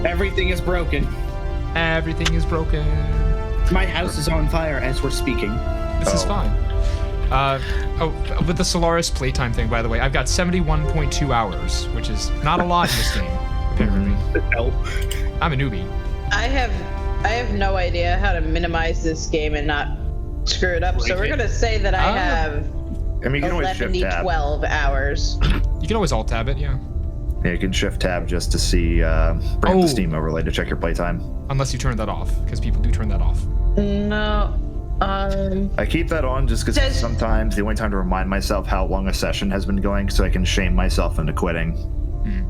Everything is broken. Everything is broken. My house is on fire as we're speaking. This is fine. With the Stellaris playtime thing, by the way, I've got 71.2 hours, which is not a lot in this game, apparently. No. I'm a newbie. I have no idea how to minimize this game and not screw it up. So we're gonna say that I have. I mean, you can always shift tab. 12 hours. You can always alt tab it, yeah. Yeah, you can shift tab just to see, bring up the Steam overlay to check your playtime. Unless you turn that off, because people do turn that off. No. I keep that on just because sometimes the only time to remind myself how long a session has been going, so I can shame myself into quitting.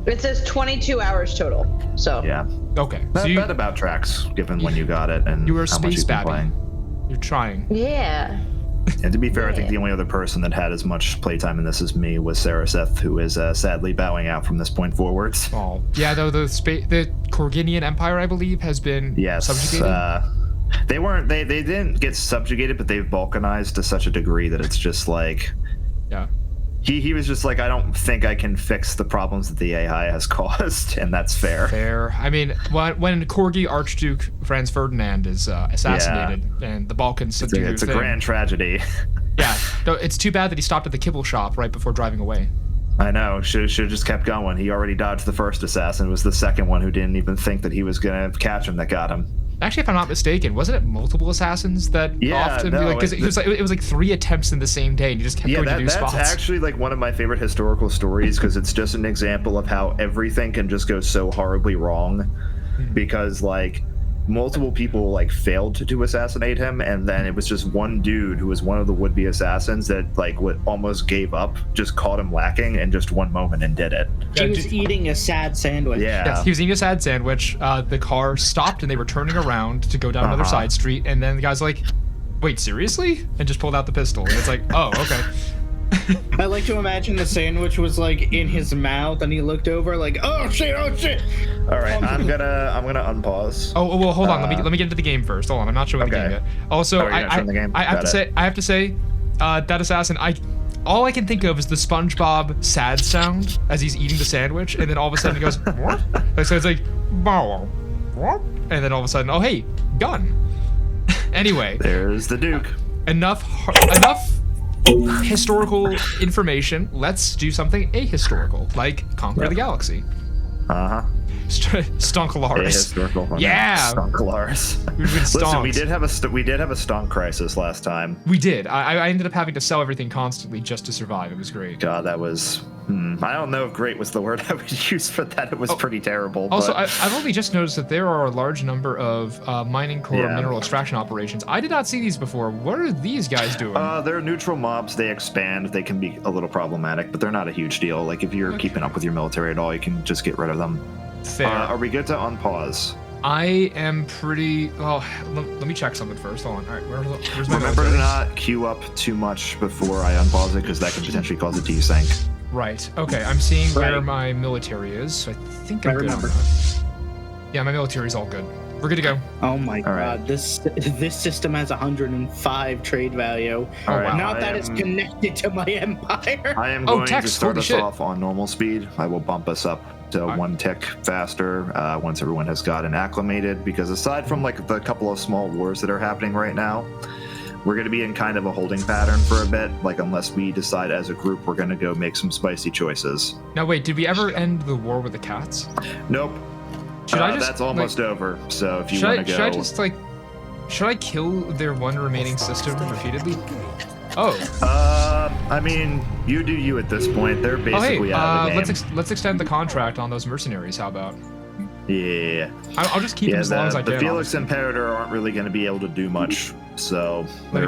It says 22 hours total. So yeah. Okay. That about tracks, given when you got it and you were a how much space you've been babby. playing. You're trying. Yeah. And to be fair, I think the only other person that had as much playtime in this as me was Saraseth, who is sadly bowing out from this point forwards. Oh, yeah. Though the Korginian Empire, I believe, has been subjugated. They didn't get subjugated, but they've balkanized to such a degree that it's just like, yeah. He was just like, I don't think I can fix the problems that the AI has caused, and that's fair. Fair. I mean, when Corgi Archduke Franz Ferdinand is assassinated and the Balkans do it's a grand tragedy. Yeah. No, it's too bad that he stopped at the kibble shop right before driving away. I know. Should have just kept going. He already dodged the first assassin. It was the second one who didn't even think that he was going to catch him that got him. Actually, if I'm not mistaken, wasn't it multiple assassins that often because it was like 3 attempts in the same day and you just kept going to new spots. That's actually like one of my favorite historical stories because it's just an example of how everything can just go so horribly wrong because like multiple people like failed to assassinate him, and then it was just one dude who was one of the would-be assassins that like almost gave up, just caught him lacking in just one moment and did it. He was eating a sad sandwich. Yeah. Yes, he was eating a sad sandwich. The car stopped and they were turning around to go down another side street, and then the guy's like, "Wait, seriously?" and just pulled out the pistol. And it's like, "Oh, okay." I like to imagine the sandwich was like in his mouth, and he looked over like, "Oh shit! Oh shit!" All right, I'm gonna unpause. Oh well, hold on. Let me get into the game first. Hold on, I'm not showing the game yet. Also, I have to say, that assassin, all I can think of is the SpongeBob sad sound as he's eating the sandwich, and then all of a sudden he goes, "What?" So it's like, "What?" And then all of a sudden, oh hey, gun. Anyway, there's the Duke. Enough historical information. Let's do something ahistorical, like conquer the galaxy. Stonkalaris. Yeah. Stonkalaris. Listen, we did have a stonk crisis last time. We did. I ended up having to sell everything constantly just to survive. It was great. God, that was. I don't know if great was the word I would use for that. It was pretty terrible. Also, but... I've only just noticed that there are a large number of mining core mineral extraction operations. I did not see these before. What are these guys doing? They're neutral mobs. They expand. They can be a little problematic, but they're not a huge deal. Like if you're keeping up with your military at all, you can just get rid of them. Fair. Are we good to unpause? I am pretty. Oh, let me check something first. Hold on. All right, where's my Remember to not queue up too much before I unpause it, because that can potentially cause it to desync. Right. Okay. I'm seeing where my military is. So I think I'm good on that. Yeah, my military is all good. We're good to go. Oh my god, this system has 105 trade value. Oh wow. Not that it's connected to my empire. I am going to start us off on normal speed. I will bump us up to 1 tick faster once everyone has gotten acclimated, because aside from like the couple of small wars that are happening right now, we're going to be in kind of a holding pattern for a bit, like unless we decide as a group we're going to go make some spicy choices. Now wait, did we ever end the war with the cats? Nope. Should I just, that's almost over, so if you want to go... Should I kill their one remaining system repeatedly? Oh. I mean, you do you at this point. They're basically out of the game. Let's extend the contract on those mercenaries, how about? Yeah. I'll just keep them as long as I can. The Felix Imperator aren't really going to be able to do much, so... Let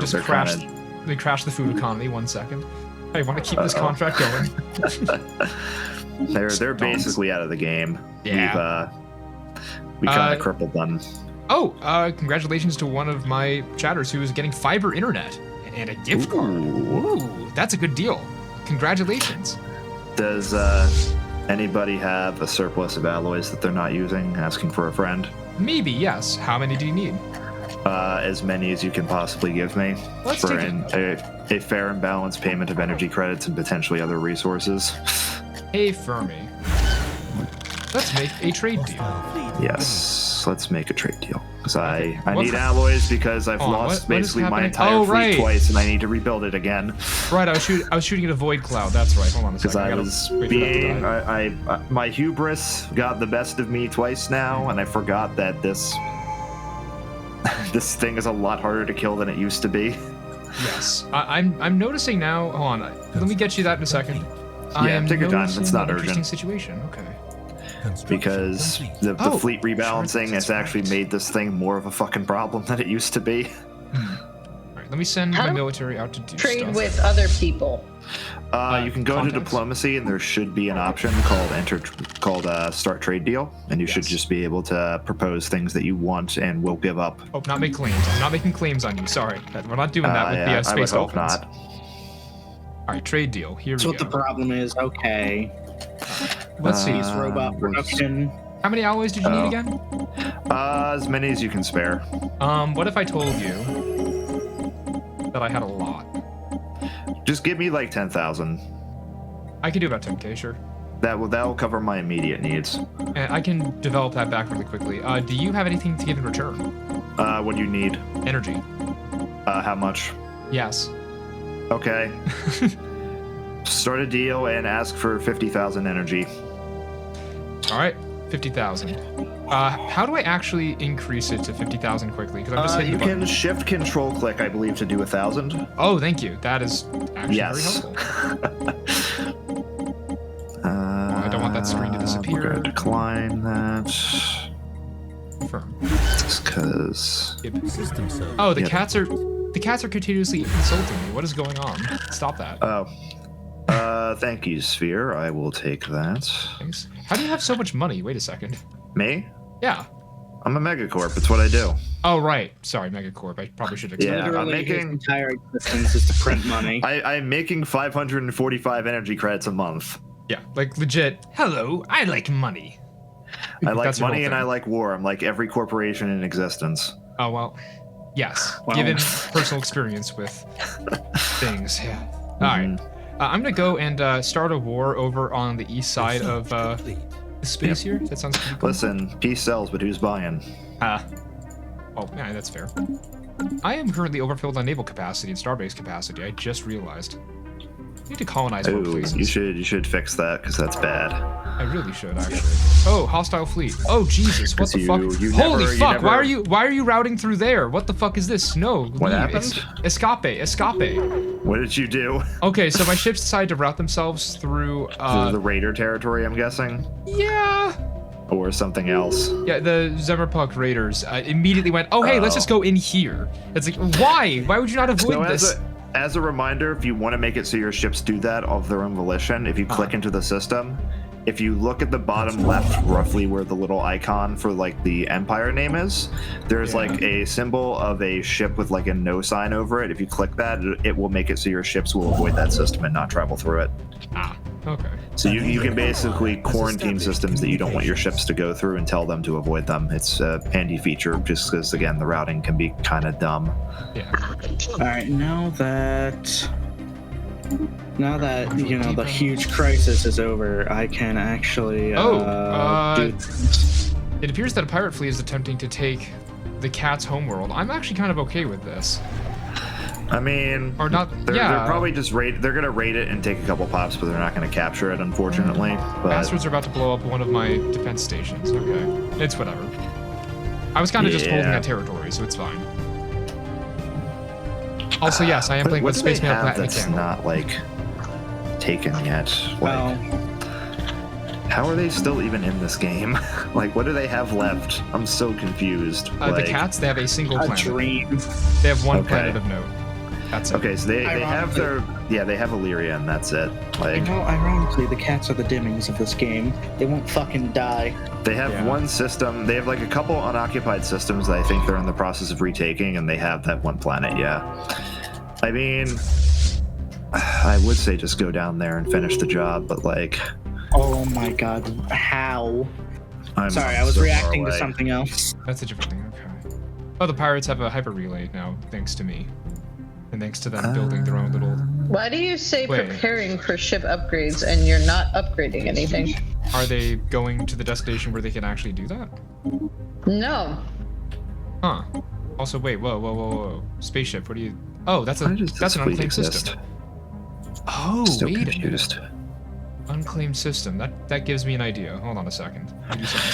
me crash the food economy 1 second. Hey, want to keep this contract going? They're basically out of the game. Yeah. We kind of crippled them. Oh, congratulations to one of my chatters who is getting fiber internet and a gift card. Ooh, that's a good deal. Congratulations. Does anybody have a surplus of alloys that they're not using, asking for a friend? Maybe, yes. How many do you need? As many as you can possibly give me for a fair and balanced payment of energy credits and potentially other resources. Hey, Fyrmii. Let's make a trade deal. Yes, let's make a trade deal. Because I need alloys because I've lost basically my entire fleet twice, and I need to rebuild it again. Right, I was shooting at a void cloud. That's right. Hold on a second. Because my hubris got the best of me twice now, and I forgot that this thing is a lot harder to kill than it used to be. Yes, I'm noticing now. Hold on, let me get you that in a second. Yeah, take your time. It's not urgent. Interesting situation. Okay. Because the fleet rebalancing has actually made this thing more of a fucking problem than it used to be. All right, let me send my military out to do trade with other people. You can go into diplomacy, and there should be an option called start trade deal, and you should just be able to propose things that you want and will give up. Oh, not make claims. I'm not making claims on you. Sorry, we're not doing that with the space dolphins. Not. All right, trade deal. Here we go. That's what the problem is. Okay. Let's see. Robot production. How many alloys did you need again? As many as you can spare. What if I told you that I had a lot? Just give me like 10,000. I can do about 10k, sure. That will cover my immediate needs. And I can develop that back really quickly. Do you have anything to give in return? What do you need? Energy. How much? Yes. Okay. Start a deal and ask for 50,000 energy. All right, 50,000. How do I actually increase it to 50,000 quickly? Because I'm just hitting you can shift control click, I believe, to do 1,000. Oh, thank you. That is actually very helpful. I don't want that screen to disappear. We're gonna decline that. Confirm. Just because. Oh, the cats are continuously insulting me. What is going on? Stop that. Oh. Thank you, Sphere. I will take that. Thanks. How do you have so much money? Wait a second. Me? Yeah. I'm a megacorp. It's what I do. Oh, right. Sorry, megacorp. I probably should have explained. Yeah, I'm making... his entire existence is to print money. I'm making 545 energy credits a month. Yeah, like legit. Hello, I like money. I like money and I like war. I'm like every corporation in existence. Oh, well. Yes. Well. Given personal experience with things. Yeah. All right. I'm going to go and start a war over on the east side of the space here. That sounds pretty cool. Listen, peace sells, but who's buying? Oh, yeah, that's fair. I am currently overfilled on naval capacity and starbase capacity. I just realized. I need to colonize more places. You should fix that, because that's bad. I really should, actually. Oh, hostile fleet. Oh, Jesus, what the fuck? Holy fuck, why are you routing through there? What the fuck is this? No, what happened? Escape. What did you do? Okay, so my ships decided to route themselves through the Raider territory, I'm guessing? Yeah. Or something else. Yeah, the Zemmerpuck Raiders immediately went, oh, hey, let's just go in here. It's like, why? Why would you not avoid this? As a reminder, if you want to make it so your ships do that of their own volition, if you click into the system, if you look at the bottom left, roughly where the little icon for like the Empire name is, there's like a symbol of a ship with like a no sign over it. If you click that, it will make it so your ships will avoid that system and not travel through it. Ah, okay. So you can basically quarantine systems that you don't want your ships to go through and tell them to avoid them. It's a handy feature just because, again, the routing can be kind of dumb. Yeah. All right, now that you know the huge crisis is over, I can actually do things. It appears that a pirate fleet is attempting to take the cat's homeworld. I'm actually kind of okay with this. I mean, or not? They're probably just they're gonna raid it and take a couple pops, but they're not gonna capture it, unfortunately. But... Bastards are about to blow up one of my defense stations. Okay, it's whatever. I was kind of just holding that territory, so it's fine. Also, yes, I am playing with Space Mail Platinum. That's not like taken yet. Like, how are they still even in this game? Like, what do they have left? I'm so confused. The cats, they have a single planet. Dream. They have one planet of note. That's it. Okay, so they have their they have Illyria, and that's it. Like, you know, ironically, the cats are the Dimmings of this game. They won't fucking die. They have one system. They have like a couple unoccupied systems that I think they're in the process of retaking, and they have that one planet. Yeah. I mean, I would say just go down there and finish the job, but like. Oh my god, how? Sorry, I was reacting to something else. That's a different thing, okay. Oh, the pirates have a hyper relay now, thanks to me. And thanks to them building their own little Why do you say preparing for ship upgrades and you're not upgrading anything? Are they going to the destination where they can actually do that? No. Huh. Also, wait, whoa. Spaceship, what do you... Oh, that's an unclaimed system. Oh, wait a minute. Unclaimed system. That gives me an idea. Hold on a second. I'll do something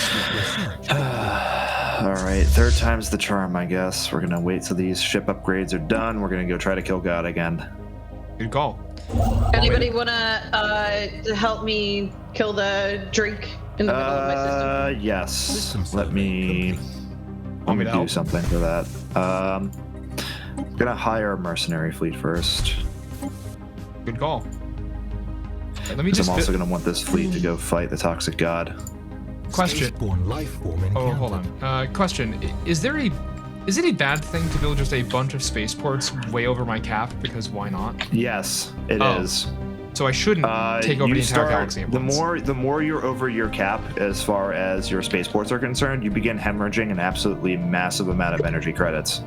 stupid. Alright, third time's the charm, I guess. We're gonna wait till these ship upgrades are done. We're gonna go try to kill God again. Good call. Anybody wanna help me kill the Drake in the middle of my system? Yes. Let me do something for that. I'm gonna hire a mercenary fleet first. Good call. Let me just. I'm also gonna want this fleet to go fight the toxic god. Question. Oh, hold on. Question. Is it a bad thing to build just a bunch of spaceports way over my cap? Because why not? Yes, it is. So I shouldn't take over the entire galaxy at once. The more you're over your cap as far as your spaceports are concerned, you begin hemorrhaging an absolutely massive amount of energy credits.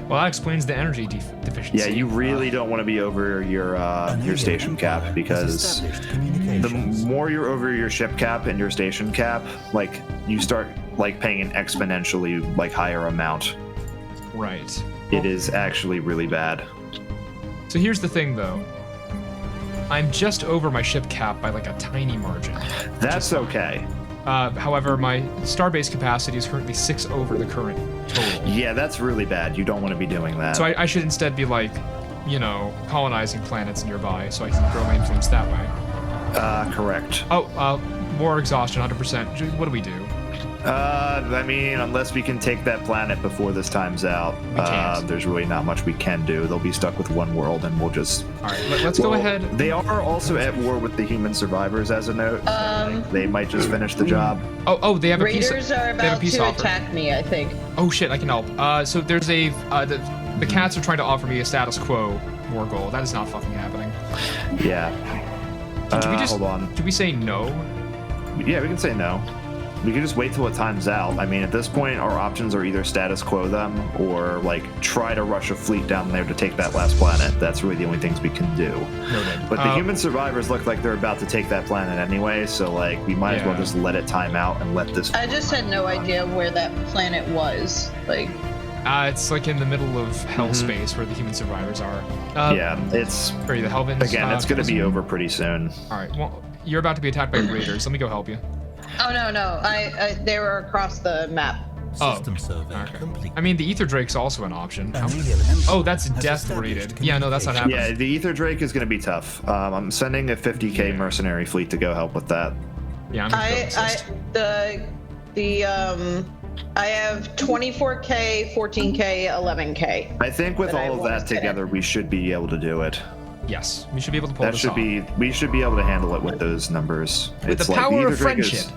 Well, that explains the energy deficiency. Yeah, you really don't want to be over your station cap, because the more you're over your ship cap and your station cap, like, you start like paying an exponentially like higher amount. Right. It is actually really bad. So here's the thing, though. I'm just over my ship cap by like a tiny margin. That's okay. However, my starbase capacity is currently 6 over the current total. Yeah, that's really bad. You don't want to be doing that. So I should instead be like, you know, colonizing planets nearby so I can grow my influence that way. Correct. Oh, war exhaustion, 100%. What do we do? I mean, unless we can take that planet before this time's out, there's really not much we can do. They'll be stuck with one world, and we'll just... All right, let's go ahead. They are also at war with the human survivors, as a note. They might just finish the job. Oh, they have a peace... Raiders are about to attack me, I think. Oh, shit, I can help. So there's a... the cats are trying to offer me a status quo war goal. That is not fucking happening. Yeah. Do we just... Hold on. Do we say no? Yeah, we can say no. We can just wait till it times out. I mean, at this point, our options are either status quo them or, like, try to rush a fleet down there to take that last planet. That's really the only things we can do. Noted. But the human survivors look like they're about to take that planet anyway, so, like, we might as well just let it time out and let this... I just had no idea where that planet was. Like... It's, like, in the middle of hell space where the human survivors are. Yeah, it's... Are you the Hellvins? Again, it's going to be over pretty soon. All right, well, you're about to be attacked by raiders. Let me go help you. Oh, no. They were across the map. System survey complete. I mean, the Ether Drake's also an option. Oh, that's death rated. Yeah, no, that's not happening. Yeah, the Ether Drake is going to be tough. I'm sending a 50k mercenary fleet to go help with that. Yeah, I have 24k, 14k, 11k. I think with all of that together, we should be able to do it. Yes, we should be able to pull this off. We should be able to handle it with those numbers. With the power of friendship.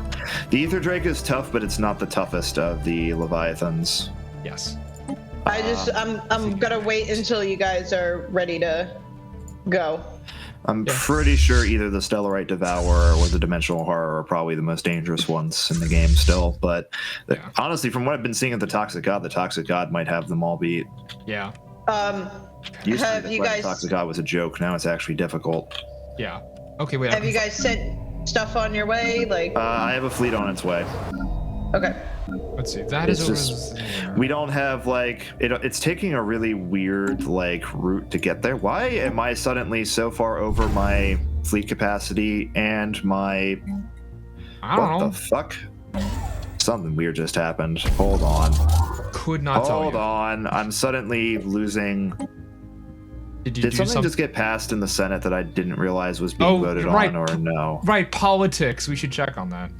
The Ether Drake is tough, but it's not the toughest of the Leviathans. Yes. I'm gonna wait until you guys are ready to go. I'm pretty sure either the Stellarite Devourer or the Dimensional Horror are probably the most dangerous ones in the game still. But honestly, from what I've been seeing at the Toxic God might have them all beat. Yeah. Have you guys... Toxic God was a joke. Now it's actually difficult. Yeah. Okay, wait. Have you guys sent stuff on your way? Like. I have a fleet on its way. Okay. Let's see. That is just we don't have like it's taking a really weird like route to get there. Why am I suddenly so far over my fleet capacity and my what the fuck? Something weird just happened. Hold on. Could not tell you. Hold on. I'm suddenly losing. Did something just get passed in the Senate that I didn't realize was being voted on, or no? Right, politics. We should check on that.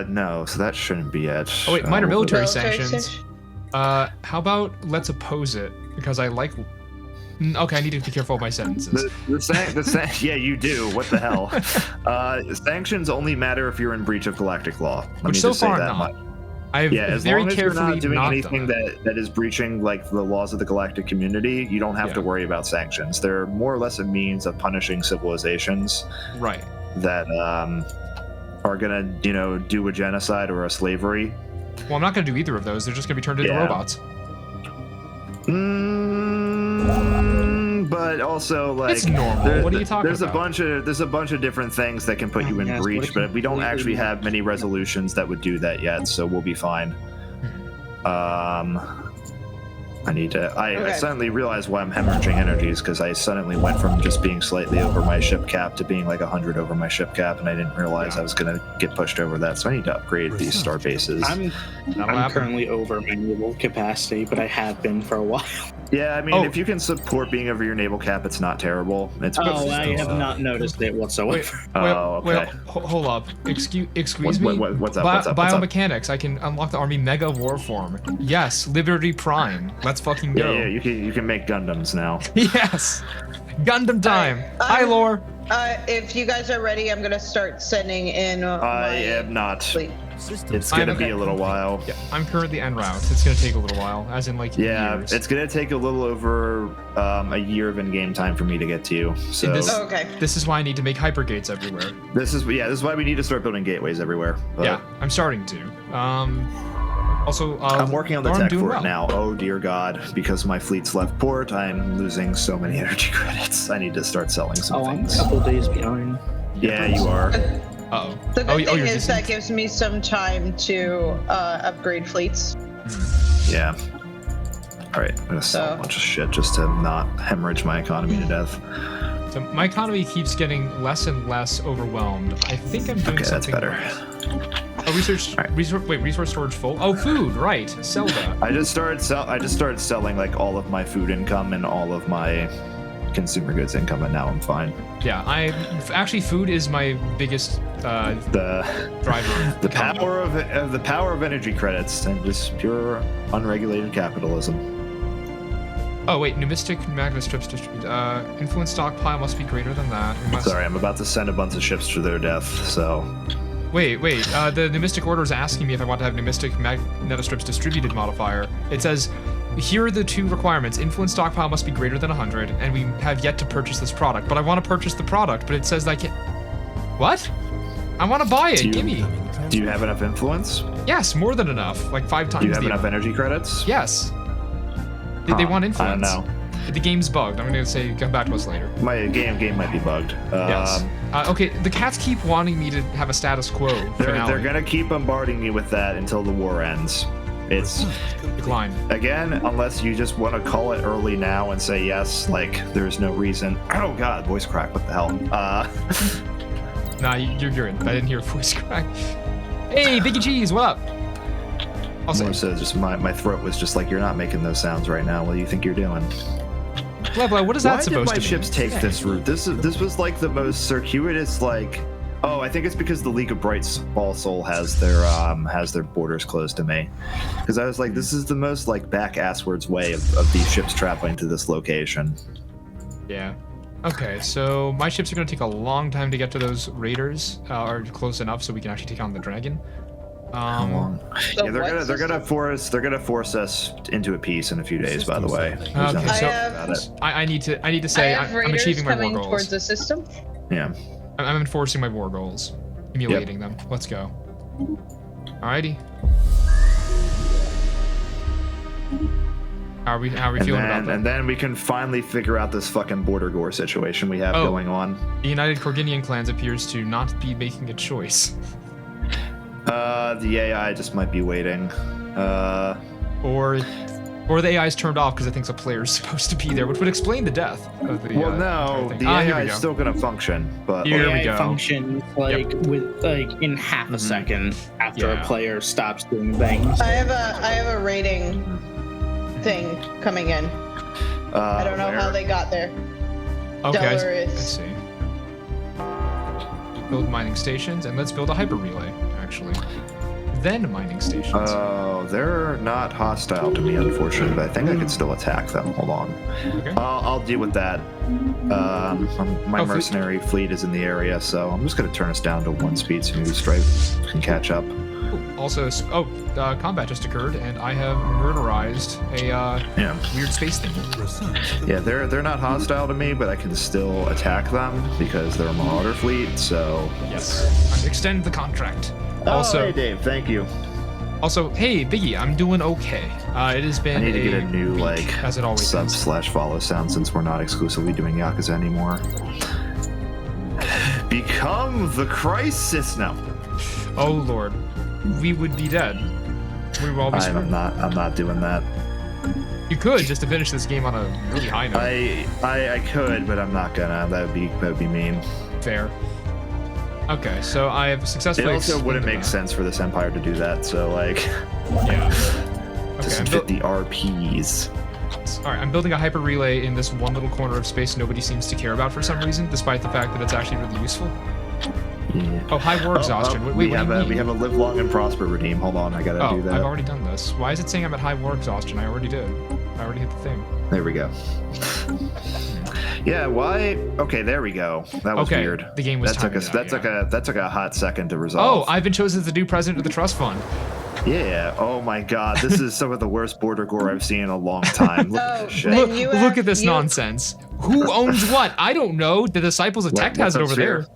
No, so that shouldn't be it. Oh wait, minor military sanctions. How about let's oppose it, because I like... Okay, I need to be careful of my sentences. Yeah, you do. What the hell? Sanctions only matter if you're in breach of galactic law. Which so far not. As long as you're not doing anything that is breaching like the laws of the galactic community, you don't have to worry about sanctions. They're more or less a means of punishing civilizations, right? That are gonna, do a genocide or a slavery. Well, I'm not gonna do either of those. They're just gonna be turned into robots. but also like it's normal. What are you talking about? There's a bunch of different things that can put you in breach, but we don't actually have many resolutions that would do that yet, so we'll be fine. I suddenly realized why I'm hemorrhaging energies, because I suddenly went from just being slightly over my ship cap to being like 100 over my ship cap, and I didn't realize I was gonna get pushed over that. So I need to upgrade these star bases. I'm currently over my naval capacity, but I have been for a while. Yeah, I mean, if you can support being over your naval cap, it's not terrible. I have not noticed it whatsoever. Hold up. Excuse me? What's up? Biomechanics. I can unlock the army mega war form. Yes, Liberty Prime. Let's fucking go. Yeah, you can make Gundams now. Yes! Gundam time! Hi, Lore! If you guys are ready, I'm gonna start sending in I am not. Fleet. It's gonna be a little while. Yeah, I'm currently en route. It's gonna take a little while, as in like years. It's gonna take a little over a year of in-game time for me to get to you. So this is why I need to make hypergates everywhere. This is why we need to start building gateways everywhere. But yeah, I'm starting to. Also, I'm working on the tech for it now. Oh dear God, because my fleet's left port, I'm losing so many energy credits. I need to start selling some things. I'm a couple days behind. Yeah, you are. Uh-oh. The good thing is that gives me some time to upgrade fleets. Yeah. All right, I'm gonna sell a bunch of shit just to not hemorrhage my economy to death. So my economy keeps getting less and less overwhelmed. I think I'm doing something. Okay, that's better. Right. Oh, resource storage full. Oh, food, right? Zelda. I just started selling like all of my food income and all of my consumer goods income, and now I'm fine. Yeah, actually food is my biggest driver. The power of energy credits and just pure unregulated capitalism. Oh wait, numistic magnet strips distribute. Influence stockpile must be greater than that. Sorry, I'm about to send a bunch of ships to their death. So. Wait. The numistic order is asking me if I want to have numistic magnetostrips distributed modifier. It says, here are the two requirements. Influence stockpile must be greater than 100, and we have yet to purchase this product. But I want to purchase the product, but it says I can't. What? I want to buy it. Gimme. Do you have enough influence? Yes, more than enough. Like 5 times. Do you have enough energy credits? Yes. They want influence. I don't know. The game's bugged. I'm gonna say come back to us later. My game might be bugged. Yes. Okay, the cats keep wanting me to have a status quo. They're gonna keep bombarding me with that until the war ends. It's decline. Again, unless you just want to call it early now and say yes, like there's no reason. Oh God, voice crack. What the hell? Nah, you're in. I didn't hear a voice crack. Hey, Biggie Cheese, what up? Also, just my throat was just like, you're not making those sounds right now. What do you think you're doing? Blah, what is that supposed to be? Why did my ships take this route? This was like the most circuitous, like. Oh, I think it's because the League of Bright Soul has their borders closed to me. Because I was like, this is the most like back-asswards way of these ships traveling to this location. Yeah. Okay, so my ships are going to take a long time to get to those raiders, or close enough so we can actually take on the dragon. How long? Yeah, they're gonna force us into a peace in a few days. By the way. Okay, so I need to say I'm achieving my war goals. Towards the system. Yeah. I'm enforcing my war goals, emulating them. Let's go. Alrighty. How are we feeling about that? And then we can finally figure out this fucking border gore situation we have going on. The United Corginian clans appears to not be making a choice. The AI just might be waiting. Or the AI is turned off because it thinks a player is supposed to be there, which would explain the death of the. Well, no, the AI is still gonna function, but here we go. Functions with in half a second after a player stops doing things. I have a rating thing coming in. I don't know how they got there. Okay, let's see. Build mining stations, and let's build a hyper relay. Actually, then mining stations. Oh, they're not hostile to me, unfortunately, but I think I could still attack them. Hold on. Okay. I'll deal with that. My mercenary fleet is in the area, so I'm just going to turn us down to 1 speed so maybe Strife can catch up. Also, combat just occurred, and I have murderized a weird space thing. Yeah, they're not hostile to me, but I can still attack them because they're a Marauder fleet, so... Yes. Extend the contract. Also, hey Dave, thank you. Also, hey, Biggie, I'm doing okay. It has been I need to get a new week, like as it always sub/follow sound since we're not exclusively doing Yakuza anymore. Become the crisis now. Oh Lord, we would be dead. We would all be screwed. I'm not doing that. You could just to finish this game on a really high note. I could, but I'm not gonna. That would be mean. Fair. Okay, so I have successfully. It also wouldn't make sense for this empire to do that. So like. Yeah. Doesn't fit the RPs. All right, I'm building a hyper relay in this one little corner of space nobody seems to care about for some reason, despite the fact that it's actually really useful. Yeah. Oh, high war exhaustion. Wait, we have a live long and prosper redeem. Hold on, I gotta do that. I've already done this. Why is it saying I'm at high war exhaustion? I already did. I already hit the thing. There we go. Yeah, why? Okay, there we go. That was weird. The game was that took a hot second to resolve. Oh, I've been chosen as the new president of the trust fund. Yeah. Oh my God, this is some of the worst border gore I've seen in a long time. Look at this shit. Look at this nonsense. Who owns what? I don't know. The Disciples of Tech has it over there.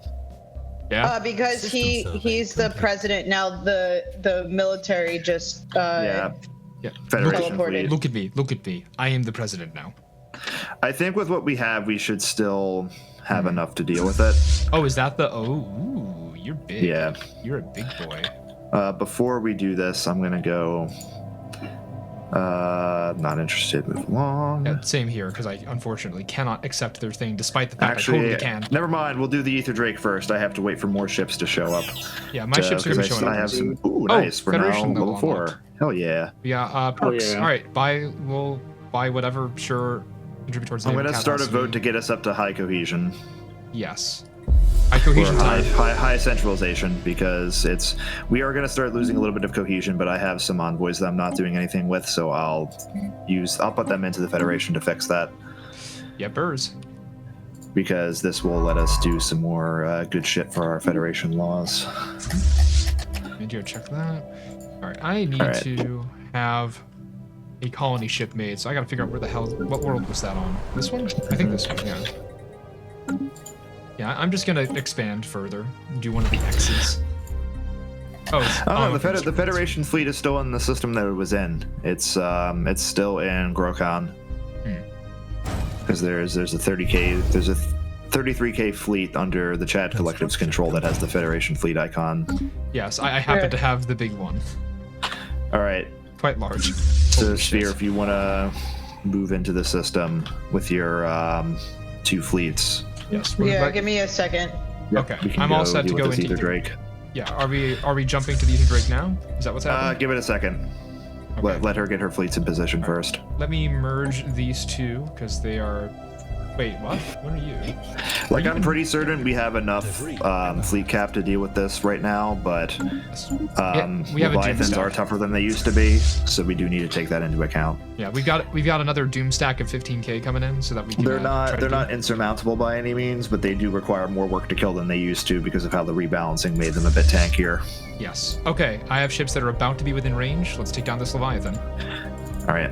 Yeah. Because he's the president now. The military just Yeah. Federation fleet. Look at me. Look at me. I am the president now. I think with what we have, we should still have enough to deal with it. Oh, is that the? Oh, ooh, you're big. Yeah. You're a big boy. Before we do this, I'm gonna go. Not interested. Move along. Yeah, same here, because I unfortunately cannot accept their thing, despite the fact I totally can. Never mind. We'll do the Ether Drake first. I have to wait for more ships to show up. Yeah, my ships are gonna show up. I have some. Ooh, nice. We're now Federation level 4. unlocked. Hell yeah. Yeah. Perks. Oh, yeah. All right. We'll buy whatever. Sure. Contribute towards. I'm gonna start a vote to get us up to high cohesion. Yes. High cohesion time. High centralization, because we are going to start losing a little bit of cohesion, but I have some envoys that I'm not doing anything with, so I'll put them into the Federation to fix that. Yeah, burrs. Because this will let us do some more good shit for our Federation laws. Need to check that. All right, I need to have a colony ship made, so I gotta figure out what world was that on? This one? I think this one, yeah. Yeah, I'm just gonna expand further, do one of the X's. The Federation fleet is still in the system that it was in. It's still in Grokon. Because there's a 33K fleet under the Chad Collective's control that has the Federation fleet icon. Yes, I happen to have the big one. All right. Quite large. So Sphere, if you want to move into the system with your 2 fleets. Yes. Yeah, give me a second. Yep, okay, I'm all set to go into Ether Drake. Yeah, are we jumping to the Ether Drake now? Is that what's happening? Give it a second. Okay. Let her get her fleets in position first. Let me merge these two because they are. Wait, what? What are you? Like, I'm pretty certain we have enough fleet cap to deal with this right now, but Leviathans are tougher than they used to be, so we do need to take that into account. Yeah, we've got another Doom stack of 15K coming in, so that we can. They're not insurmountable by any means, but they do require more work to kill than they used to because of how the rebalancing made them a bit tankier. Yes. Okay, I have ships that are about to be within range. Let's take down this Leviathan. All right.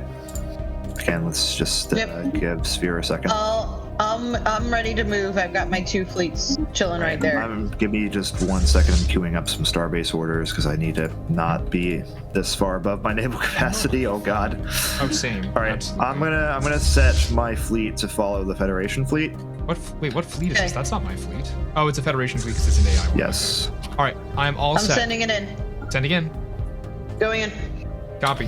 Again, let's just give Sphere a second. I'm ready to move. I've got my 2 fleets chilling right there. Give me just 1 second. I'm queuing up some starbase orders because I need to not be this far above my naval capacity. Oh God. Oh, same. All right. Absolutely. I'm gonna set my fleet to follow the Federation fleet. Wait, what fleet is this? That's not my fleet. Oh, it's a Federation fleet because it's an AI one. Yes. All right, I'm all set. I'm sending it in. Sending in. Going in. Copy.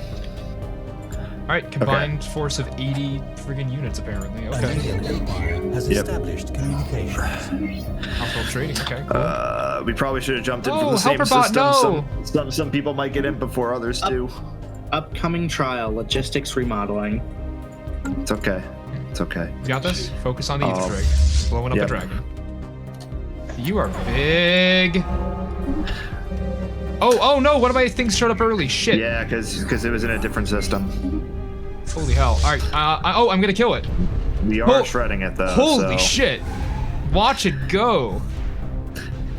All right, combined force of 80 friggin' units apparently. Okay. Has established communications. Household trading. Okay. Cool. We probably should have jumped in from the same system. No. Some people might get in before others do. Upcoming trial, logistics remodeling. It's okay. It's okay. You got this? Focus on the Ether Drake. Blowing up the dragon. You are big. Oh no! One of my things showed up early. Shit. Yeah, because it was in a different system. Holy hell! All right. I'm gonna kill it. We are shredding it though. Holy shit! Watch it go.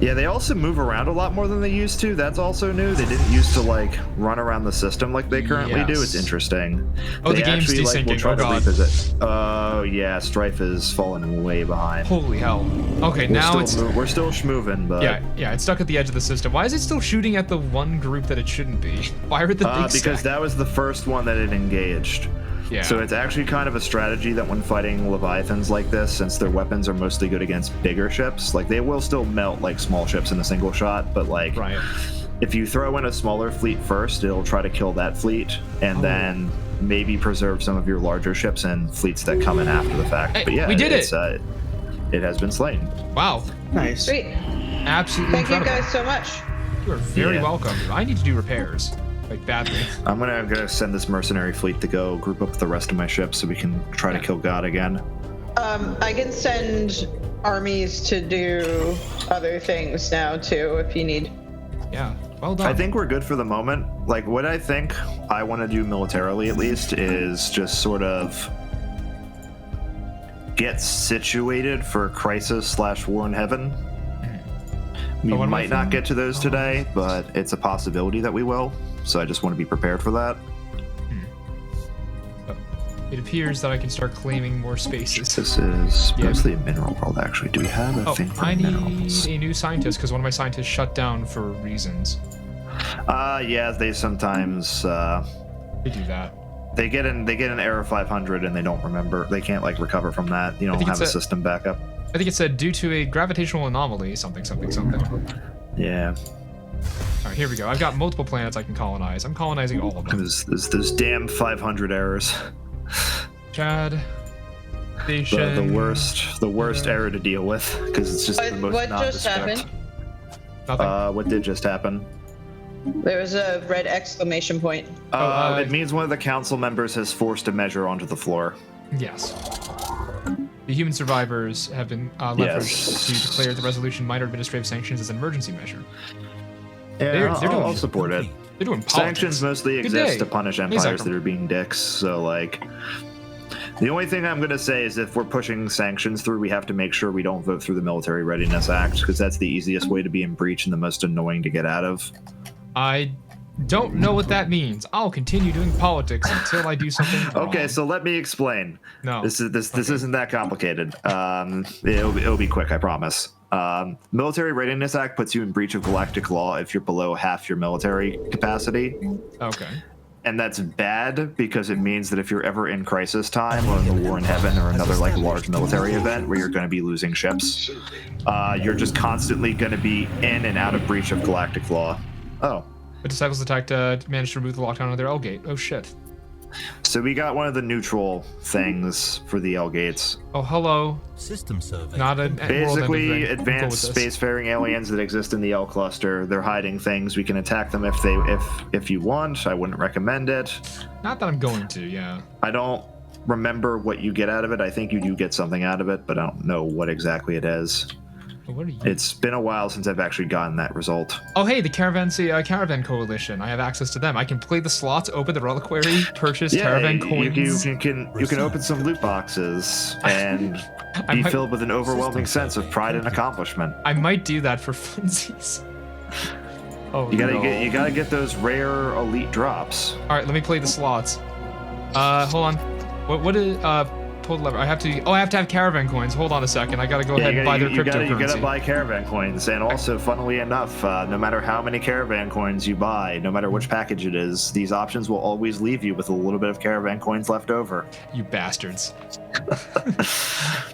Yeah, they also move around a lot more than they used to. That's also new. They didn't used to like run around the system like they currently do. It's interesting. Oh, the game's desyncing. Will try oh to god. revisit. Oh yeah, Strife is falling way behind. Holy hell. Okay, now we're still schmoving, but yeah, it's stuck at the edge of the system. Why is it still shooting at the one group that it shouldn't be? Why are the big because that was the first one that it engaged. Yeah. So it's actually kind of a strategy that when fighting Leviathans like this, since their weapons are mostly good against bigger ships, like they will still melt like small ships in a single shot, but like if you throw in a smaller fleet first, it'll try to kill that fleet and then maybe preserve some of your larger ships and fleets that come in after the fact. But yeah, we did it. It has been slain. Wow. Nice. Sweet. Absolutely incredible. Thank you guys so much. You are very welcome. I need to do repairs. Like badly. I'm gonna send this mercenary fleet to go group up with the rest of my ships so we can try to kill God again. I can send armies to do other things now too if you need. Yeah, well done. I think we're good for the moment. Like what I think I want to do militarily at least is just sort of get situated for Crisis/War in Heaven. We might not get to those today, but it's a possibility that we will. So I just want to be prepared for that. It appears that I can start claiming more spaces. This is mostly a mineral world, actually. Do we have a thing for minerals? I need a new scientist because one of my scientists shut down for reasons. Yeah, they sometimes they do that. They get an error 500 and they don't remember. They can't like recover from that. You don't have a system backup. I think it said due to a gravitational anomaly, something. Yeah. All right, here we go. I've got multiple planets I can colonize. I'm colonizing all of them. Those damn 500 errors. Chad. Station. The worst error to deal with because it's just the most What just nondescript. happened? Nothing. What did just happen? There was a red exclamation point. It means one of the council members has forced a measure onto the floor. Yes. The human survivors have been leveraged to declare the resolution minor administrative sanctions as an emergency measure. Yeah, I'll support it. They're doing politics. Sanctions mostly exist to punish empires that are being dicks, so like... The only thing I'm going to say is if we're pushing sanctions through, we have to make sure we don't vote through the Military Readiness Act, because that's the easiest way to be in breach and the most annoying to get out of. I don't know what that means. I'll continue doing politics until I do something wrong. Okay, so let me explain. No. This isn't that complicated. It'll be quick, I promise. Military Readiness Act puts you in breach of galactic law if you're below half your military capacity. Okay. And that's bad because it means that if you're ever in crisis time or in the War in Heaven or another like large military event where you're going to be losing ships, you're just constantly going to be in and out of breach of galactic law. Oh. The Disciples attacked managed to remove the lockdown on their L gate. Oh shit. So we got one of the neutral things for the L gates. Oh hello. System survey. Not a basically advanced spacefaring aliens that exist in the L cluster. They're hiding things. We can attack them if you want. I wouldn't recommend it. Not that I'm going to. Yeah. I don't remember what you get out of it. I think you do get something out of it, but I don't know what exactly it is. What are you? It's been a while since I've actually gotten that result. Oh hey, the Caravan Coalition. I have access to them. I can play the slots, open the reliquary, purchase Caravan coins. You can open some loot boxes and be filled with an overwhelming sense of pride and accomplishment. I might do that for funsies. Oh, you gotta get those rare elite drops. All right, let me play the slots. Hold on. What is total lever? I have to have Caravan coins. Hold on a second. I gotta go ahead and buy their cryptocurrency. You gotta buy Caravan coins, and also, funnily enough, no matter how many Caravan coins you buy, no matter which package it is, these options will always leave you with a little bit of Caravan coins left over. You bastards.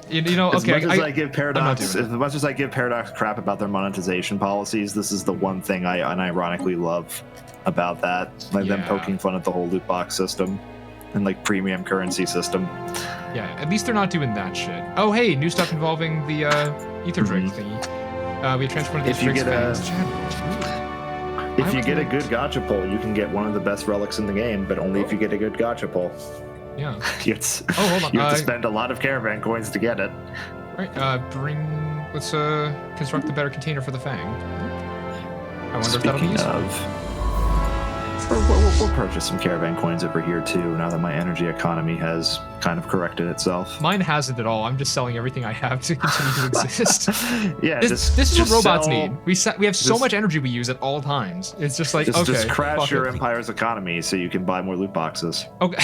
you know, okay. As much as I give Paradox crap about their monetization policies, this is the one thing I unironically love about that, like them poking fun at the whole loot box system and like premium currency system. Yeah, at least they're not doing that shit. Oh, hey, new stuff involving the ether drink thingy. We transferred one of these drinks. If you get a good gacha pull, you can get one of the best relics in the game, but only if you get a good gacha pull. Yeah. Hold on. You have to spend a lot of Caravan coins to get it. All right, let's construct the better container for the Fang. I wonder if that'll be useful. We'll purchase some caravan coins over here too, now that my energy economy has kind of corrected itself. Mine hasn't at all. I'm just selling everything I have to continue to exist. Yeah, this is what robots need. We have so much energy we use at all times. It's just like, okay. Just crash your empire's economy so you can buy more loot boxes. Okay.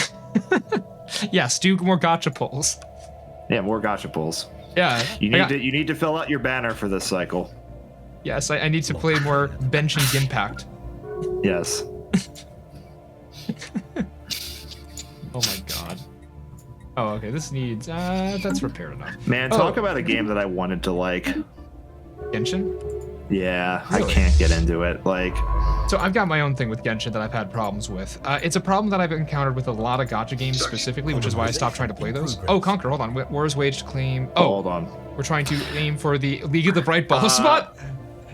Yes, do more gacha pulls. Yeah, more gacha pulls. Yeah. You need to fill out your banner for this cycle. Yes, I need to play more bench and impact. Yes. Oh my god. Oh, okay, this needs, that's repaired enough. Man, talk about a game that I wanted to like. Genshin? Yeah, Really? I can't get into it. Like, so I've got my own thing with Genshin that I've had problems with. It's a problem that I've encountered with a lot of gacha games specifically, which is why I stopped trying to play those. Oh, Conquer, hold on. Wars waged claim. Oh, hold on. We're trying to aim for the League of the Bright Ball spot?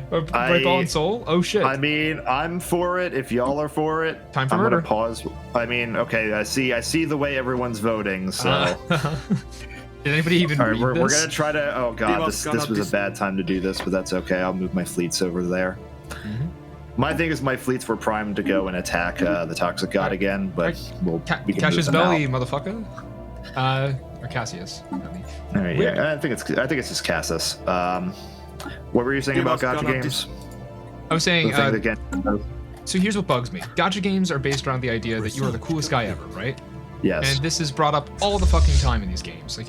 Bright Ball and Soul? Oh shit. I mean, I'm for it if y'all are for it. Time for I'm murder. Gonna pause. I mean, okay, I see the way everyone's voting, so. Did anybody even read we're this? gonna try to. Oh god, this was a bad time to do this, but that's okay. I'll move my fleets over there. Mm-hmm. My thing is my fleets were primed to go and attack the Toxic God again, but we can Cassius move them Belly, out. motherfucker. Or Cassius. All right, yeah, I think it's just Cassis. What were you saying about gacha games? I was saying. Again. So here's what bugs me. Gacha games are based around the idea that you are the coolest guy ever, right? Yes. And this is brought up all the fucking time in these games. Like,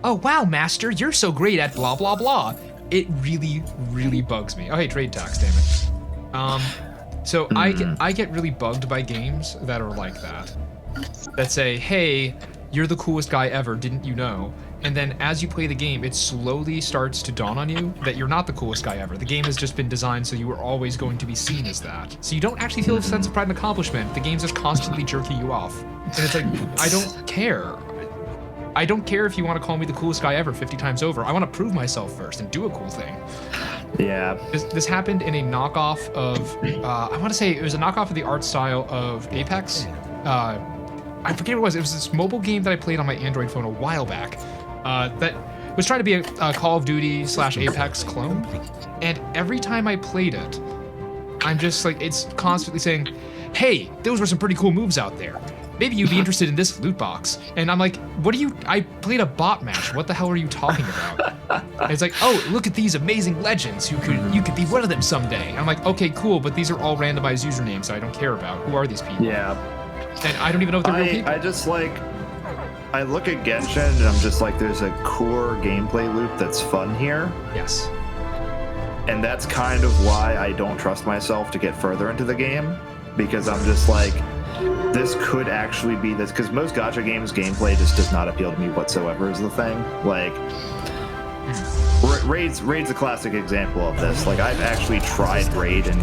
oh wow, master, you're so great at blah blah blah. It really, really bugs me. Oh hey, trade tax, damn it. So I get really bugged by games that are like that. That say, hey, you're the coolest guy ever, didn't you know? And then as you play the game, it slowly starts to dawn on you that you're not the coolest guy ever. The game has just been designed so you are always going to be seen as that. So you don't actually feel a sense of pride and accomplishment. The game's just constantly jerking you off. And it's like, I don't care. I don't care if you want to call me the coolest guy ever 50 times over. I want to prove myself first and do a cool thing. Yeah. This happened in a knockoff of, I want to say it was a knockoff of the art style of Apex. I forget what it was. It was this mobile game that I played on my Android phone a while back. That was trying to be a Call of Duty / Apex clone. And every time I played it, I'm just like, it's constantly saying, hey, those were some pretty cool moves out there. Maybe you'd be interested in this loot box. And I'm like, I played a bot match. What the hell are you talking about? And it's like, oh, look at these amazing legends. You could be one of them someday. And I'm like, okay, cool, but these are all randomized usernames that I don't care about. Who are these people? Yeah. And I don't even know if they're real people. I just like, I look at Genshin and I'm just like, there's a core gameplay loop that's fun here. Yes. And that's kind of why I don't trust myself to get further into the game, because I'm just like, this could actually be this, because most gacha games gameplay just does not appeal to me whatsoever is the thing. Like, Raid's a classic example of this. Like, I've actually tried Raid and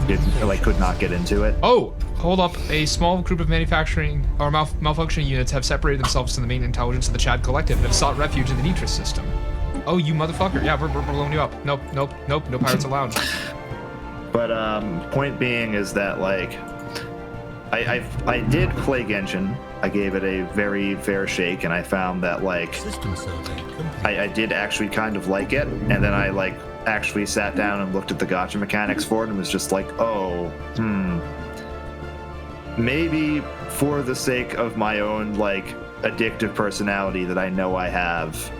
could not get into it. Oh, hold up. A small group of manufacturing or malfunctioning units have separated themselves from the main intelligence of the Chad Collective and have sought refuge in the Nitris system. Oh, you motherfucker. Yeah, we're blowing you up. Nope, no pirates allowed. But, point being is that, like, I did play Genshin. I gave it a very fair shake, and I found that, like, I did actually kind of like it, and then I, like, actually sat down and looked at the gacha mechanics for it and was just like, oh, maybe for the sake of my own, like, addictive personality that I know I have,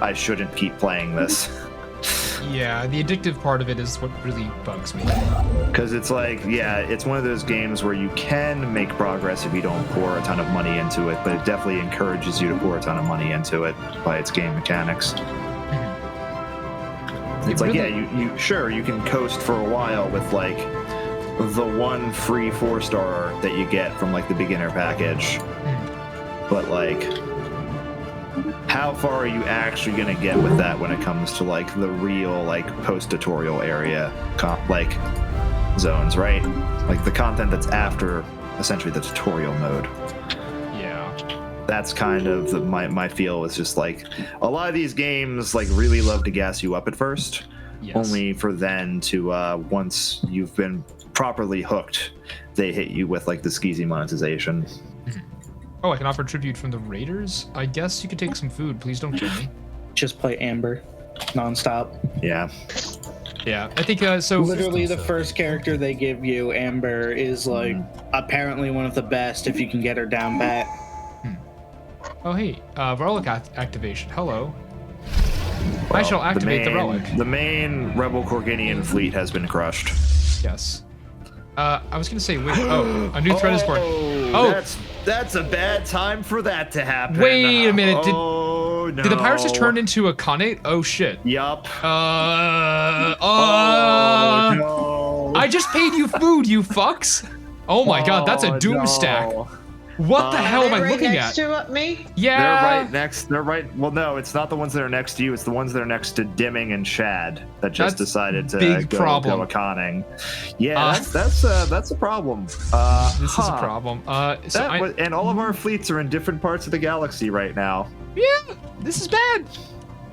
I shouldn't keep playing this. Yeah, the addictive part of it is what really bugs me. Because it's like, yeah, it's one of those games where you can make progress if you don't pour a ton of money into it, but it definitely encourages you to pour a ton of money into it by its game mechanics. It's like, really, yeah, you can coast for a while with, like, the one free 4-star that you get from, like, the beginner package. But, like, how far are you actually going to get with that when it comes to, like, the real, like, post-tutorial area, like, zones, right? Like, the content that's after, essentially, the tutorial mode. Yeah. That's kind of my feel is just, like, a lot of these games, like, really love to gas you up at first, yes, only for then to, once you've been properly hooked, they hit you with, like, the skeezy monetization. Oh, I can offer tribute from the Raiders? I guess you could take some food. Please don't kill me. Just play Amber nonstop. Yeah. Yeah, I think so. Literally, the first character they give you, Amber, is like apparently one of the best if you can get her down pat. Oh hey, relic activation. Hello. I shall activate the relic. The main Rebel Corginian fleet has been crushed. Yes. I was gonna say, wait. Oh, a new threat is born. Oh, that's a bad time for that to happen. Wait a minute. No. Did the pirates just turn into a Kahnate? Oh shit. Yup. No. No. I just paid you food, you fucks. Oh my god, that's a doom stack. What the hell am I looking next at? To me? Yeah. They're right next. They're right. Well, no, it's not the ones that are next to you. It's the ones that are next to Dimming and Shad that just decided to go a conning. Yeah, that's a problem. This is a problem. And all of our fleets are in different parts of the galaxy right now. Yeah, this is bad.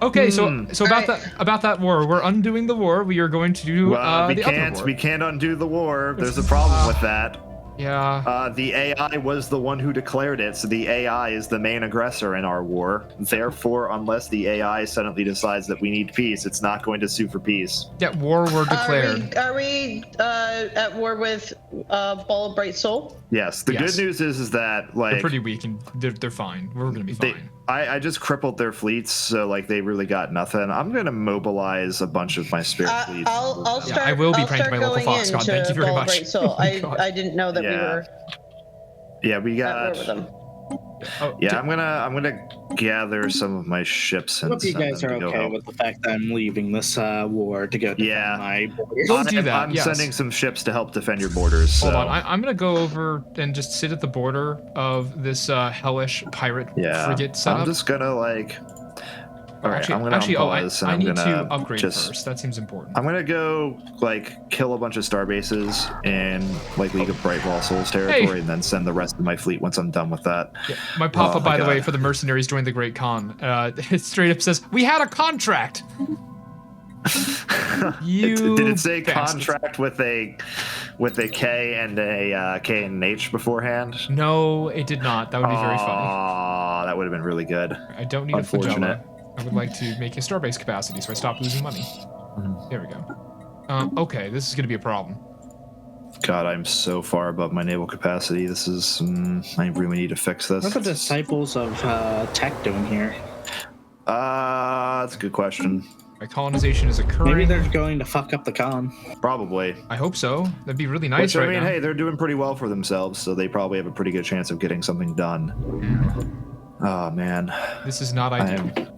Okay, so about that war, we're undoing the war. We are going to do the other war. We can't undo the war. There's a problem with that. Yeah. The AI was the one who declared it, so the AI is the main aggressor in our war. Therefore, unless the AI suddenly decides that we need peace, it's not going to sue for peace. Yeah, war were declared. Are we at war with Ball of Bright Soul? Yes. The good news is that like they're pretty weak and they're fine. We're gonna be fine. I just crippled their fleets, so like they really got nothing. I'm gonna mobilize a bunch of my spare fleets. I'll start. I will be I'll praying to my local fox god. Thank you very much. Bright Soul. I didn't know that we were. Yeah, we got. At war with them. I'm gonna gather some of my ships and. I hope you guys are okay with the fact that I'm leaving this war to go defend my borders. Don't do that. I'm sending some ships to help defend your borders. So. Hold on, I'm gonna go over and just sit at the border of this hellish pirate frigate setup. I'm just gonna like. All right, I'm gonna I need to upgrade first. That seems important. I'm gonna go like kill a bunch of star bases in like League of Bright Ball Souls territory, and then send the rest of my fleet once I'm done with that. Yeah. My pop-up, by the way, for the mercenaries joined the Great Khan. It straight up says, "We had a contract." Did it say contract with a K and a K and an H beforehand? No, it did not. That would be very funny. That would have been really good. I don't need a flagella. I would like to make a starbase capacity so I stop losing money. There we go. Okay, this is going to be a problem. God, I'm so far above my naval capacity. This is... I really need to fix this. What are the Disciples of Tech doing here? That's a good question. My colonization is occurring. Maybe they're going to fuck up the con. Probably. I hope so. That'd be really nice right now. Hey, they're doing pretty well for themselves, so they probably have a pretty good chance of getting something done. Oh, man. This is not ideal.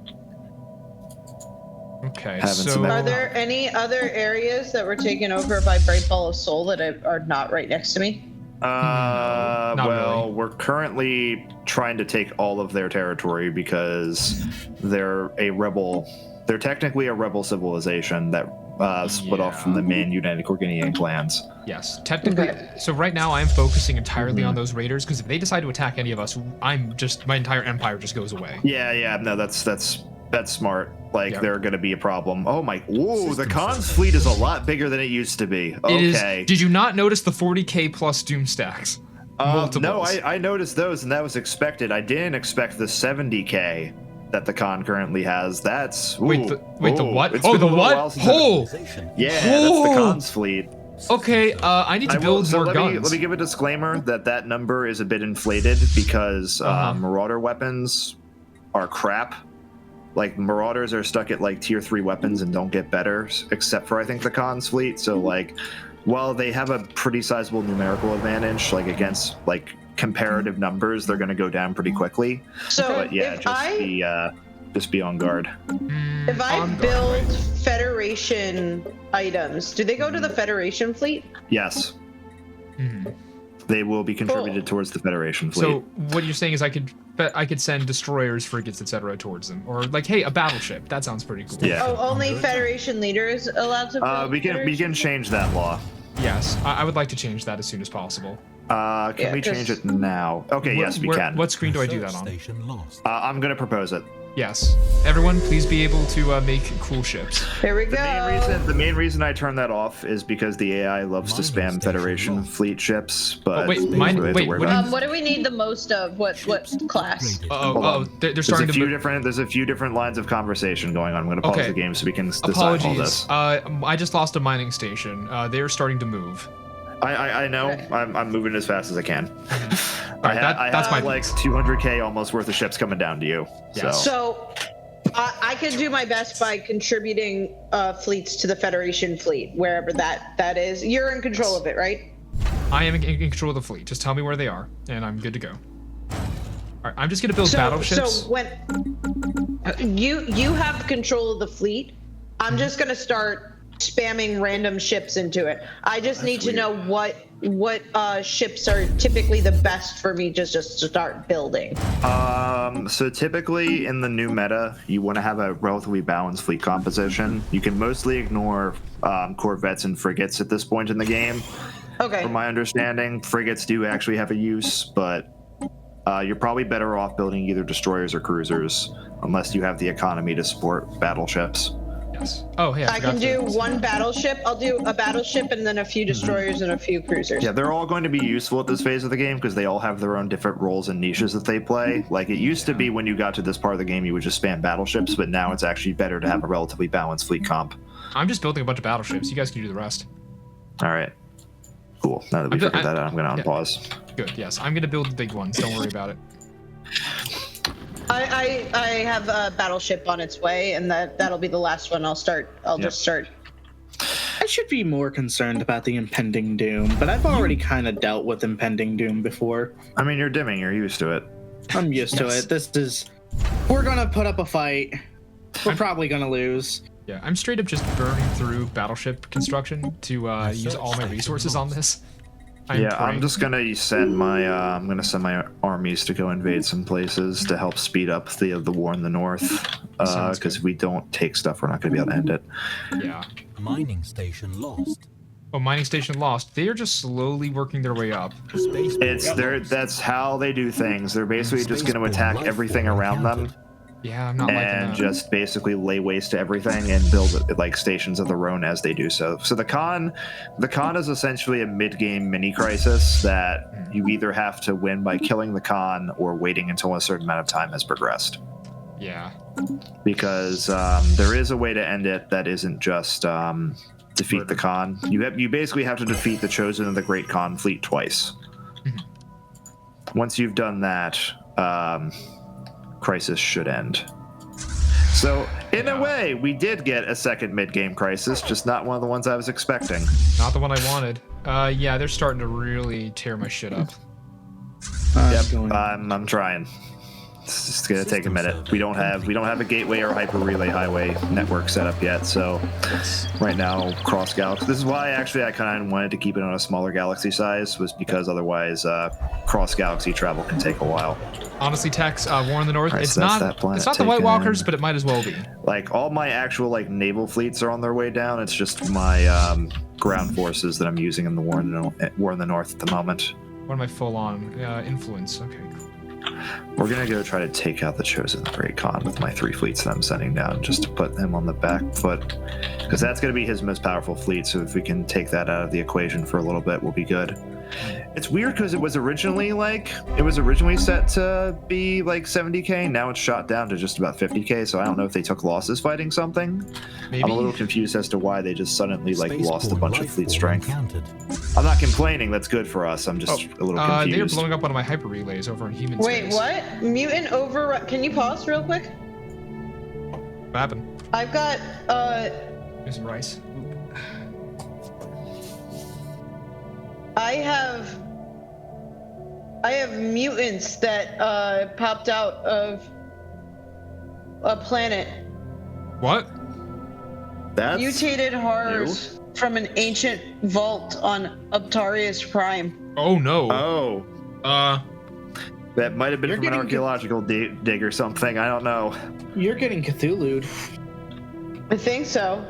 Okay, so... Are there any other areas that were taken over by Bright Ball of Soul that are not right next to me? Well, we're currently trying to take all of their territory because they're a rebel... They're technically a rebel civilization that split off from the main United Corginian clans. Yes, technically. Okay. So right now I am focusing entirely on those raiders because if they decide to attack any of us, my entire empire just goes away. Yeah. No, that's smart. Like they're going to be a problem. Oh my! Whoa! The Khan's fleet is a lot bigger than it used to be. Okay. Did you not notice the 40k plus doom stacks? No, I noticed those, and that was expected. I didn't expect the 70k that the Khan currently has. That's wait the what? The what? Yeah, that's the Khan's fleet. Okay, I need to build more guns. Let me give a disclaimer that number is a bit inflated because Marauder weapons are crap. Like Marauders are stuck at like tier 3 weapons and don't get better, except for I think the Khan's fleet. So like, while they have a pretty sizable numerical advantage, like against like comparative numbers, they're going to go down pretty quickly. So, but yeah, just be on guard. If I build Federation items, do they go to the Federation fleet? Yes. They will be contributed towards the Federation fleet. So what you're saying is I could send destroyers, frigates, etc. towards them, or like, hey, a battleship. That sounds pretty cool. Yeah. Oh, only Federation leaders allowed to. We can change that law. Yes, I would like to change that as soon as possible. Can we change it now? Okay, yes, we can. What screen do I do that on? I'm gonna propose it. Yes. Everyone, please be able to make cool ships. Here we go. The main reason I turned that off is because the AI loves to spam Federation fleet ships. But what do we need the most of? What class? They're starting to. There's a few different lines of conversation going on. I'm going to pause the game so we can decide all this. I just lost a mining station. They're starting to move. I know. Okay. I'm moving as fast as I can. That's my like 200k almost worth of ships coming down to you. Yes. So I can do my best by contributing fleets to the Federation fleet, wherever that is. You're in control of it, right? I am in control of the fleet. Just tell me where they are, and I'm good to go. All right, I'm just gonna build battleships. So when you have control of the fleet, I'm just gonna start spamming random ships into it. I just need to know what ships are typically the best for me just to start building. So typically in the new meta, you want to have a relatively balanced fleet composition. You can mostly ignore corvettes and frigates at this point in the game. Okay. From my understanding, frigates do actually have a use, but you're probably better off building either destroyers or cruisers, unless you have the economy to support battleships. Oh, yeah. I can do one battleship. I'll do a battleship and then a few destroyers and a few cruisers. Yeah, they're all going to be useful at this phase of the game because they all have their own different roles and niches that they play. Like, it used to be when you got to this part of the game, you would just spam battleships, but now it's actually better to have a relatively balanced fleet comp. I'm just building a bunch of battleships. You guys can do the rest. All right. Cool. Now that we figured that out, I'm going to unpause. Good, yes. I'm going to build the big ones. Don't worry about it. I have a battleship on its way, and that'll be the last one I'll start. I'll just start. I should be more concerned about the impending doom, but I've already kind of dealt with impending doom before. I mean, you're dimming. You're used to it. I'm used to it. We're going to put up a fight. We're probably going to lose. Yeah, I'm straight up just burning through battleship construction to use all my resources on this. I'm just gonna send my armies to go invade some places to help speed up the war in the north. Because if we don't take stuff, we're not gonna be able to end it. Yeah. Mining station lost. Oh, mining station lost. They are just slowly working their way up. That's how they do things. They're basically just gonna attack everything around them. Yeah, I'm not liking that. And just basically lay waste to everything and build like stations of their own as they do so. So the Khan is essentially a mid-game mini crisis that you either have to win by killing the Khan or waiting until a certain amount of time has progressed. Yeah. Because there is a way to end it that isn't just defeat the Khan. You basically have to defeat the Chosen of the Great Khan fleet twice. Mm-hmm. Once you've done that, crisis should end. So, in a way, we did get a second mid-game crisis, just not one of the ones I was expecting. Not the one I wanted. Yeah, they're starting to really tear my shit up. I'm trying. It's gonna take a minute. We don't have a gateway or hyper relay highway network set up yet, so right now cross galaxy. This is why I kind of wanted to keep it on a smaller galaxy size, was because otherwise cross galaxy travel can take a while. Honestly, Tex, War in the North, right, it's so not the White Walkers, but it might as well be. Like, all my actual naval fleets are on their way down. It's just my ground forces that I'm using in the War in the North at the moment. What am I full on? Influence. Okay, cool. We're gonna go try to take out the Chosen Great Khan with my 3 fleets that I'm sending down, just to put him on the back foot, because that's gonna be his most powerful fleet. So if we can take that out of the equation for a little bit, we'll be good. It's weird because it was originally set to be like 70k. Now it's shot down to just about 50k. So I don't know if they took losses fighting something. Maybe. I'm a little confused as to why they just suddenly lost a bunch of fleet strength. I'm not complaining. That's good for us. I'm just a little confused. They were blowing up one of my hyper relays over in human space. Wait, what? Mutant override. Can you pause real quick? What happened? I've got Here's some rice. I have mutants that popped out of a planet. What? That's mutated horrors from an ancient vault on Uptarius Prime. Oh no. Oh. That might have been from an archaeological dig or something. I don't know. You're getting Cthulhu'd. I think so.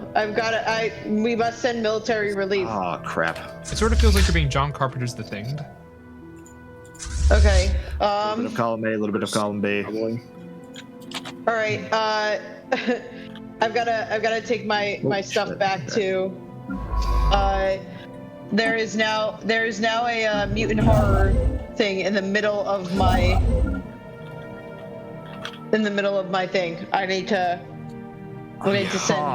We must send military relief. Oh crap. It sort of feels like you're being John Carpenter's The Thinged. Okay. A little bit of column A, a little bit of column B. All right. I've gotta take my stuff back to. There is now a mutant horror thing in the middle of my thing. I need to send.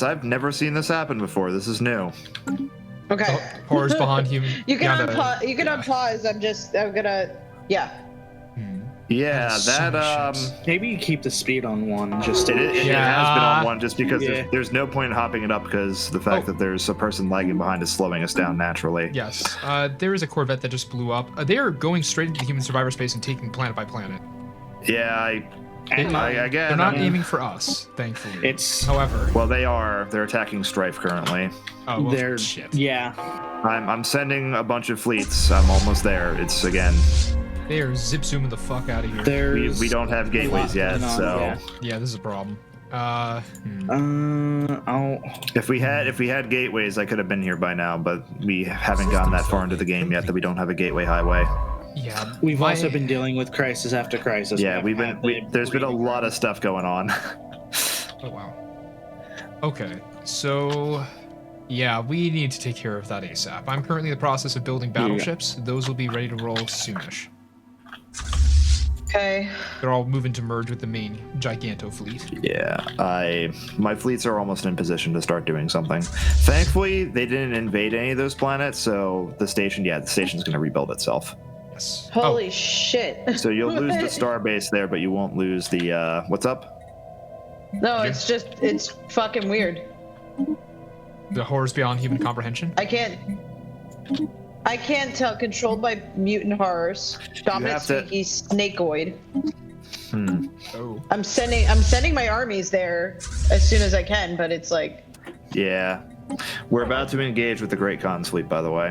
I've never seen this happen before. This is new. Okay. Horrors behind human. You can unpause. I'm gonna. Yeah. Yeah, maybe you keep the speed on 1. Just it has been on 1 just because there's no point in hopping it up because the fact that there's a person lagging behind is slowing us down naturally. Yes. There is a Corvette that just blew up. They are going straight into the human survivor space and taking planet by planet. Yeah, again, they're not aiming for us, thankfully. However. Well, they are. They're attacking Strife currently. Oh, well, shit. Yeah. I'm sending a bunch of fleets. I'm almost there. It's again. They are zip zooming the fuck out of here. We don't have gateways yet, so yeah, this is a problem. If we had gateways, I could have been here by now, but we haven't gotten that far into the game yet that we don't have a gateway highway. Yeah, we've also been dealing with crisis after crisis. Yeah, there's been a lot of stuff going on. Oh wow. Okay, so yeah, we need to take care of that ASAP. I'm currently in the process of building battleships. Those will be ready to roll soonish. Okay. They're all moving to merge with the main Giganto fleet. Yeah, my fleets are almost in position to start doing something. Thankfully, they didn't invade any of those planets, so the station's going to rebuild itself. Yes. Holy shit. So you'll lose the star base there, but you won't lose the, what's up? No, it's fucking weird. The horrors beyond human comprehension? I can't tell. Controlled by mutant horrors. Dominant species snakeoid. Oh. I'm sending my armies there as soon as I can, but it's like. Yeah. We're about to engage with the Great Khan's fleet, by the way.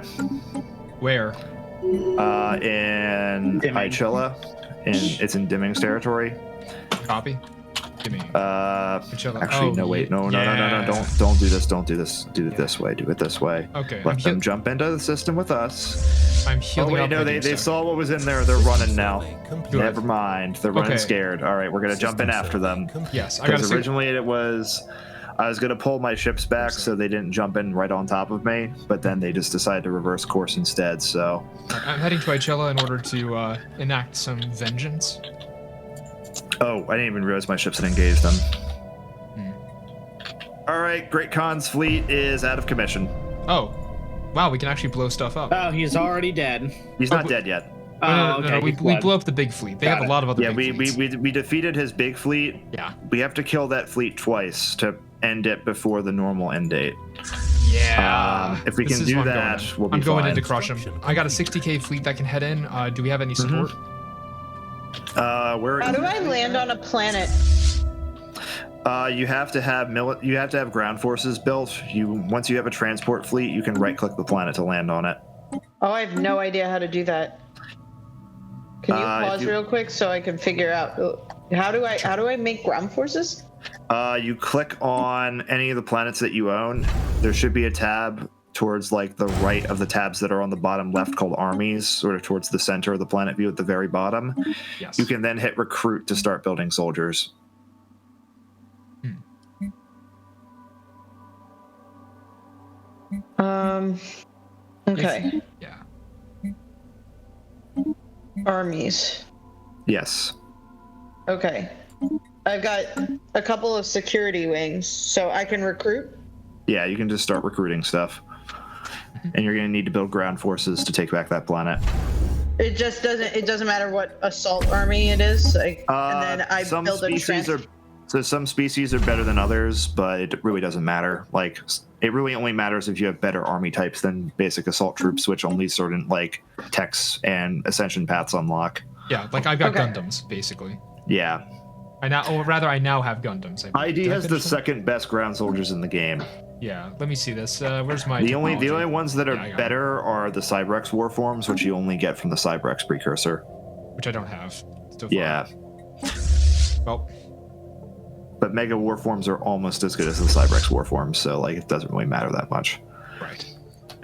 Where? In Ichilla. It's in Dimming's territory. Copy. Actually, no, wait, no, don't do this. Don't do this. Do it this way. Do it this way. Okay. Let them jump into the system with us. I'm healing up. No, they saw what was in there. They're running now. Good. Never mind. They're running scared. All right, we're gonna jump in after them. Yes, because originally I was gonna pull my ships back so they didn't jump in right on top of me, but then they just decided to reverse course instead. So I'm heading to Ichilla in order to enact some vengeance. Oh, I didn't even realize my ships had engaged them. All right, Great Khan's fleet is out of commission. Oh, wow, we can actually blow stuff up. Oh, he's already dead. He's not dead yet. No, we blew up the big fleet. They have a lot of other big fleets. we defeated his big fleet. Yeah. We have to kill that fleet twice to end it before the normal end date. Yeah. If we can do that, we'll be fine. I'm going in to crush him. I got a 60k fleet that can head in. Do we have any support? How do I land on a planet? You have to have ground forces built. Once you have a transport fleet, you can right-click the planet to land on it. Oh, I have no idea how to do that. Can you pause real quick so I can figure out how do I make ground forces? You click on any of the planets that you own. There should be a tab towards like the right of the tabs that are on the bottom left called armies, sort of towards the center of the planet view at the very bottom. Yes. You can then hit recruit to start building soldiers. Okay. Yeah. Armies. Yes. Okay. I've got a couple of security wings, so I can recruit? Yeah, you can just start recruiting stuff. And you're going to need to build ground forces to take back that planet. It doesn't matter what assault army it is, like, and then I build a So some species are better than others, but it really doesn't matter. Like, it really only matters if you have better army types than basic assault troops, which only certain like techs and ascension paths unlock. Yeah, like I've got Gundams basically. Yeah. I now have Gundams. ID has the second best ground soldiers in the game. Yeah, let me see this. Where's my the only ones that are better are the Cybrex warforms, which you only get from the Cybrex precursor. Which I don't have. Still yeah. Well. But Mega warforms are almost as good as the Cybrex warforms, so like it doesn't really matter that much. Right.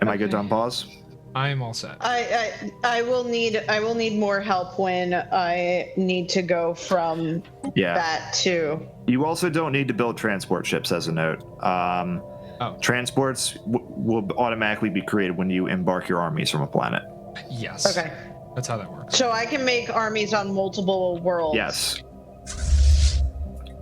Am I good on pause? I am all set. I will need more help when I need to go from that to. You also don't need to build transport ships, as a note. Transports will automatically be created when you embark your armies from a planet. Yes. Okay. That's how that works. So I can make armies on multiple worlds. Yes.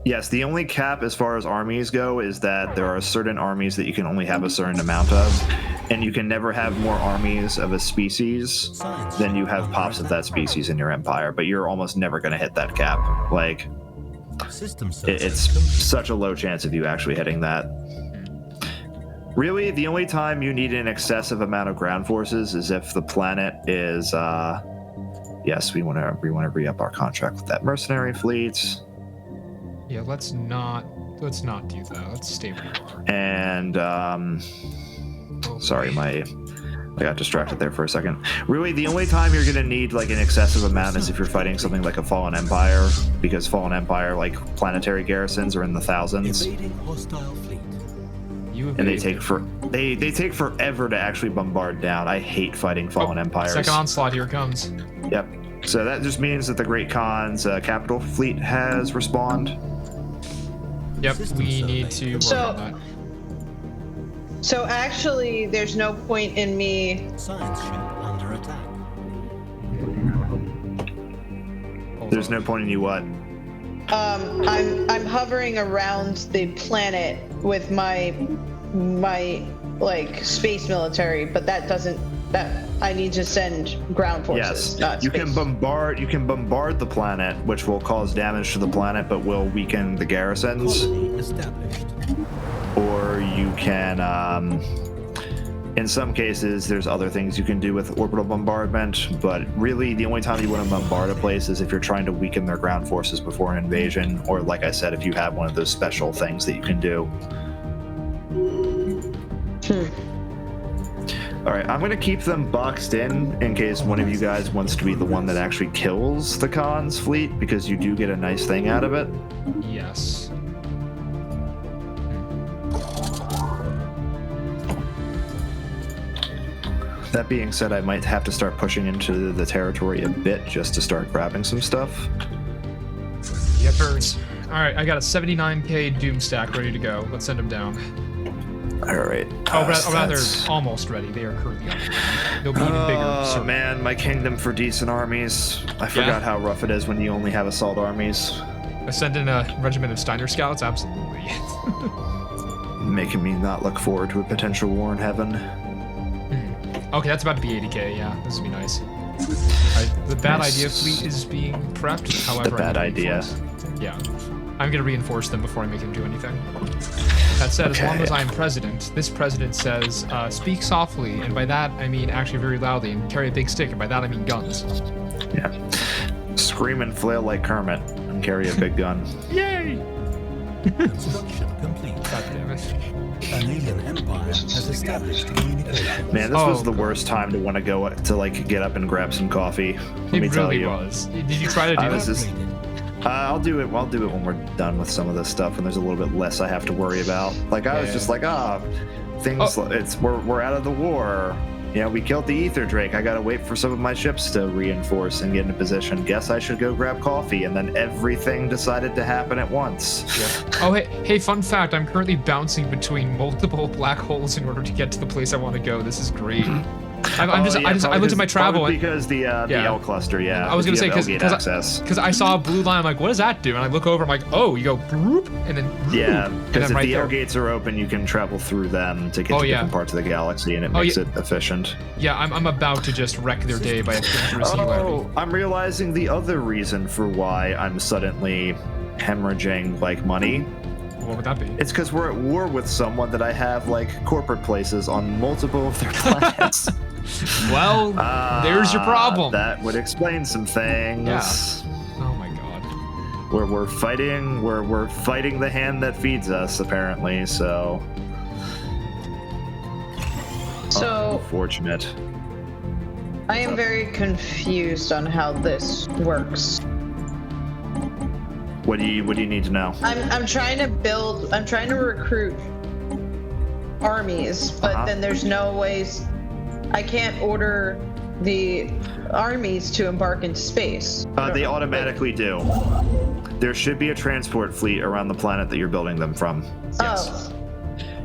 Yes, the only cap as far as armies go is that there are certain armies that you can only have a certain amount of, and you can never have more armies of a species than you have pops of that species in your empire, but you're almost never going to hit that cap. Like, it's such a low chance of you actually hitting that. Really, the only time you need an excessive amount of ground forces is if the planet is, yes, we want to re-up our contract with that mercenary fleet. Yeah, let's not do that. Let's stay where we are. And sorry, I got distracted there for a second. Really, the only time you're gonna need like an excessive amount is if you're fighting something like a Fallen Empire, because Fallen Empire, like planetary garrisons, are in the thousands. And they take forever to actually bombard down. I hate fighting Fallen Empires. Second onslaught, here it comes. Yep. So that just means that the Great Khan's capital fleet has respawned. Yep, we need to work on that. So actually, there's no point in me. Science ship under attack. There's no point in you what? I'm hovering around the planet with my like space military, but that I need to send ground forces. Yes, not you space. can bombard the planet, which will cause damage to the planet, but will weaken the garrisons. Or you can, in some cases, there's other things you can do with orbital bombardment, but really the only time you want to bombard a place is if you're trying to weaken their ground forces before an invasion, or like I said, if you have one of those special things that you can do. Alright, I'm going to keep them boxed in case one of you guys wants to be the one that actually kills the Khan's fleet, because you do get a nice thing out of it. Yes. That being said, I might have to start pushing into the territory a bit just to start grabbing some stuff. Yepers. Alright, I got a 79k Doom stack ready to go. Let's send them down. Alright. Rather, almost ready. They are currently up. They'll be even bigger. Oh man, my kingdom for decent armies. I forgot how rough it is when you only have assault armies. I send in a regiment of Steiner Scouts? Absolutely. Making me not look forward to a potential war in heaven. Okay, that's about to be 80k, yeah. This would be nice. The bad idea fleet is being prepped, however... The bad idea. Yeah. I'm gonna reinforce them before I make them do anything. That said, as long as I'm president, this president says, speak softly, and by that I mean actually very loudly, and carry a big stick, and by that I mean guns. Yeah. Scream and flail like Kermit, and carry a big gun. Yay! Construction complete. God damn it. An alien empire has established communication. Man, this was the worst time to want to go to like get up and grab some coffee. Let me tell you. It really was. Did you try to do this? I'll do it when we're done with some of this stuff, and there's a little bit less I have to worry about. Like I was just like, we're out of the war. You know, we killed the Ether Drake. I gotta wait for some of my ships to reinforce and get into position. Guess I should go grab coffee, and then everything decided to happen at once. Yeah. Oh, hey, fun fact, I'm currently bouncing between multiple black holes in order to get to the place I want to go. This is great. I looked at my travel because the L cluster, I was gonna say because I saw a blue line. I'm like, what does that do? And I look over. I'm like, oh, you go boop, and then because if the L gates are open, you can travel through them to get to different parts of the galaxy, and it makes it efficient. Yeah, I'm about to just wreck their day by a dangerous singularity. I'm realizing the other reason for why I'm suddenly hemorrhaging like money. What would that be? It's because we're at war with someone that I have like corporate places on multiple of their planets. Well, there's your problem. That would explain some things. Yeah. Oh my god. We're fighting the hand that feeds us, apparently. So unfortunate. I am very confused on how this works. What do you need to know? I'm trying to recruit armies, but then there's no ways I can't order the armies to embark into space. They automatically do. There should be a transport fleet around the planet that you're building them from. Yes. Oh,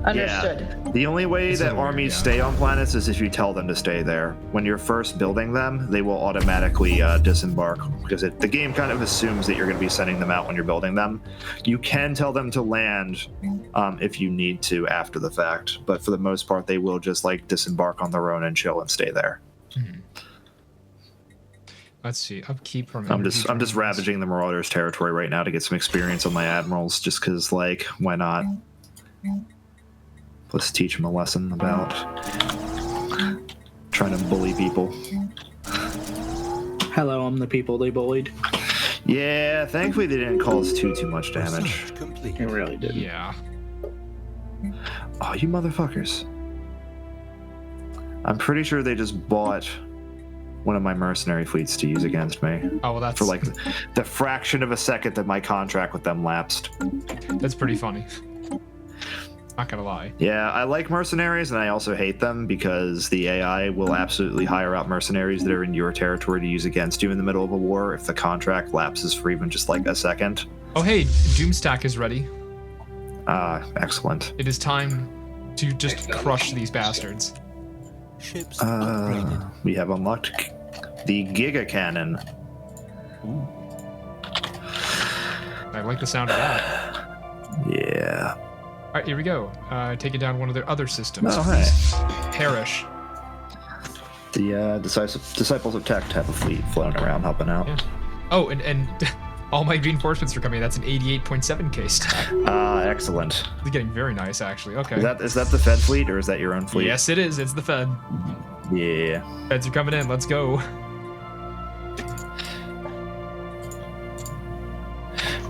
understood. Yeah. The only way that armies stay on planets is if you tell them to stay there. When you're first building them, they will automatically disembark because the game kind of assumes that you're going to be sending them out when you're building them. You can tell them to land if you need to after the fact, but for the most part, they will just like disembark on their own and chill and stay there. Mm-hmm. Let's see. Upkeep from. I'm just ravaging the Marauders' territory right now to get some experience on my admirals, just because, like, why not? Let's teach them a lesson about trying to bully people. Hello, I'm the people they bullied. Yeah, thankfully they didn't cause too much damage. It really did. Yeah. Oh, you motherfuckers! I'm pretty sure they just bought one of my mercenary fleets to use against me. Oh, well, that's... For, like, the fraction of a second that my contract with them lapsed. That's pretty funny. Not gonna lie. Yeah, I like mercenaries, and I also hate them because the AI will absolutely hire out mercenaries that are in your territory to use against you in the middle of a war if the contract lapses for even just, like, a second. Oh, hey, Doomstack is ready. Excellent. It is time to just crush these bastards. Ships upgraded. We have unlocked the Giga Cannon. I like the sound of that. Yeah. All right, here we go. Taking down one of their other systems. Oh, hey. Perish. The Disciples of Tech have a fleet floating around helping out. Yeah. Oh, and all my reinforcements are coming. That's an 88.7k stack. Excellent. It's getting very nice, actually. Okay. Is that the Fed fleet, or is that your own fleet? Yes, it is. It's the Fed. Yeah. Feds are coming in. Let's go.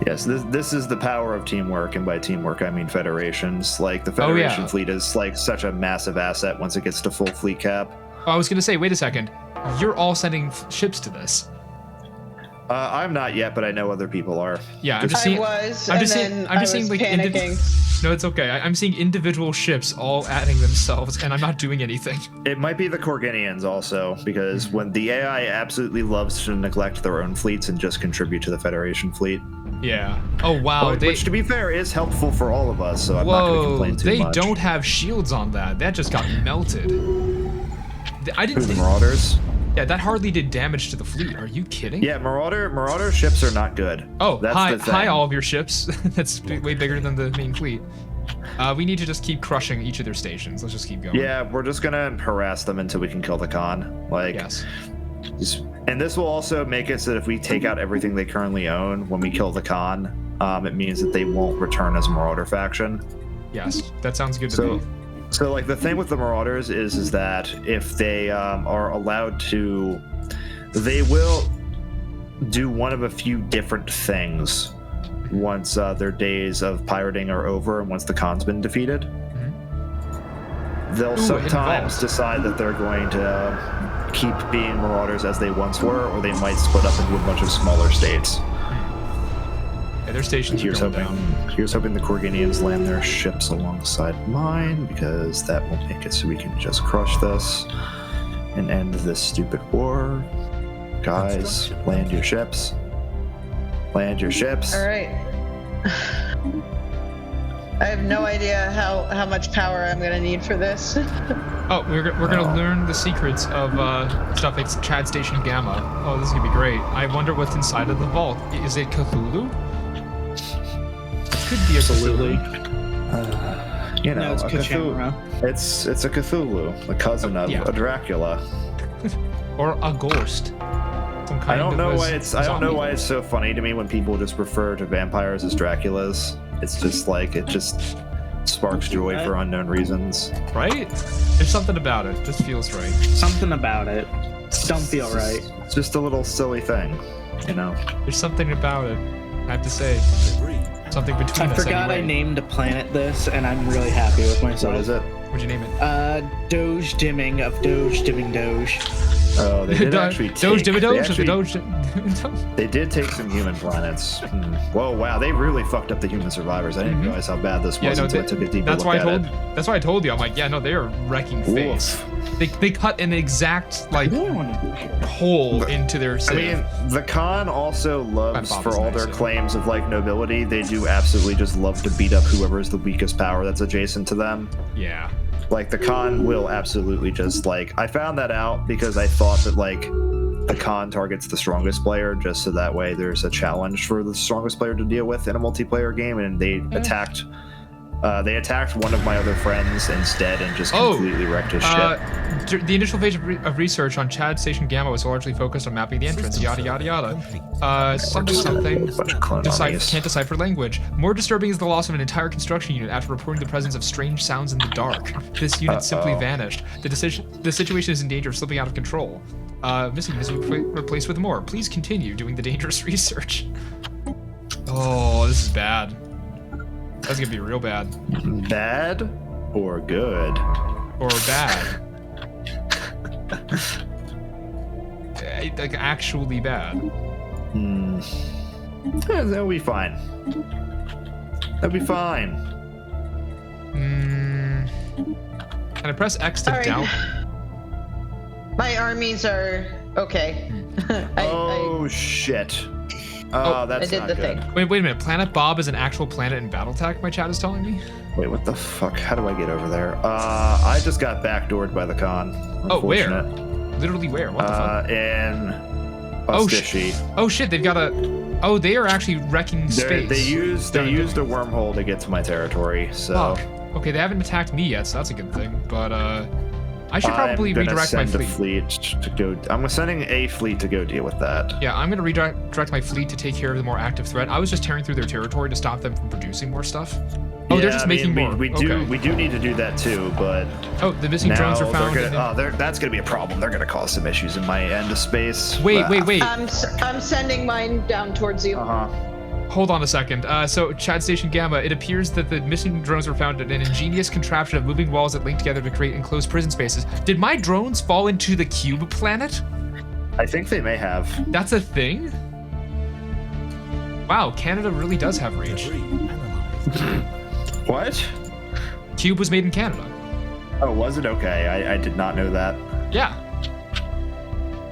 Yes, this is the power of teamwork, and by teamwork I mean federations. Like, the Federation fleet is like such a massive asset once it gets to full fleet cap. Oh, I was gonna say, wait a second. You're all sending ships to this. I'm not yet, but I know other people are. Yeah, I'm just seeing. I'm just seeing like No, it's okay. I'm seeing individual ships all adding themselves, and I'm not doing anything. It might be the Corginians also, because when the AI absolutely loves to neglect their own fleets and just contribute to the Federation fleet. Yeah. Oh wow. Which, to be fair, is helpful for all of us. So I'm not going to complain too much. They don't have shields on that. That just got melted. I didn't. The Marauders. Yeah, that hardly did damage to the fleet. Are you kidding? Yeah, Marauder ships are not good. Oh, hi all of your ships. That's way bigger than the main fleet. We need to just keep crushing each of their stations. Let's just keep going. Yeah, we're just gonna harass them until we can kill the Khan. Like, yes. And this will also make it so that if we take out everything they currently own when we kill the Khan, it means that they won't return as a Marauder faction. Yes, that sounds good to me. So, like, the thing with the Marauders is that if they are allowed to, they will do one of a few different things once their days of pirating are over and once the Khan's been defeated. Mm-hmm. They'll sometimes decide that they're going to keep being Marauders as they once were, or they might split up into a bunch of smaller states. Yeah, their stations Here's hoping the Corginians land their ships alongside mine, because that will make it so we can just crush this and end this stupid war. Guys, land your ships. Land your ships. All right. I have no idea how much power I'm gonna need for this. Oh, we're gonna learn the secrets of stuff like Chad Station Gamma. Oh, this is gonna be great. I wonder what's inside of the vault. Is it Cthulhu? Could be Absolutely. You know, No, it's Cthulhu. It's a Cthulhu, a cousin of a Dracula. Or a ghost. Some kind I don't know zombie. why it's so funny to me when people just refer to vampires as Draculas. It's just like, it just sparks joy for unknown reasons. Right? There's something about it. Just feels right. Something about it. Don't feel right. It's just a little silly thing, you know? There's something about it, I have to say. Something between us I forgot anyway. I named a planet this, and I'm really happy with myself. What is it? What'd you name it? Doge dimming of Doge dimming Doge. Oh, they did actually take... They did take some human planets. Whoa, wow, they really fucked up the human survivors. I didn't realize how bad this was until I took a deeper look at it. That's why I told you. I'm like, yeah, no, they are wrecking face. They cut an exact, like, hole into their city. I mean, the Khan also loves, for all their claims of, like, nobility, they do absolutely just love to beat up whoever is the weakest power that's adjacent to them. Yeah. Like, the Khan will absolutely just, like... I found that out because I thought that, like, the Khan targets the strongest player, just so that way there's a challenge for the strongest player to deal with in a multiplayer game, and they attacked one of my other friends instead and just completely wrecked his ship. The initial phase of research on Chad Station Gamma was largely focused on mapping the entrance, yada yada yada. Something. Can't decipher language. More disturbing is the loss of an entire construction unit after reporting the presence of strange sounds in the dark. This unit simply vanished. The situation is in danger of slipping out of control. Missing is replaced with more. Please continue doing the dangerous research. Oh, this is bad. That's gonna be real bad. Bad or good? Or bad. Like, actually bad. That'll be fine. That'll be fine. Can I press X to doubt? My armies are okay. Shit. Oh, that's I did not the good. thing. Wait a minute. Planet Bob is an actual planet in BattleTech, my chat is telling me? Wait, what the fuck? How do I get over there? I just got backdoored by the Khan. Oh, where? Literally where? What the fuck? In Oh shit, they've got a... Oh, they are actually wrecking space. They used a wormhole to get to my territory, so... Fuck. Okay, they haven't attacked me yet, so that's a good thing. But, I should probably redirect my fleet. I'm sending a fleet to go deal with that. Yeah, I'm gonna redirect my fleet to take care of the more active threat. I was just tearing through their territory to stop them from producing more stuff. Oh, they're just making more. We do need to do that too, but the missing drones are found. That's gonna be a problem. They're gonna cause some issues in my end of space. Wait. I'm sending mine down towards you. Hold on a second. So, Chad Station Gamma, it appears that the missing drones were found in an ingenious contraption of moving walls that link together to create enclosed prison spaces. Did my drones fall into the cube planet? I think they may have. That's a thing? Wow, Canada really does have reach. What? Cube was made in Canada. Oh, was it? Okay, I did not know that. Yeah.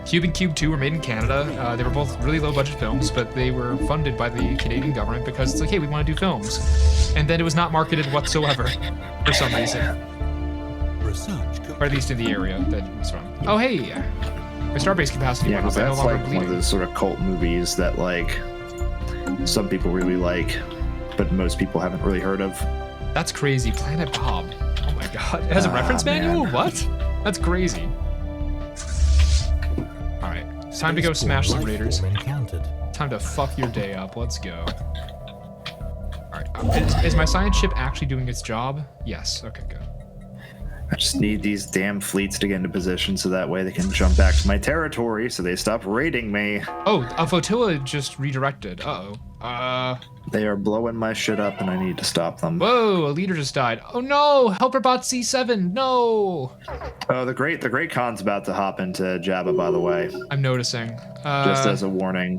Cube and Cube 2 were made in Canada. They were both really low-budget films, but they were funded by the Canadian government because it's like, hey, we want to do films. And then it was not marketed whatsoever for some reason. Or at least in the area that it was from. Oh, hey! My starbase capacity went up. That's like one of those sort of cult movies that, like, some people really like, but most people haven't really heard of. That's crazy. Planet Bob. Oh my god. It has a reference manual? What? That's crazy. Alright. It's time to go smash some raiders. Time to fuck your day up. Let's go. Alright. Is my science ship actually doing its job? Yes. Okay, good. I just need these damn fleets to get into position so that way they can jump back to my territory so they stop raiding me. Oh, a flotilla just redirected. They are blowing my shit up and I need to stop them. Whoa, a leader just died. Oh no, Helper Bot C7, no! Oh, the great Khan's about to hop into Jabba, by the way. I'm noticing. Just as a warning.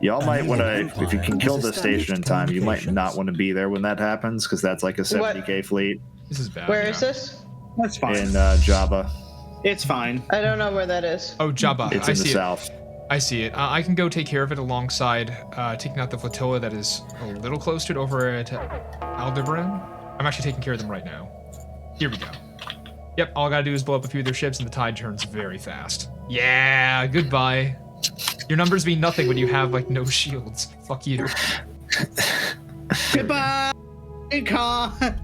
Y'all might want to, if you can kill the station in time, you might not want to be there when that happens, because that's like a 70k fleet. This is bad. Where is this? That's fine. In Jabba. It's fine. I don't know where that is. Oh, Jabba. It's in the south. I see it. I can go take care of it alongside taking out the flotilla that is a little close to it over at Aldebaran. I'm actually taking care of them right now. Here we go. Yep, all I gotta do is blow up a few of their ships and the tide turns very fast. Yeah, goodbye. Your numbers mean nothing when you have, like, no shields. Fuck you. Goodbye, Khan.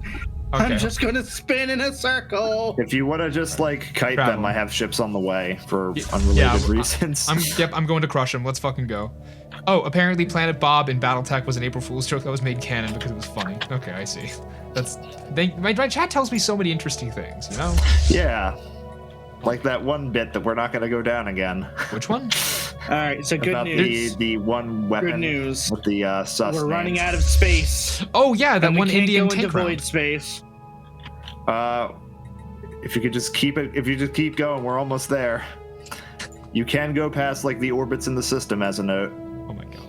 Okay. I'm just gonna spin in a circle. If you want to just, like, kite them, I have ships on the way for unrelated reasons. I'm going to crush them. Let's fucking go. Oh, apparently Planet Bob in BattleTech was an April Fool's joke that was made canon because it was funny. Okay, I see. My chat tells me so many interesting things, you know? Yeah. Like that one bit that we're not going to go down again. Which one? All right, so good news. The one weapon. Good news. With the sus We're running names. out of space. Oh yeah, that one Indian tank round. Void space. If you could just keep it, if you just keep going, we're almost there. You can go past like the orbits in the system as a note. Oh my god.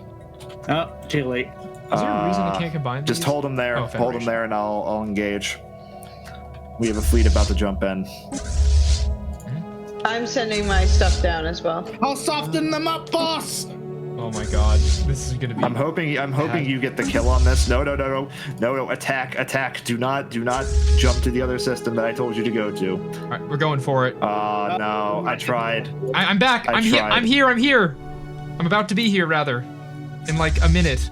Oh, too late. Is there a reason you can't combine these? Just hold them there. Oh, hold them there, and I'll engage. We have a fleet about to jump in. I'm sending my stuff down as well. I'll soften them up, boss. Oh my god, this is gonna be. I'm hoping you get the kill on this. No. Attack. Do not jump to the other system that I told you to go to. All right, we're going for it. No, I tried. I'm back. I'm here. I'm about to be here, rather, in like a minute.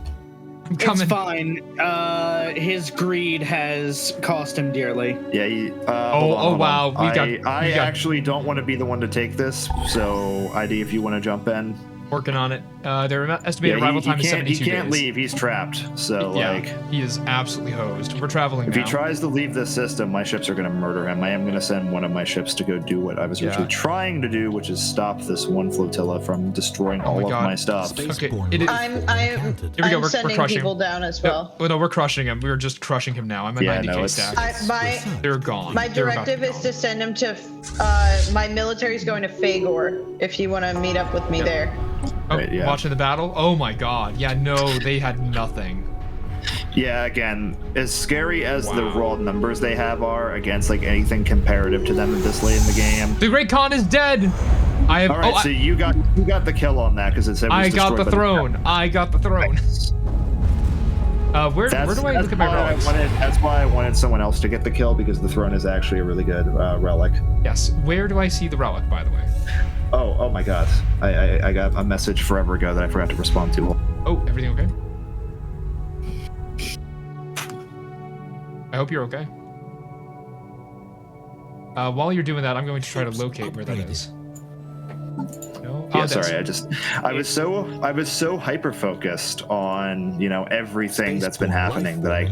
I'm coming. It's fine. His greed has cost him dearly. Yeah. Hold on. Wow. I actually don't want to be the one to take this. So, ID, if you want to jump in. Working on it. Their estimated arrival time is 72 days. He can't leave. He's trapped. So, he is absolutely hosed. We're traveling If now. he tries to leave this system, my ships are going to murder him. I am going to send one of my ships to go do what I was originally trying to do, which is stop this one flotilla from destroying all of my stuff. Okay. I'm Here we go. We're sending crushing people down as well. No, we're crushing him. We're just crushing him now. I'm at 90k stack. They're gone. My directive is to send him to. My military's going to Fagor. If you want to meet up with me there. Oh, right, watching the battle? Oh my god. Yeah, no, they had nothing. Yeah, again, as scary as the raw numbers they have are against like anything comparative to them at this late in the game. The Great Khan is dead! I have. Alright, so you got the kill on that because it said I got the throne. I got the throne. Where do I look at my relics? That's why I wanted someone else to get the kill, because the throne is actually a really good relic. Yes. Where do I see the relic, by the way? Oh my god. I got a message forever ago that I forgot to respond to. Oh, everything okay? I hope you're okay. While you're doing that, I'm going to try to locate where that is. No? Yeah, sorry, I was so hyper focused on, everything that's been happening that I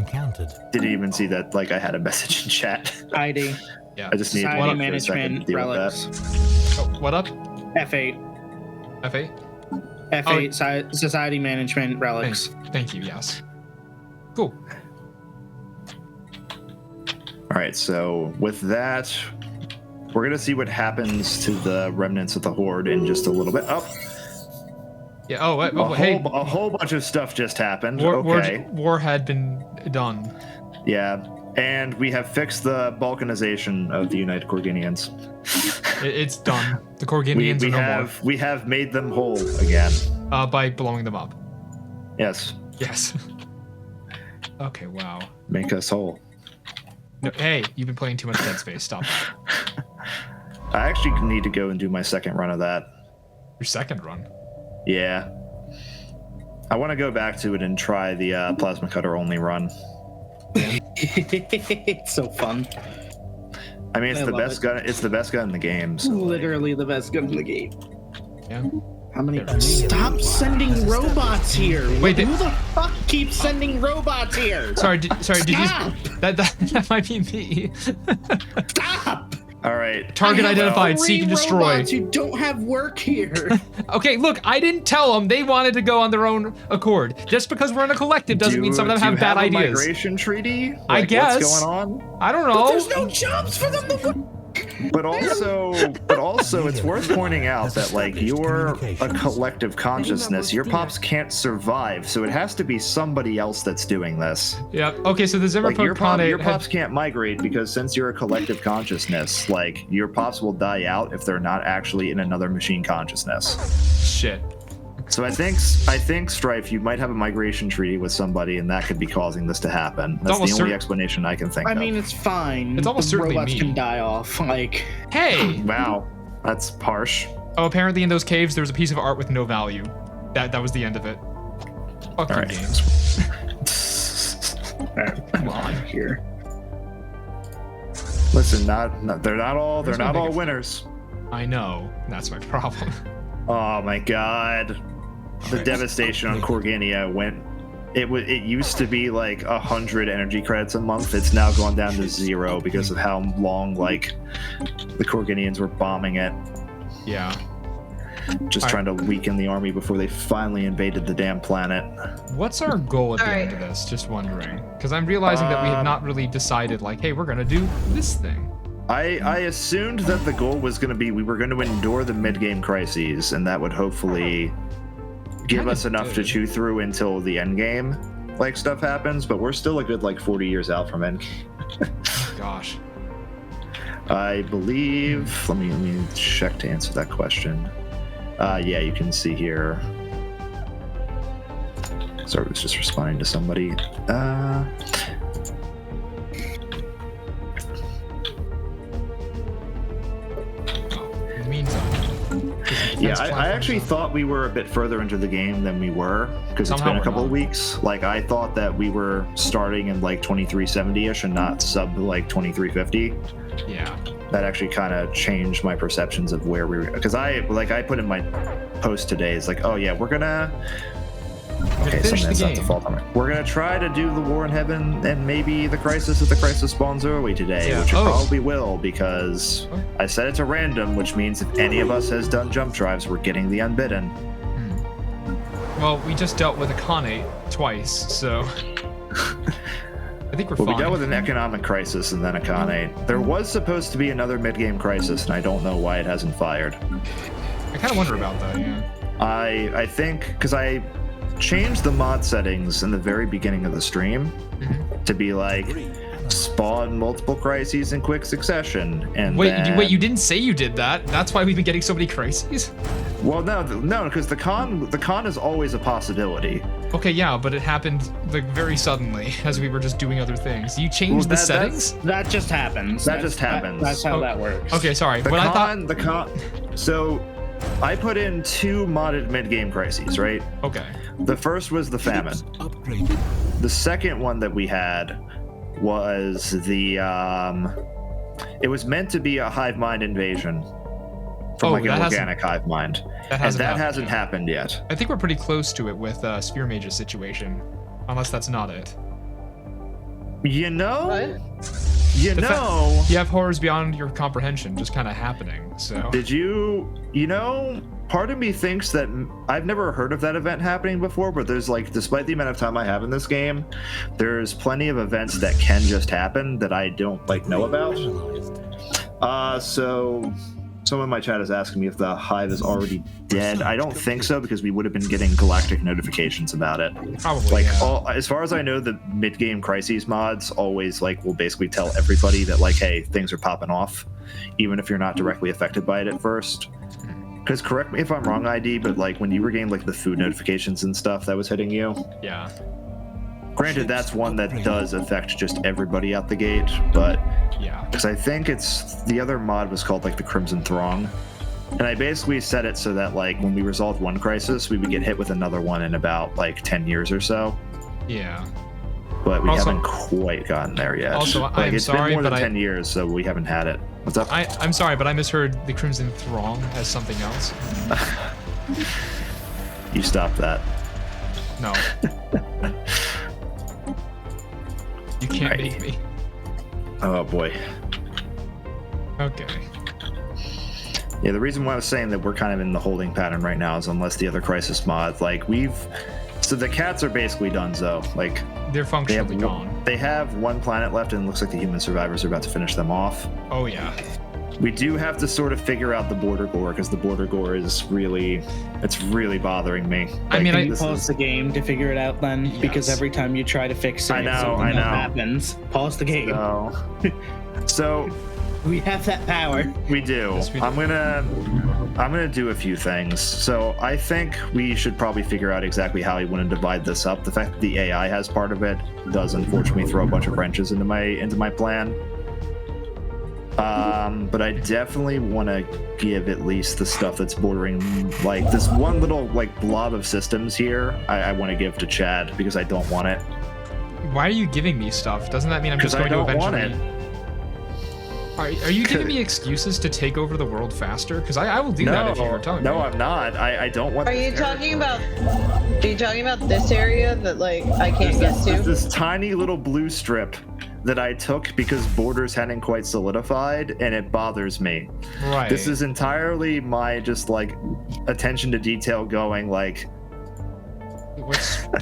didn't even see that like I had a message in chat. ID. Yeah. I just need Society management relics. Oh, what up? F8. F8? F8 society management relics. Thank you, yes. Cool. Alright, so with that, we're going to see what happens to the remnants of the Horde in just a little bit. Oh. Yeah, A whole bunch of stuff just happened. War had been done. Yeah, and we have fixed the balkanization of the United Corginians. It's done. The Corginians are no more. We have made them whole again. By blowing them up. Yes. Yes. Okay, wow. Make us whole. No, hey, you've been playing too much Dead Space. Stop. I actually need to go and do my second run of that. Your second run? Yeah. I want to go back to it and try the plasma cutter only run. It's so fun. I mean, it's the best gun. It's the best gun in the game. So literally the best gun in the game. Yeah. How many? Stop sending robots here. Wait, who the fuck keeps sending robots here? Sorry, did you? That might be me. Stop! All right. Target identified. Seek and destroy. Robots who don't have work here. Okay, look, I didn't tell them. They wanted to go on their own accord. Just because we're in a collective doesn't mean some of them have bad ideas. A migration treaty? Like, I guess. What's going on? I don't know. But there's no jobs for them to work. But also, it's worth pointing out that like you're a collective consciousness. Your pops can't survive, so it has to be somebody else that's doing this. Yeah. Okay. So the Zimmerpunk your pops can't migrate because since you're a collective consciousness, like your pops will die out if they're not actually in another machine consciousness. Shit. So I think Strife, you might have a migration treaty with somebody, and that could be causing this to happen. That's the only explanation I can think of. I mean, it's fine. It's almost certainly robots me. Can die off. Like, hey. Wow, that's harsh. Oh, apparently in those caves there was a piece of art with no value. That was the end of it. Fuck you, games. Come on here. Listen, they're not all winners. I know. That's my problem. Oh my god. The devastation on Corginia went. It used to be like 100 energy credits a month. It's now gone down to 0 because of how long like the Corginians were bombing it. Yeah. Just trying to weaken the army before they finally invaded the damn planet. What's our goal at the end of this? Just wondering. Because I'm realizing that we have not really decided, like, hey, we're going to do this thing. I assumed that the goal was going to be we were going to endure the mid-game crises, and that would hopefully give us enough to chew through until the end game, like, stuff happens, but we're still a good, like, 40 years out from end game. Gosh. I believe, let me check to answer that question. Yeah, you can see here. Sorry, I was just responding to somebody. Yeah, I actually thought we were a bit further into the game than we were, because it's been a couple of weeks. Like, I thought that we were starting in like 2370-ish and not sub like 2350. Yeah. That actually kind of changed my perceptions of where we were, because I put in my post today, it's like, oh yeah, we're gonna something that's not default on it. We're gonna try to do the War in Heaven and maybe the Crisis if the Crisis spawns early today, which it probably will, because I set it to random, which means if any of us has done jump drives, we're getting the Unbidden. Well, we just dealt with a Kahnate twice, so I think we're fine. We dealt with an economic crisis and then a Kahnate. There was supposed to be another mid-game crisis, and I don't know why it hasn't fired. I kind of wonder about that, yeah. I think, because I changed the mod settings in the very beginning of the stream to be like, spawn multiple crises in quick succession. And wait, you didn't say you did that. That's why we've been getting so many crises? Well, no, because the con is always a possibility. Okay, yeah, but it happened like very suddenly as we were just doing other things. You changed the settings? That just happens. That's how that works. Okay, sorry. So I put in 2 modded mid-game crises, right? Okay. The first was the famine. The second one that we had was the it was meant to be a hive mind invasion from like an organic hive mind. That hasn't happened yet. I think we're pretty close to it with SphereMage's situation, unless that's not it. You know, you have horrors beyond your comprehension just kind of happening. So did you know, part of me thinks that I've never heard of that event happening before, but there's like, despite the amount of time I have in this game, there's plenty of events that can just happen that I don't like know about. So someone in my chat is asking me if the hive is already dead. I don't think so, because we would have been getting galactic notifications about it. Probably, as far as I know, the mid-game crises mods always like will basically tell everybody that like, hey, things are popping off, even if you're not directly affected by it at first. Because correct me if I'm wrong, ID, but like when you were getting like the food notifications and stuff that was hitting you. Yeah. Granted, that's one that does affect just everybody out the gate, but yeah, because I think it's the other mod was called like the Crimson Throng, and I basically set it so that like when we resolved one crisis, we would get hit with another one in about like 10 years or so. Yeah. But we haven't quite gotten there yet. Also, I'm sorry, it's been more than 10 years, so we haven't had it. What's up? I'm sorry, but I misheard the Crimson Throng as something else. You stop that. No. You can't make me. Oh boy. Okay. Yeah, the reason why I was saying that we're kind of in the holding pattern right now is unless the other crisis mod, like so the cats are basically done, so like they're functionally gone. They have one planet left, and it looks like the human survivors are about to finish them off. Oh yeah. We do have to sort of figure out the border gore, because the border gore is really bothering me. I mean, I pause the game to figure it out then, because every time you try to fix it, something happens. Pause the game. So we have that power. We do. Yes, we do. I'm gonna do a few things. So I think we should probably figure out exactly how we want to divide this up. The fact that the AI has part of it does unfortunately throw a bunch of wrenches into my plan. But I definitely want to give at least the stuff that's bordering, like this one little like blob of systems here, I want to give to Chad, because I don't want it. Why are you giving me stuff? Doesn't that mean I'm just going to eventually... Are you giving me excuses to take over the world faster? Because I will do that if you're telling me. No, I'm not. I don't want. Are you talking about this area that like I can't get to? This tiny little blue strip that I took because borders hadn't quite solidified, and it bothers me. Right. This is entirely my just like attention to detail going like.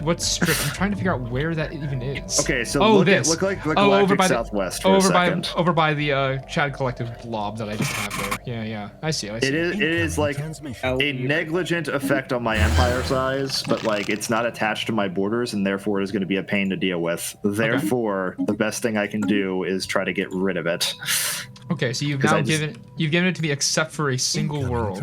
What's strip? I'm trying to figure out where that even is. Okay, so look like the galactic southwest for a second. Over by the Chad Collective blob that I just have there. Yeah, I see. It is like a negligent effect on my empire size, but like it's not attached to my borders, and therefore it is going to be a pain to deal with. Therefore, the best thing I can do is try to get rid of it. Okay, so you've now given it to me except for a single world.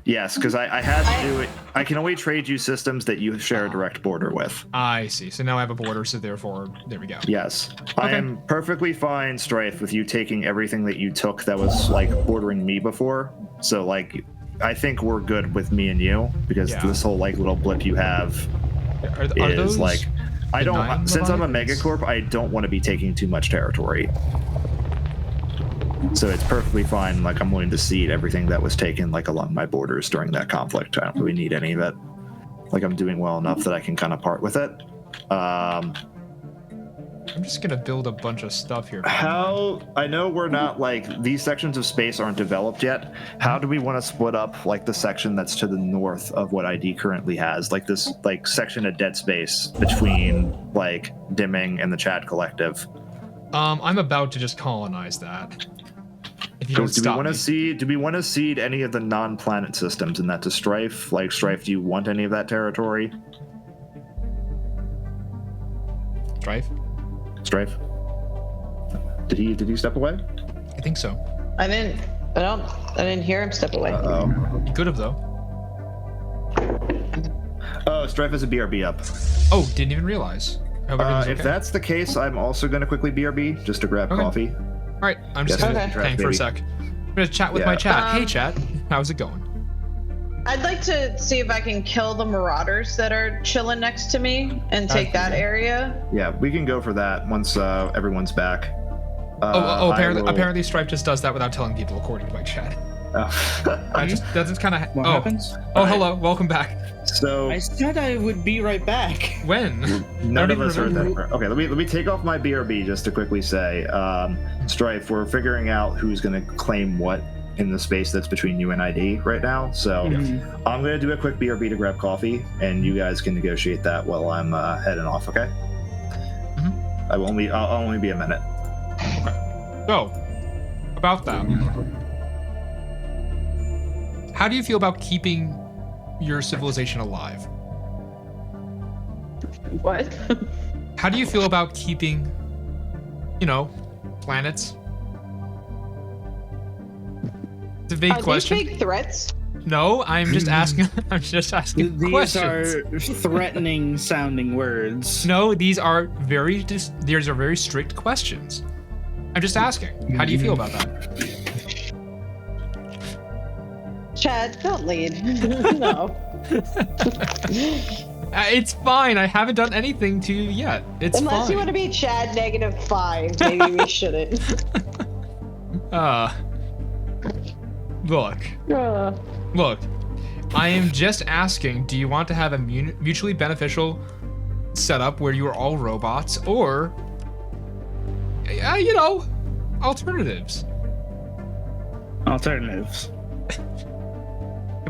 Yes, because I had to do it. I can only trade you systems that you share a direct border with. I see. So now I have a border, so therefore, there we go. Yes. Okay. I am perfectly fine, Strife, with you taking everything that you took that was like bordering me before. So like, I think we're good with me and you because this whole like little blip you have are is those like, I don't. Since I'm a megacorp, I don't want to be taking too much territory. So it's perfectly fine. Like I'm willing to cede everything that was taken like along my borders during that conflict. I don't really need any of it. Like I'm doing well enough that I can kind of part with it. I'm just gonna build a bunch of stuff here. How I know we're not like these sections of space aren't developed yet. How do we want to split up like the section that's to the north of what ID currently has? Like this like section of dead space between like Dimming and the Chad Collective. I'm about to just colonize that. If you don't stop me. Do we want to seed any of the non-planet systems in that to Strife? Like Strife, do you want any of that territory? Strife? Did he step away? I think so. I didn't hear him step away. He could have though. Oh, Strife has a BRB up. Oh, didn't even realize. If that's the case, I'm also going to quickly BRB just to grab coffee. All right, I'm just going to hang for a sec. I'm going to chat with my chat. Hey, chat. How's it going? I'd like to see if I can kill the marauders that are chilling next to me and take that area. Yeah, we can go for that once everyone's back. Apparently Stripe just does that without telling people, according to my chat. That's kind of... What happens? Oh, hello. Welcome back. So I said I would be right back. When? None of us heard that. Okay, let me take off my BRB just to quickly say, Strife, we're figuring out who's going to claim what in the space that's between you and ID right now. So I'm going to do a quick BRB to grab coffee, and you guys can negotiate that while I'm heading off. Okay? I'll only be a minute. Okay. So about that, how do you feel about keeping your civilization alive? What? How do you feel about keeping, planets? It's a big question. These big threats? No, I'm just asking. I'm just asking questions. These are threatening sounding words. No, these are very strict questions. I'm just asking. How do you feel about that? Chad, don't lead. No. It's fine. I haven't done anything to you yet. It's Unless fine. you want to be Chad -5, maybe we shouldn't. Look. I am just asking, do you want to have a mutually beneficial setup where you are all robots, or, alternatives? Alternatives.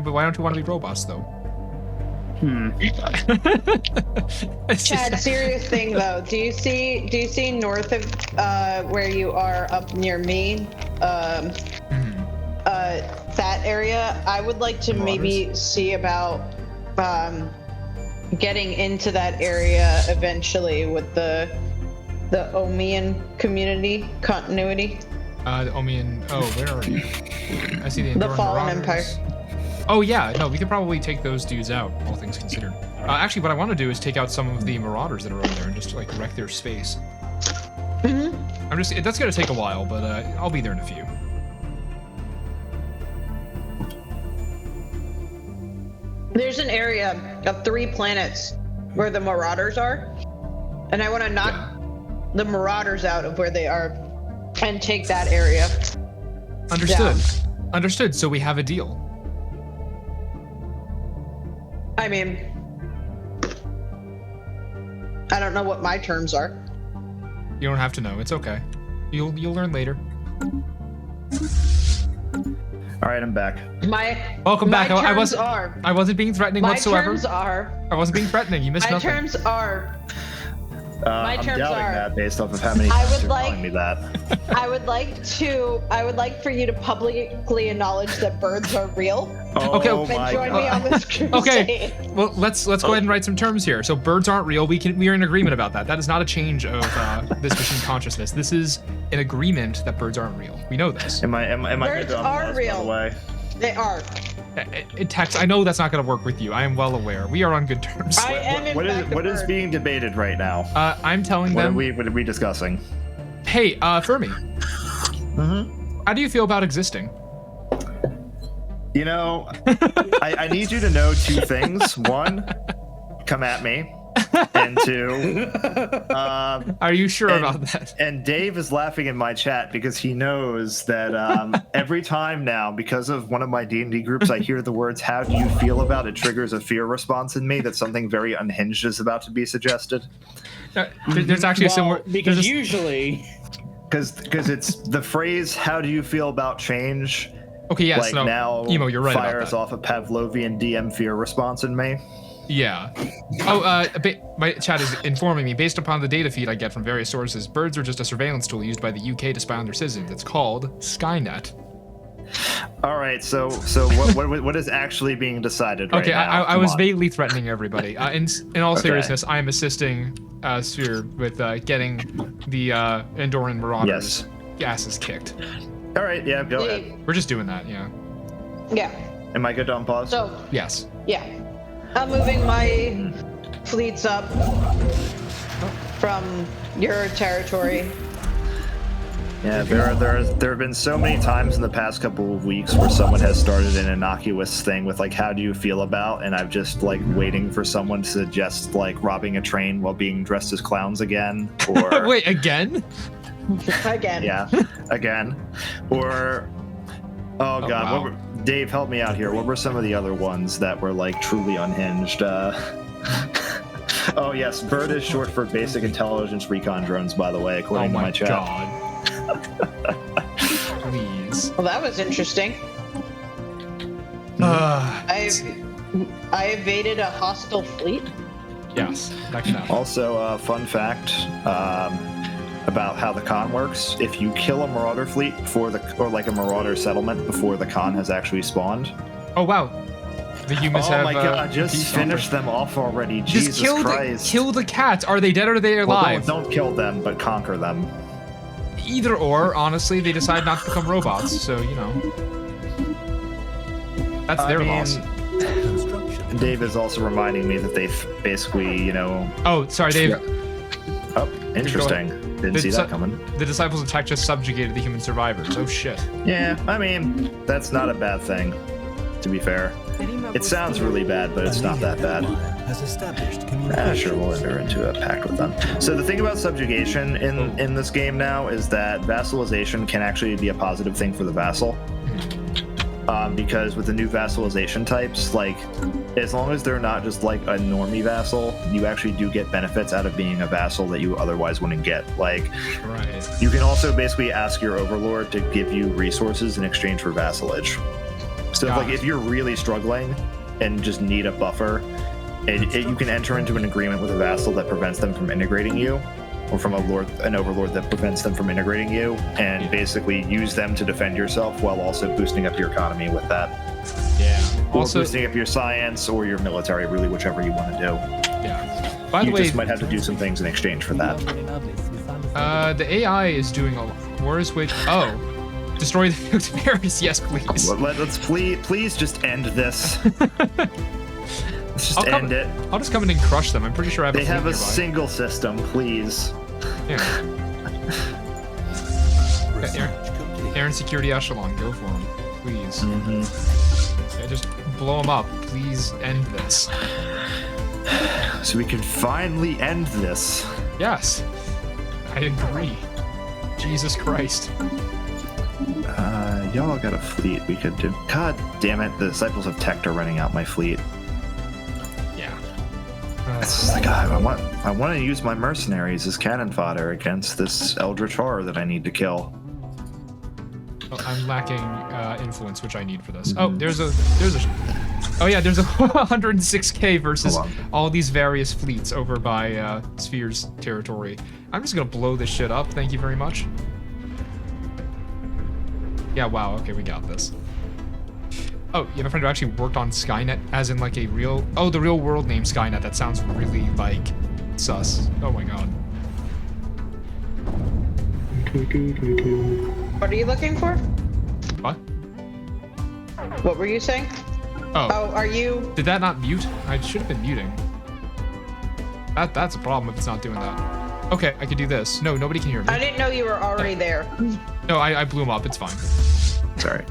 But why don't you want to be robots, though? Chad, serious thing though. Do you see north of where you are up near me? That area. I would like to maybe see about getting into that area eventually with the Omian community continuity. The Omian. Oh, where are you? I see the Fallen Empire. Oh yeah, no, we could probably take those dudes out, all things considered. Actually, what I want to do is take out some of the marauders that are over there and just like wreck their space. That's gonna take a while, but I'll be there in a few. There's an area of 3 planets where the marauders are, and I want to knock the marauders out of where they are and take that area. Understood. Down. Understood. So we have a deal. I mean, I don't know what my terms are. You don't have to know. It's okay. You'll learn later. All right, I'm back. Welcome back. My I wasn't being threatening whatsoever. My terms are. I wasn't being threatening. You missed nothing. My terms are. I'm doubting that based off of how many times you're telling me that. I would like for you to publicly acknowledge that birds are real. Okay. And join me on this crusade. Okay. Well, let's go ahead and write some terms here. So birds aren't real. We are in agreement about that. That is not a change of this machine consciousness. This is an agreement that birds aren't real. We know this. Am I birds good on are pause, real. by the way? They are. Tex, I know that's not going to work with you. I am well aware. We are on good terms. What is being debated right now? I'm telling them. What are we discussing? Hey, Fyrmii. Mm-hmm. How do you feel about existing? You know, I need you to know two things. One, come at me. And two, are you sure about that? And Dave is laughing in my chat because he knows that every time now, because of one of my D&D groups, I hear the words, "How do you feel about it?" triggers a fear response in me that something very unhinged is about to be suggested. There's actually a similar... Because usually... Because it's the phrase, "How do you feel about change?" Okay, yes, like now Emo, you're right fires about that. off a Pavlovian DM fear response in me. Yeah. Oh, my chat is informing me, based upon the data feed I get from various sources, birds are just a surveillance tool used by the UK to spy on their citizens. It's called Skynet. All right, so what is actually being decided right now? I was vaguely threatening everybody. In all seriousness, I am assisting Sphere with getting the Andoran Marauders' asses kicked. All right, yeah, go ahead. We're just doing that, yeah. Yeah. Am I good on pause? So. Yes. Yeah. I'm moving my fleets up from your territory. Yeah, there have been so many times in the past couple of weeks where someone has started an innocuous thing with like, "How do you feel about?" and I've just like waiting for someone to suggest like robbing a train while being dressed as clowns again, or wait, again? Again. Yeah, again, or oh god, wow. Dave, help me out here. What were some of the other ones that were like truly unhinged? Oh yes, BIRD is short for Basic Intelligence Recon Drones, by the way, according to my chat. Oh my god. Please. Well, that was interesting. I evaded a hostile fleet. Yes, that can happen. Also, fun fact about how the con works: if you kill a marauder fleet or like a marauder settlement before the con has actually spawned. Oh wow. The humans have. Oh my god! Just finish them off already. Jesus Christ! Kill the cats. Are they dead or are they alive? Well, don't kill them, but conquer them. Either or. Honestly, they decide not to become robots, so you know. That's their loss. Dave is also reminding me that they basically, you know. Oh, sorry, Dave. Yeah. Oh, interesting. Didn't see that coming. The disciples' attack just subjugated the human survivors. Oh shit. Yeah, I mean, that's not a bad thing, to be fair. It sounds really bad, but it's not that bad. Sure, we'll enter into a pact with them. So the thing about subjugation in this game now is that vassalization can actually be a positive thing for the vassal. Because with the new vassalization types, like, as long as they're not just like a normie vassal, you actually do get benefits out of being a vassal that you otherwise wouldn't get. Like, you can also basically ask your overlord to give you resources in exchange for vassalage. So like if you're really struggling and just need a buffer, you can enter into an agreement with a vassal that prevents them from integrating you, or from an overlord that prevents them from integrating you, and basically use them to defend yourself while also boosting up your economy with that. Yeah. Or also boosting up your science or your military, really, whichever you want to do. Yeah. By the way, you just might have to do some things in exchange for that. The AI is doing a lot. Wars which destroy the Vtubers. Yes, please. Let's please just end this. Let's just end it. I'll just come in and crush them. I'm pretty sure I have. They have a single system, please. Yeah. Air and security echelon, go for them, please. Yeah, just blow them up. Please end this. So we can finally end this. Yes, I agree. Jesus Christ. Y'all got a fleet we could do. God damn it, the Disciples of Tect are running out my fleet. Yeah. It's just like, I want to use my mercenaries as cannon fodder against this Eldritch Horror that I need to kill. Oh, I'm lacking influence, which I need for this. Oh, there's a 106k versus all these various fleets over by Sphere's territory. I'm just gonna blow this shit up. Thank you very much. Yeah, wow, okay, we got this. Oh, you have a friend who actually worked on Skynet, as in like a real... Oh, the real world name Skynet. That sounds really, like, sus. Oh my god. What are you looking for? What? What were you saying? Oh, are you... Did that not mute? I should have been muting. That's a problem if it's not doing that. Okay, I could do this. No, nobody can hear me. I didn't know you were already there. No, I blew him up. It's fine. Sorry.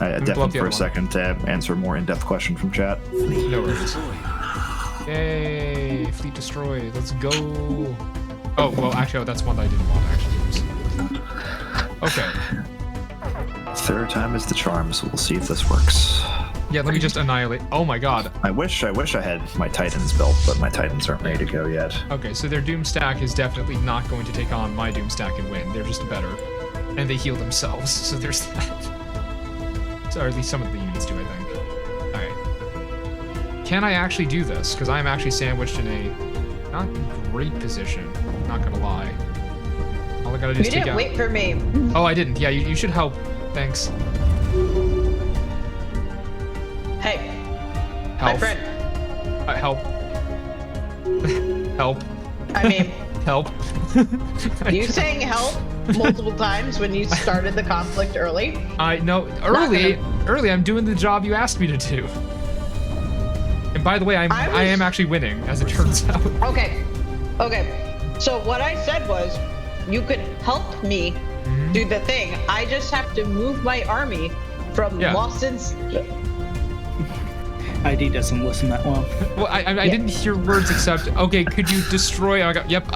I definitely for a second to answer a more in-depth question from chat. No worries. Yay! Fleet destroyed. Let's go. Oh, well, actually, that's one that I didn't want, actually. Okay. Third time is the charm, so we'll see if this works. Yeah, let me just annihilate. Oh my god. I wish I had my Titans built, but my Titans aren't ready to go yet. Okay, so their Doom stack is definitely not going to take on my Doom stack and win. They're just better. And they heal themselves, so there's that. So, or at least some of the units do, I think. Alright. Can I actually do this? Because I'm actually sandwiched in a not great position. Not gonna lie. All I gotta do is take out... You didn't wait for me. Oh, I didn't. Yeah, you should help. Thanks. Hey. Help. My friend. Help. Help. I mean... Help. You saying help multiple times when you started the conflict early? I know. Early, I'm doing the job you asked me to do. And by the way, I am actually winning, as it turns out. Okay. So what I said was, you could help me do the thing. I just have to move my army from Lawson's... ID doesn't listen that well. Well, I didn't hear words except, okay, could you destroy... Oh, yep.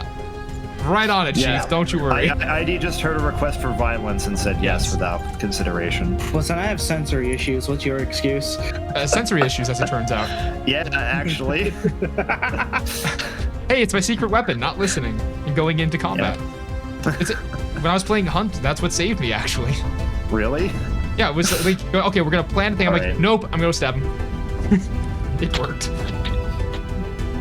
Right on it, Chief. Don't you worry. ID just heard a request for violence and said yes without consideration. Listen, I have sensory issues. What's your excuse? Sensory issues, as it turns out. Yeah, actually. Hey, it's my secret weapon, not listening and going into combat. Yeah. When I was playing Hunt, that's what saved me, actually. Really? Yeah, it was like, okay, we're gonna plan a thing. I'm like, nope, I'm gonna stab him. It worked.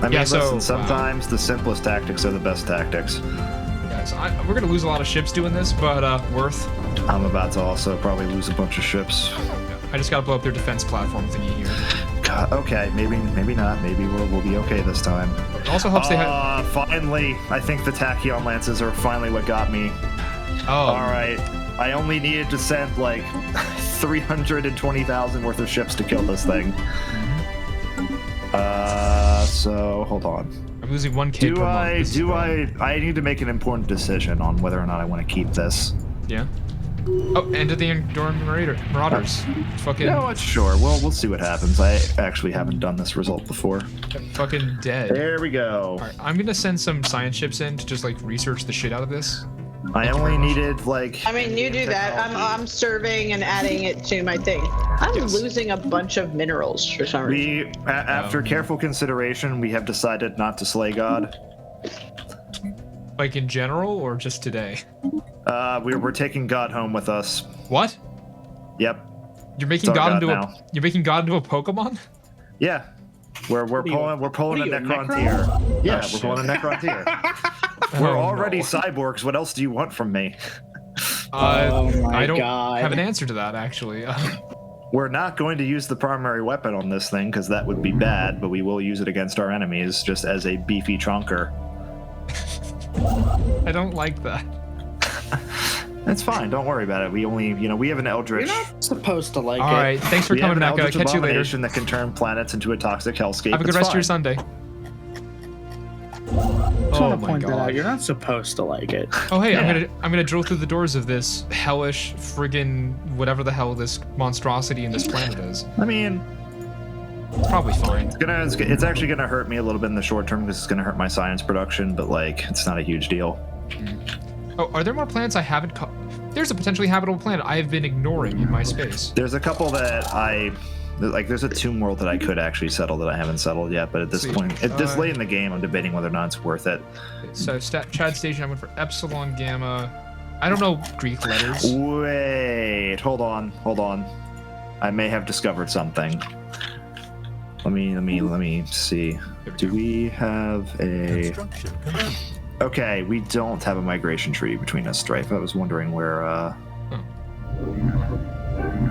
I mean, listen, sometimes the simplest tactics are the best tactics. Yeah, so we're gonna lose a lot of ships doing this, but worth. I'm about to also probably lose a bunch of ships. I just gotta blow up their defense platform thingy here. God, okay, maybe not. Maybe we'll be okay this time. It also helps they have... Finally, I think the Tachyon Lances are finally what got me. Oh. Alright, I only needed to send like 320,000 worth of ships to kill this thing. So hold on. I'm losing 1k per month. I need to make an important decision on whether or not I want to keep this. Yeah. Oh, end of the Enduring Marauders. Fucking... No, sure. We'll see what happens. I actually haven't done this result before. Fucking dead. There we go. Alright, I'm gonna send some science ships in to just like research the shit out of this. I only needed like... I mean, you do that. I'm serving and adding it to my thing. I'm losing a bunch of minerals for some reason. After careful consideration, we have decided not to slay God. Like in general, or just today? We're taking God home with us. What? Yep. You're making God into a Pokemon? Yeah. We're pulling a Necron-tier. Yeah, we're pulling a Necron-tier. We're already cyborgs. What else do you want from me? I don't have an answer to that, actually. We're not going to use the primary weapon on this thing, because that would be bad, but we will use it against our enemies, just as a beefy chonker. I don't like that. It's fine. Don't worry about it. We only, we have an Eldritch. You're not supposed to like it. All right. Thanks for coming back. I'll catch you later. That can turn planets into a toxic hellscape. Have a good rest of your Sunday. I want to point that out. You're not supposed to like it. Oh hey, yeah. I'm gonna drill through the doors of this hellish friggin' whatever the hell this monstrosity in this planet is. I mean, it's probably fine. It's actually gonna hurt me a little bit in the short term because it's gonna hurt my science production, but like it's not a huge deal. Oh, are there more planets I haven't caught? There's a potentially habitable planet I have been ignoring in my space. There's a couple that there's a tomb world that I could actually settle that I haven't settled yet, but at this point, at this late in the game, I'm debating whether or not it's worth it. So, Chad Station, I went for Epsilon Gamma. I don't know Greek letters. Wait, hold on. I may have discovered something. Let me see. Do we have a... Okay, we don't have a migration tree between us, Strife. I was wondering where, I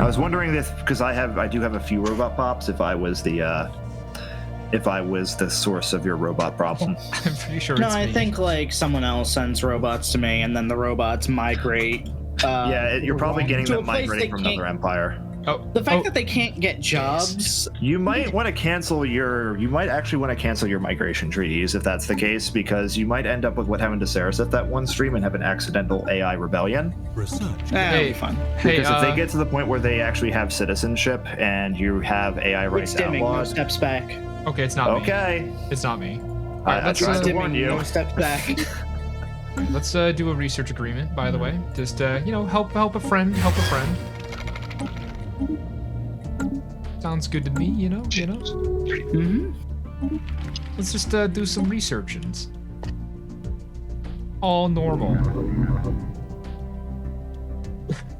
was wondering if, because I do have a few robot pops, if I was the source of your robot problem. I'm pretty sure No, it's I me. think like someone else sends robots to me, and then the robots migrate. Yeah, you're probably getting them migrating from another empire. Oh, The fact that they can't get jobs. You might want to cancel you might actually want to cancel your migration treaties if that's the case, because you might end up with what happened to Sarasith that one stream and have an accidental AI rebellion. That'll be fun. Because if they get to the point where they actually have citizenship and you have AI rights Dimming, no outlawed. steps back. okay, it's not me. Okay. It's not me. I tried to warn you. No steps back. Let's do a research agreement, by the way. Just, help a friend. Sounds good to me, you know? Mm-hmm. Let's just do some researchings. All normal.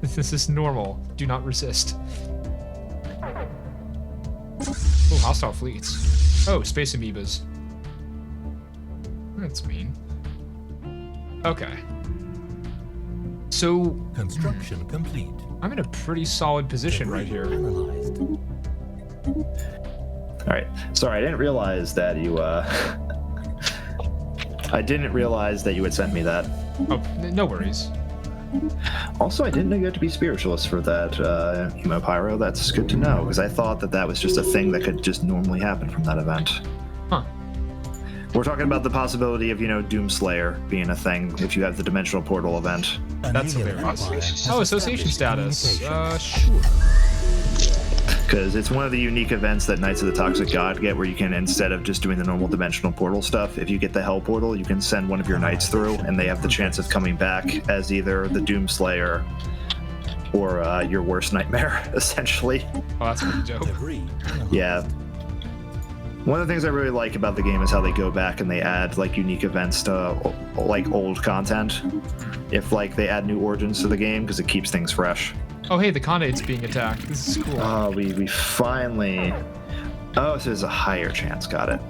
This is normal. Do not resist. Oh, hostile fleets. Oh, space amoebas. That's mean. Okay. So Construction complete. I'm in a pretty solid position right here. Analyzed. All right. Sorry, I didn't realize that you had sent me that. Oh, no worries. Also, I didn't know you had to be spiritualist for that, Emo Pyro. That's good to know, because I thought that was just a thing that could just normally happen from that event. Huh. We're talking about the possibility of, Doomslayer being a thing if you have the Dimensional Portal event. That's Alien hilarious. empire Oh, has association established status. communication. Sure. Because it's one of the unique events that Knights of the Toxic God get, where you can, instead of just doing the normal Dimensional Portal stuff, if you get the Hell Portal, you can send one of your Knights through, and they have the chance of coming back as either the Doomslayer or your worst nightmare, essentially. Oh, that's pretty dope. Debris analyzed. Yeah. One of the things I really like about the game is how they go back and they add unique events to old content. If they add new origins to the game, because it keeps things fresh. Oh, hey, the Khanate's being attacked. This is cool. Oh, we finally. Oh, so there's a higher chance. Got it.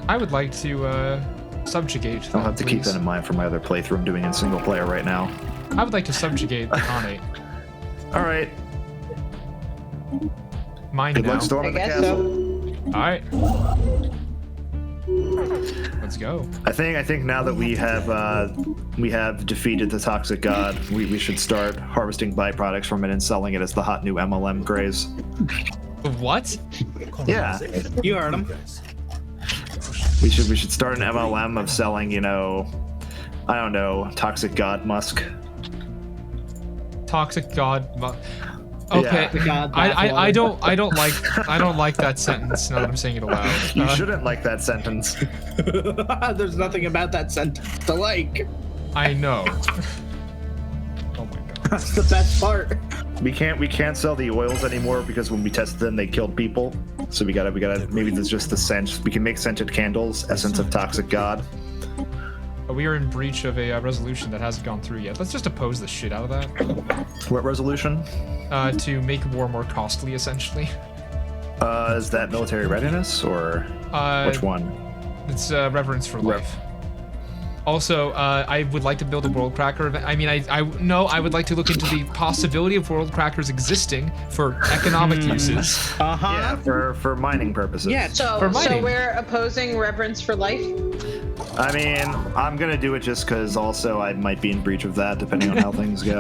I would like to subjugate. I'll have to keep that in mind for my other playthrough I'm doing in single player right now. I would like to subjugate the Khanate. All right. Mine Good now. luck storming the I guess castle. All right. Let's go. I think now that we have defeated the Toxic God, we should start harvesting byproducts from it and selling it as the hot new MLM craze. What? Yeah. You heard him. We should start an MLM of selling, I don't know, Toxic God Musk. Toxic God. Okay. Yeah. I don't like that sentence. Now that I'm saying it aloud. You shouldn't like that sentence. There's nothing about that sentence to like. I know. Oh my god. That's the best part. We can't sell the oils anymore because when we tested them, they killed people. So we gotta maybe there's just the scent. We can make scented candles, essence of Toxic God. We are in breach of a resolution that hasn't gone through yet. Let's just oppose the shit out of that. What resolution? To make war more costly, essentially. Is that military readiness or which one? It's reverence for life. Also, I would like to build a world cracker event. I mean, I would like to look into the possibility of world crackers existing for economic uses. Yeah, for mining purposes. Yeah. So we're opposing reverence for life. I mean, I'm gonna do it just because also I might be in breach of that, depending on how things go.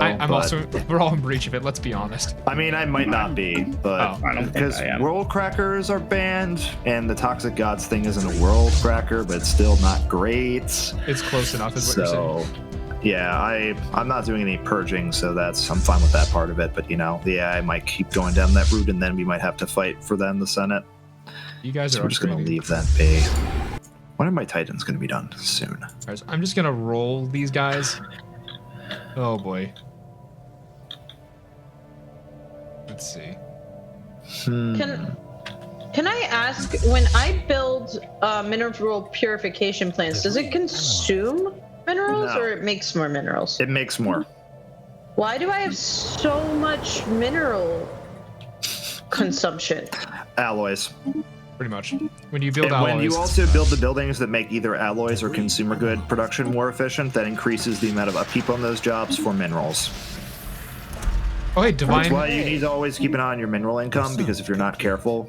We're all in breach of it. Let's be honest. I mean, I might not be, but I don't think because I am. world crackers are banned, and the Toxic Gods thing isn't a world cracker, but it's still not great. It's close enough, is what you're saying. Yeah, I'm not doing any purging, so I'm fine with that part of it. But I might keep going down that route, and then we might have to fight for that in the Senate. You guys So are we're just gonna upgrading. leave that be. One of my Titans gonna be done soon. Alright, so I'm just gonna roll these guys. Oh boy. Let's see. Can I ask, when I build mineral purification plants, does it consume minerals or it makes more minerals? It makes more. Why do I have so much mineral consumption? Alloys. Pretty much. When you build and alloys. when you also build the buildings that make either alloys or consumer good production more efficient, that increases the amount of upkeep on those jobs for minerals. Oh, hey, divine. That's why you need to always keep an eye on your mineral income, because if you're not careful,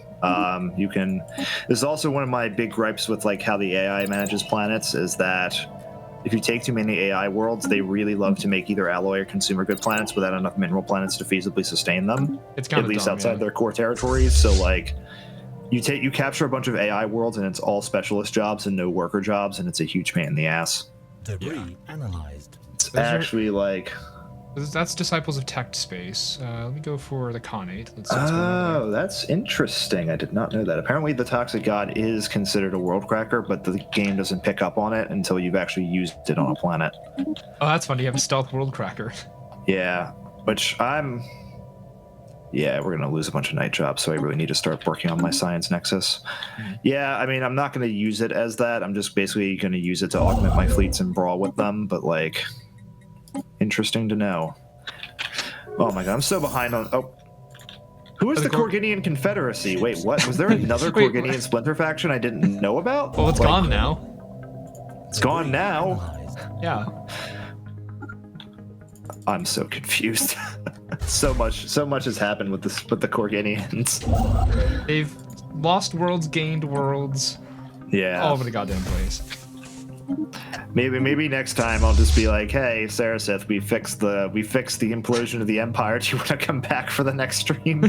you can. This is also one of my big gripes with like how the AI manages planets, is that if you take too many AI worlds, they really love to make either alloy or consumer good planets without enough mineral planets to feasibly sustain them. It's kind at of least dumb, outside their core territories. So like, you capture a bunch of AI worlds and it's all specialist jobs and no worker jobs, and it's a huge pain in the ass. Debris analyzed. It's actually like. That's Disciples of Tech Space. Let me go for the Kahnate. Let's see what's going on Oh, that's interesting. I did not know that. Apparently, the Toxic God is considered a world cracker, but the game doesn't pick up on it until you've actually used it on a planet. Oh, that's fun. You have a stealth world cracker. Yeah, which Yeah, we're gonna lose a bunch of night jobs, so I really need to start working on my science nexus. Yeah, I mean, I'm not gonna use it as that. I'm just basically gonna use it to augment my fleets and brawl with them, but like. Interesting to know. Oh my god, I'm so behind on. Oh, who is the Corginian Confederacy? Wait, what? Was there another Corginian splinter faction I didn't know about? Well, it's gone now. It's gone now. Yeah. I'm so confused. so much has happened with the Corginians. They've lost worlds, gained worlds. Yeah. All over the goddamn place. Maybe next time I'll just be like, hey, Saraseth, we fixed the implosion of the Empire. Do you want to come back for the next stream?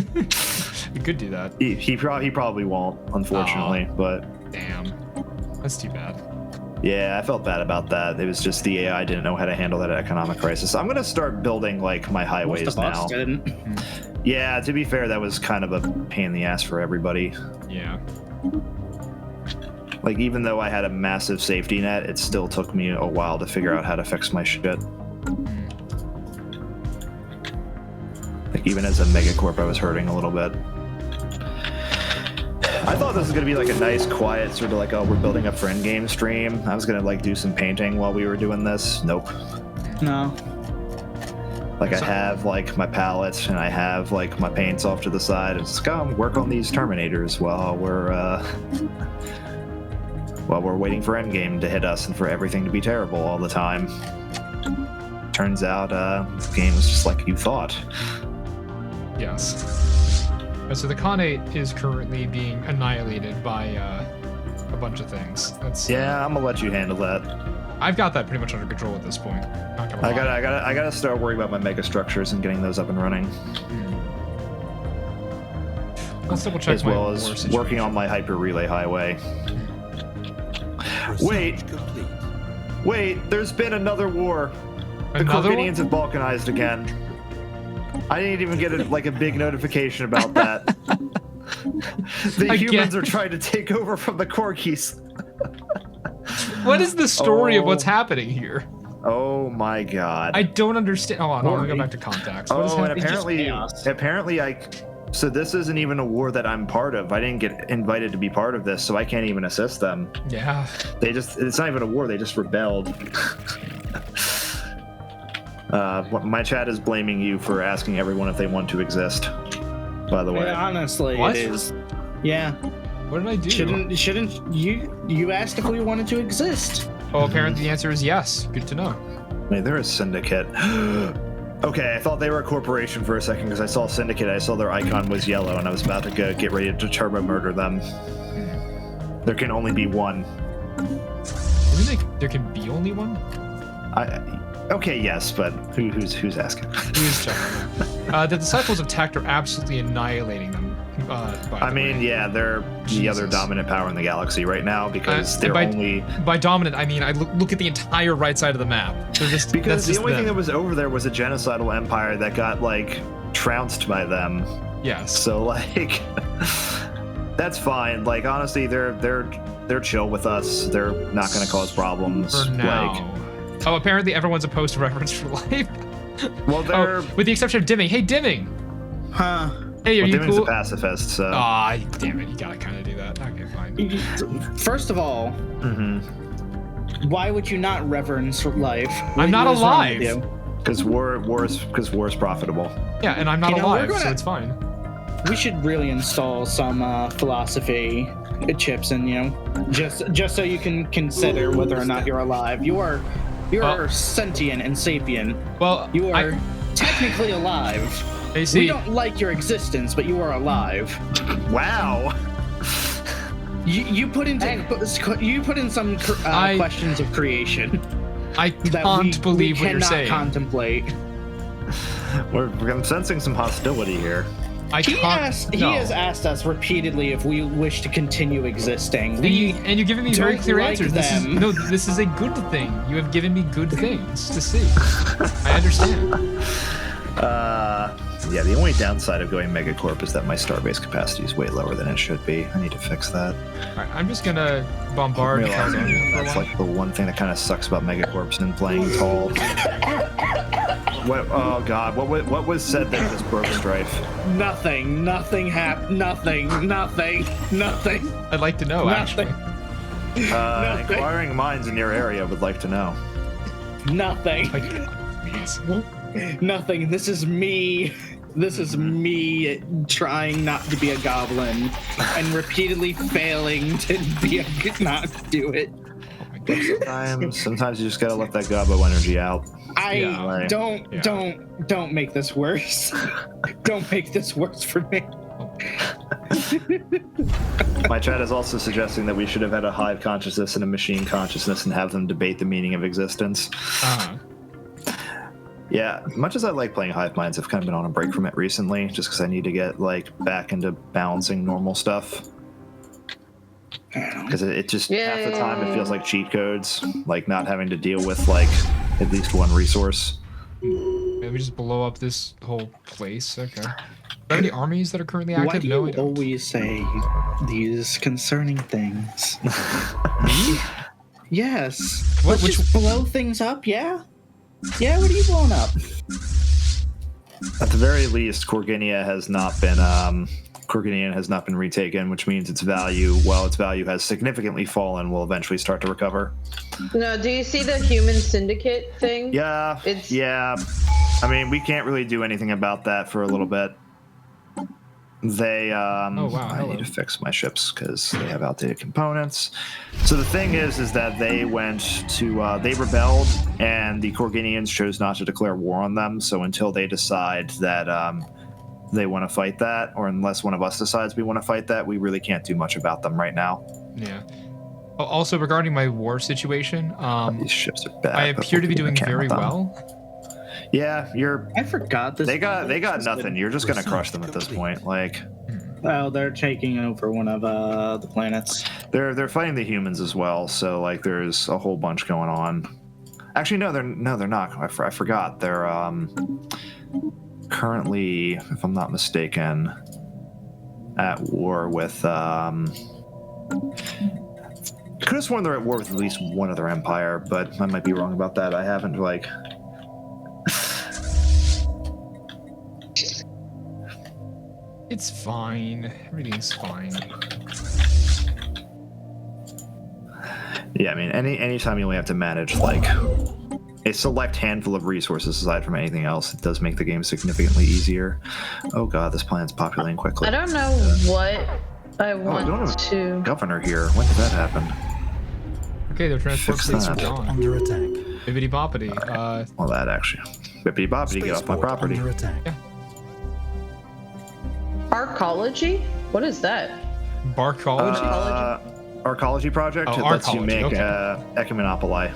You could do that. He probably won't, unfortunately. But damn, that's too bad. Yeah, I felt bad about that. It was just the AI didn't know how to handle that economic crisis. I'm gonna start building like my highways now. Yeah, to be fair, that was kind of a pain in the ass for everybody. Yeah. Like, even though I had a massive safety net, it still took me a while to figure out how to fix my shit. Like, even as a megacorp, I was hurting a little bit. I thought this was going to be like a nice, quiet, sort of like, oh, we're building a friend game stream. I was going to like do some painting while we were doing this. Nope. No. Like, I have like my palettes and I have like my paints off to the side. It's just come work on these Terminators while we're waiting for Endgame to hit us and for everything to be terrible all the time. Turns out, this game was just like you thought. Yes. So the Kahnate is currently being annihilated by a bunch of things. That's yeah, I'm gonna let you handle that. I've got that pretty much under control at this point. Not gonna lie. I gotta start worrying about my mega structures and getting those up and running. Let's double check as well as working on my hyper relay highway. Wait, there's been another war. The Corginians have balkanized again. I didn't even get a big notification about that. The humans are trying to take over from the Corgis. What is the story of what's happening here? Oh my god. I don't understand. Hold on, I'll go back to contacts. And apparently so this isn't even a war that I'm part of. I didn't get invited to be part of this, so I can't even assist them. Yeah. It's not even a war, they just rebelled. My chat is blaming you for asking everyone if they want to exist, by the way. Yeah, honestly, what? It is. Yeah. What did I do? Shouldn't you asked if we wanted to exist? Oh, apparently the answer is yes. Good to know. Wait, they're a syndicate. Okay, I thought they were a corporation for a second because I saw Syndicate. I saw their icon was yellow, and I was about to get ready to turbo murder them. There can only be one. There can be only one? Okay, yes, but who's asking? Who's checking? The Disciples of Tech are absolutely annihilating them. Yeah, they're the other dominant power in the galaxy right now because they're by dominant, I mean I look at the entire right side of the map. Because the only thing that was over there was a genocidal empire that got like trounced by them. Yes. So like, that's fine. Like honestly, they're chill with us. They're not going to cause problems. For now. Apparently everyone's opposed to Reverence for Life. Well, they're with the exception of Dimming. Hey, Dimming. Huh? Hey, are you Dimming's cool? a pacifist, so. Ah, damn it! You gotta kind of do that. Okay, fine. First of all, why would you not reverence life? I'm not alive. Because war is profitable. Yeah, and I'm not alive, so it's fine. We should really install some philosophy chips in you, just so you can consider whether or not you're alive. You are sentient and sapient. Well, you are technically alive. We don't like your existence, but you are alive. Wow. You put in some questions of creation. I can't believe what you're saying. Contemplate. I'm sensing some hostility here. He has asked us repeatedly if we wish to continue existing. And you're giving me very clear answers. This is a good thing. You have given me good things to see. I understand. Yeah, the only downside of going Megacorp is that my starbase capacity is way lower than it should be. I need to fix that. Alright, I'm just gonna bombard Caledonia. That's like the one thing that kind of sucks about Megacorps and playing tall. Oh god, what was said that just broke Strife? Nothing happened. Nothing. I'd like to know, actually. Inquiring minds in your area would like to know. Nothing. Nothing. This is me. This is me trying not to be a goblin and repeatedly failing to not do it. Sometimes you just gotta let that gobbo energy out. Don't make this worse. Don't make this worse for me. My chat is also suggesting that we should have had a hive consciousness and a machine consciousness and have them debate the meaning of existence. Yeah, much as I like playing hive minds, I've kind of been on a break from it recently, just because I need to get back into balancing normal stuff. Because it just half the time it feels like cheat codes, like not having to deal with at least one resource. Maybe just blow up this whole place. Okay. Are there any armies that are currently active? Why do you always say these concerning things? Yes. Let's just blow things up, yeah? Yeah, what are you blowing up? At the very least, Corginia has not been retaken, which means its value, while its value has significantly fallen, will eventually start to recover. No, do you see the human syndicate thing? Yeah. Yeah. I mean, we can't really do anything about that for a little bit. They, oh, wow, I need to fix my ships because they have outdated components. So the thing is that they they rebelled, and the Corginians chose not to declare war on them. So until they decide that they want to fight that, or unless one of us decides we want to fight that, we really can't do much about them right now. Yeah. Also, regarding my war situation, these ships are bad. I appear to be doing very well. Yeah, I forgot this. They got nothing. You're just gonna crush them at this point. Well, they're taking over one of the planets. They're fighting the humans as well. So there's a whole bunch going on. Actually, no, they're not. I forgot. They're currently, if I'm not mistaken, at war with. Could have sworn they're at war with at least one other empire, but I might be wrong about that. I haven't It's fine. Everything's fine. Yeah, I mean, anytime you only have to manage a select handful of resources aside from anything else, it does make the game significantly easier. Oh god, this planet's populating quickly. I don't know what I want to. Governor here. When did that happen? Okay, their transport fleets are gone. Under attack. Bibbidi boppity. Well, that actually. Bibbidi boppity, get off my property. Under attack. Yeah. Arcology? What is that? Barcology? Arcology project. Oh, it lets you make okay. Echimonopoli.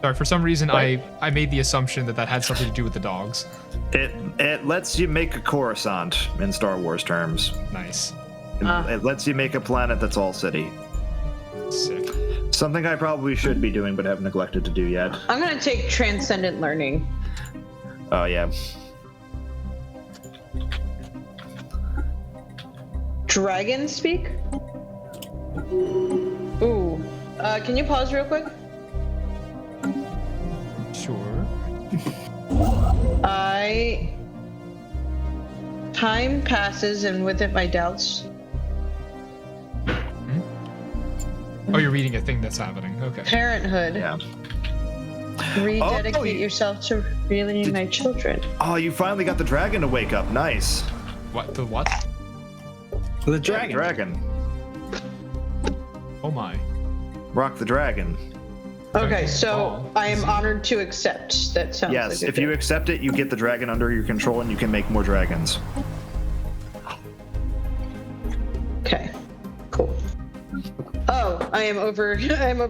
Sorry, for some reason I made the assumption that had something to do with the dogs. It lets you make a Coruscant in Star Wars terms. Nice. It lets you make a planet that's all city. Sick. Something I probably should be doing but have neglected to do yet. I'm gonna take Transcendent Learning. Oh yeah. Dragon speak? Ooh. Can you pause real quick? Sure. Time passes, and with it, my doubts. Oh, you're reading a thing that's happening. Okay. Parenthood. Yeah. Rededicate yourself to reeling my children. Oh, you finally got the dragon to wake up. Nice. What? The what? The dragon. Dragon. Oh my. Rock the dragon. Okay, so I am honored to accept. That sounds Yes, like if you accept it, you get the dragon under your control and you can make more dragons. Okay, cool. Oh, I am over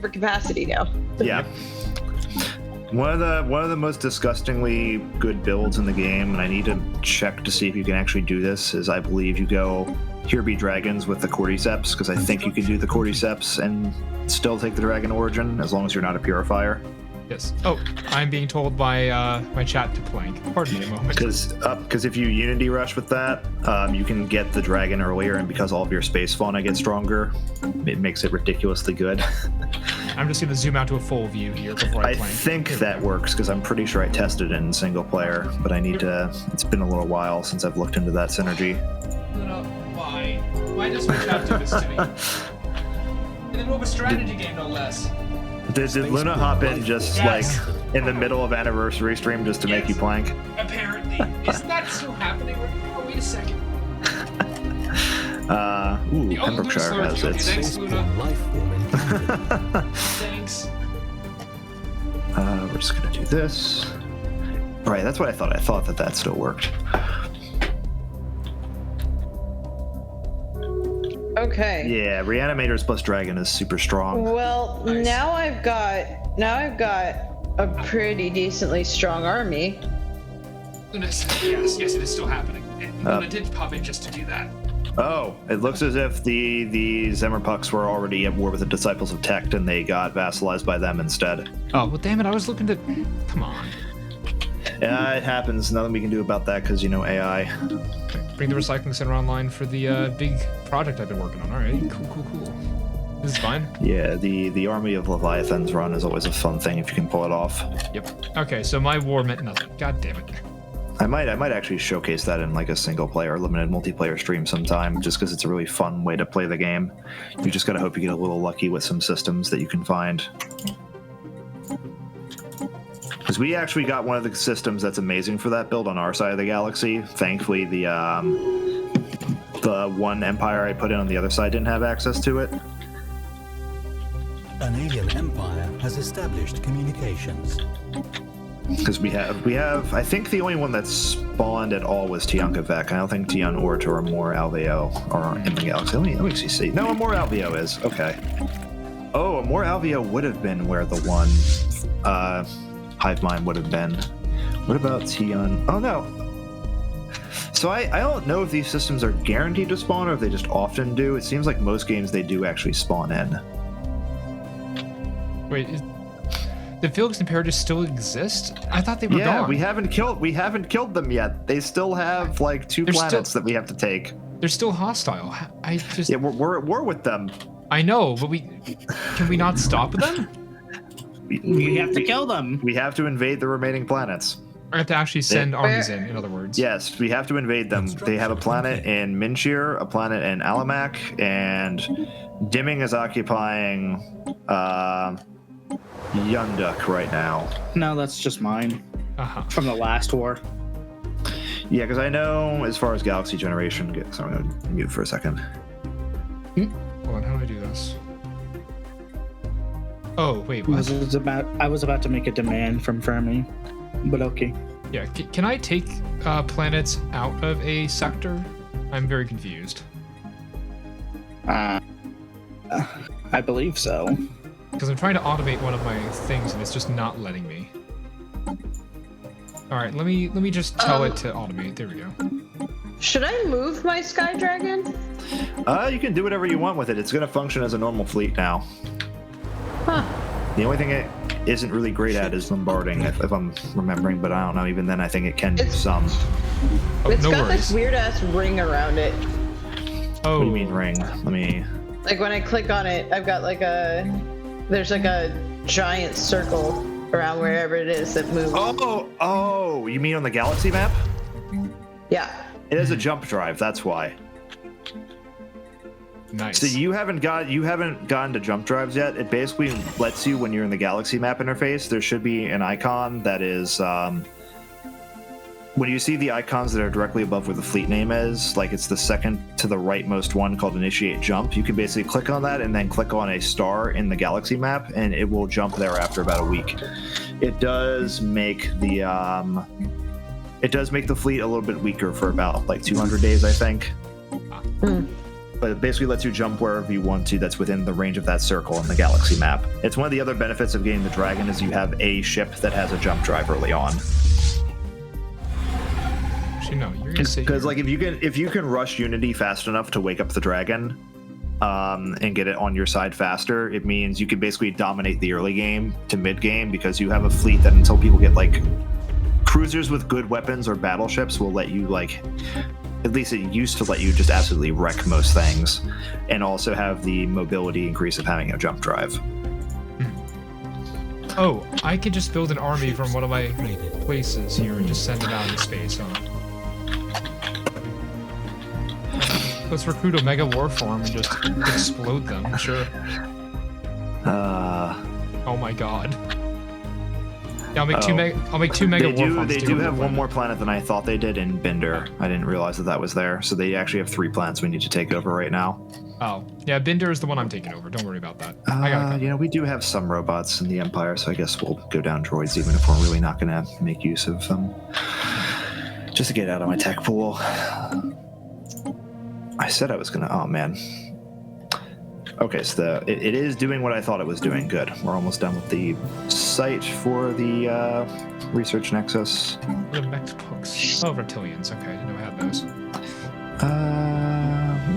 capacity now. Yeah. One of the most disgustingly good builds in the game, and I need to check to see if you can actually do this, is I believe you go Here Be Dragons with the Cordyceps, because I think you can do the Cordyceps and still take the dragon origin, as long as you're not a purifier. Yes. Oh, I'm being told by my chat to plank. Pardon me a moment. Because if you Unity Rush with that, you can get the dragon earlier, and because all of your space fauna gets stronger, it makes it ridiculously good. I'm just going to zoom out to a full view here before I plank. I think that works, because I'm pretty sure I tested it in single player, but I need to... It's been a little while since I've looked into that synergy. No, why? Why does my chat do this to me? In an over strategy game, no less. Did Luna hop in just like in the middle of anniversary stream just to make you plank? Apparently. Isn't that still happening? Oh, wait a second. Pembrokeshire has it. Thanks, Luna. Thanks. We're just gonna do this. Right, that's what I thought. I thought that still worked. Okay. Yeah, Reanimators plus Dragon is super strong. Well, Nice. now I've got a pretty decently strong army. Yes, it is still happening. Luna did pop in just to do that. Oh, it looks as if the Zemmerpucks were already at war with the Disciples of Tect, and they got vassalized by them instead. Oh, well, damn it, I was looking to... Come on. Yeah, it happens. Nothing we can do about that because, AI. Bring the recycling center online for the big project I've been working on. All right, cool. This is fine. Yeah, the Army of Leviathans run is always a fun thing if you can pull it off. Yep. Okay, so my war meant nothing. God damn it. I might actually showcase that in like a single player limited multiplayer stream sometime, just because it's a really fun way to play the game. You just gotta hope you get a little lucky with some systems that you can find. Because we actually got one of the systems that's amazing for that build on our side of the galaxy. Thankfully, the one empire I put in on the other side didn't have access to it. An alien empire has established communications. Because we have, I think the only one that spawned at all was Tiankavek. I don't think Tian Orta or Amor Alveo are in the galaxy. Let me actually see. No, Amor Alveo is. Okay. Oh, Amor Alveo would have been where the one hive mind would have been. What about Tian? Oh, no. So I don't know if these systems are guaranteed to spawn or if they just often do. It seems like most games they do actually spawn in. Wait, the Felix Imperatives still exist? I thought they were gone. Yeah, we haven't killed them yet. They still have like two planets that we have to take. They're still hostile. Yeah, we're at war with them. I know, but can we not stop them? We have to kill them. We have to invade the remaining planets. I have to actually send armies in other words. Yes, we have to invade them. They have a planet in Minshir, a planet in Alamak, and Dimming is occupying Yunduk right now. No, that's just mine. From the last war. Yeah, because I know as far as Galaxy Generation goes, I'm going to mute for a second. Hold on, how do I do this? Oh, wait, what? I was about to make a demand from Fyrmii, but okay. Yeah, can I take planets out of a sector? I'm very confused. I believe so. Because I'm trying to automate one of my things and it's just not letting me. All right, let me just tell it to automate. There we go. Should I move my Sky Dragon? You can do whatever you want with it. It's going to function as a normal fleet now. Huh. The only thing it isn't really great at is bombarding, if I'm remembering, but I don't know. Even then, I think it can do some. Oh, It's no got worries. this weird-ass ring around it. Oh. What do you mean ring? Let me... Like when I click on it, I've got like there's like a giant circle around wherever it is that moves. Oh, you mean on the galaxy map? Yeah. It is a jump drive, that's why. Nice. So you haven't gotten to jump drives yet. It basically lets you, when you're in the galaxy map interface, there should be an icon that is when you see the icons that are directly above where the fleet name is, like it's the second to the rightmost one called Initiate Jump, you can basically click on that and then click on a star in the galaxy map, and it will jump there after about a week. It does make the fleet a little bit weaker for about like 200 days, I think. But it basically lets you jump wherever you want to that's within the range of that circle in the galaxy map. It's one of the other benefits of getting the Dragon is you have a ship that has a jump drive early on. Actually, no, you're gonna say because like if you can rush Unity fast enough to wake up the Dragon and get it on your side faster, it means you can basically dominate the early game to mid game because you have a fleet that until people get like cruisers with good weapons or battleships will let you like. At least it used to let you just absolutely wreck most things, and also have the mobility increase of having a jump drive. Oh, I could just build an army from one of my places here and just send it out into space, huh? Let's recruit a mega war form and just explode them, sure. Oh my god. Yeah, I'll make two mega war forms. They do have one more planet than I thought they did in Binder. I didn't realize that was there. So they actually have 3 planets we need to take over right now. Oh, yeah, Binder is the one I'm taking over. Don't worry about that. I got it. We do have some robots in the Empire, so I guess we'll go down droids even if we're really not going to make use of them. Just to get out of my tech pool. I said I was going to... Oh, man. Okay, so it is doing what I thought it was doing. Good. We're almost done with the site for the research nexus. The mech books. Oh, reptilians. Okay, I didn't know I had those.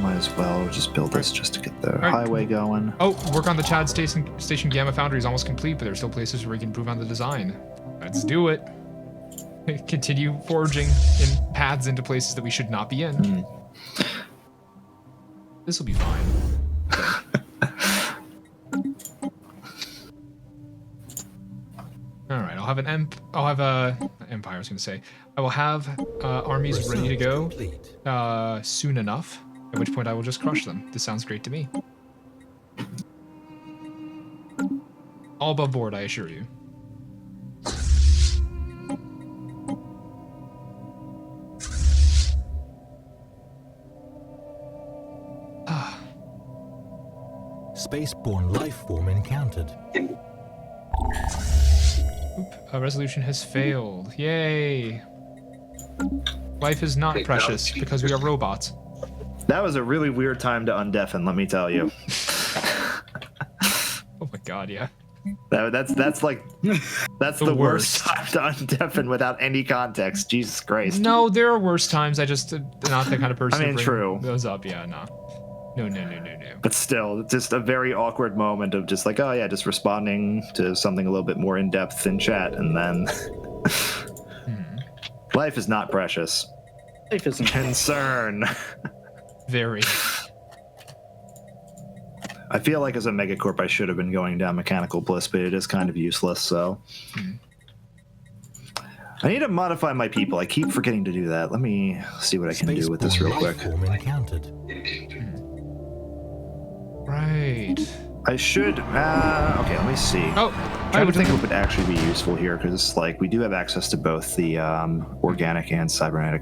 Might as well just build this just to get the highway going. Oh, work on the Chad Station Gamma Foundry is almost complete, but there's still places where we can improve on the design. Let's do it. Continue forging in paths into places that we should not be in. This will be fine. All right, I'll have an empire. I was going to say, I will have armies ready to go soon enough. At which point I will just crush them. This sounds great to me. All above board, I assure you. Spaceborne life form encountered. Oop, a resolution has failed. Yay! Life is not precious because we are robots. That was a really weird time to undeafen, let me tell you. Oh my god, yeah. That's the worst time to undeafen without any context. Jesus Christ. No, there are worse times. I just not the kind of person I mean, to bring true. those up. Yeah, no. No. But still, just a very awkward moment of just like, oh yeah, just responding to something a little bit more in depth in chat, and then life is not precious. Life isn't. Concern. Very. I feel like as a megacorp I should have been going down mechanical bliss, but it is kind of useless, so. I need to modify my people. I keep forgetting to do that. Let me see what I can do with this real quick. Right. I should. Okay, let me see. Oh, I would think it would actually be useful here because, like, we do have access to both the organic and cybernetic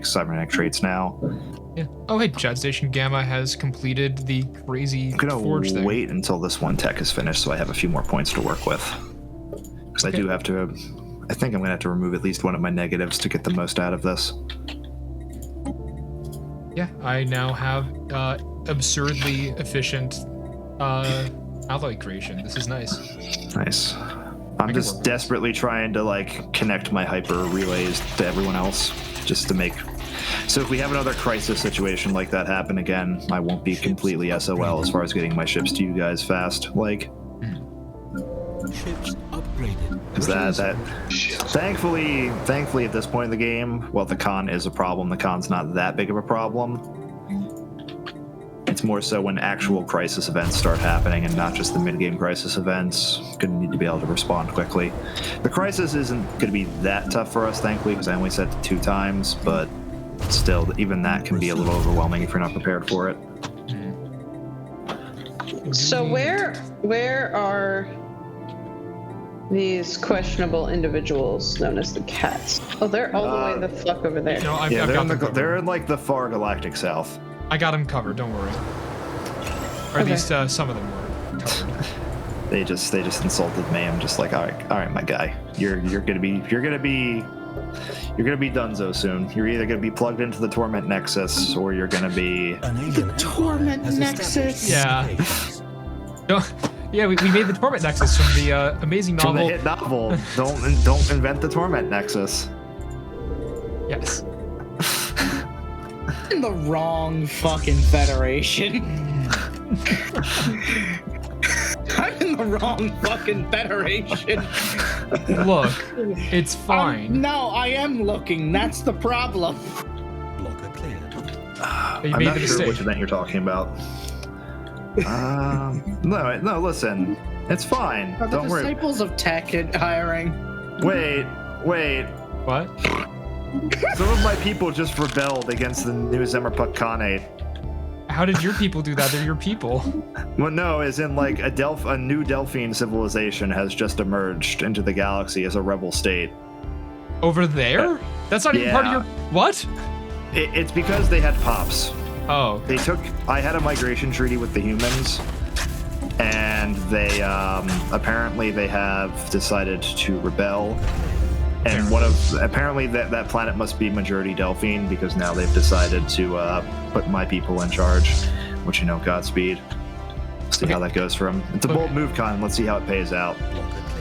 cybernetic traits now. Yeah. Oh, hey, Chad Station Gamma has completed the crazy forge thing. I'm gonna wait until this one tech is finished, so I have a few more points to work with. Because I do have to. I think I'm gonna have to remove at least one of my negatives to get the most out of this. Yeah, I now have absurdly efficient alloy creation. This is nice. Nice. I'm just desperately trying to like connect my hyper relays to everyone else, just to make. So if we have another crisis situation like that happen again, I won't be completely SOL as far as getting my ships to you guys fast. Like. Ships upgraded. Is that thankfully at this point in the game, while the con is a problem, the con's not that big of a problem. It's more so when actual crisis events start happening and not just the mid-game crisis events. Gonna need to be able to respond quickly. The crisis isn't gonna be that tough for us, thankfully, because I only set it 2 times, but still, even that can be a little overwhelming if you're not prepared for it. So where are these questionable individuals known as the cats? Oh, they're all the way the fuck over there. No, I've they're, got they're in like the far galactic south. I got them covered. Don't worry. Or at least some of them were covered. They just insulted me. I'm just like, all right, my guy, you're gonna be donezo soon. You're either gonna be plugged into the Torment Nexus or you're gonna be The Torment Nexus. Yeah. Yeah, we made the Torment Nexus from the amazing novel. From the hit novel. Don't invent the Torment Nexus. Yes. In the wrong fucking Federation. I'm in the wrong fucking Federation. Look, it's fine. No, I am looking. That's the problem. Blocker cleared. You I'm made not the sure mistake. which event you're talking about. No, listen. It's fine. Are the Don't worry. Disciples of Tech hiring? Wait. What? Some of my people just rebelled against the new Zemmerpuck Kahnate. How did your people do that? They're your people. Well, no, as in like a new Delphine civilization has just emerged into the galaxy as a rebel state. Over there? That's not even part of your... What? It's because they had pops. Oh. I had a migration treaty with the humans, and they apparently they have decided to rebel. And apparently that planet must be majority Delphine because now they've decided to put my people in charge, which Godspeed. See how that goes for them. It's a bold move, Con. Let's see how it pays out.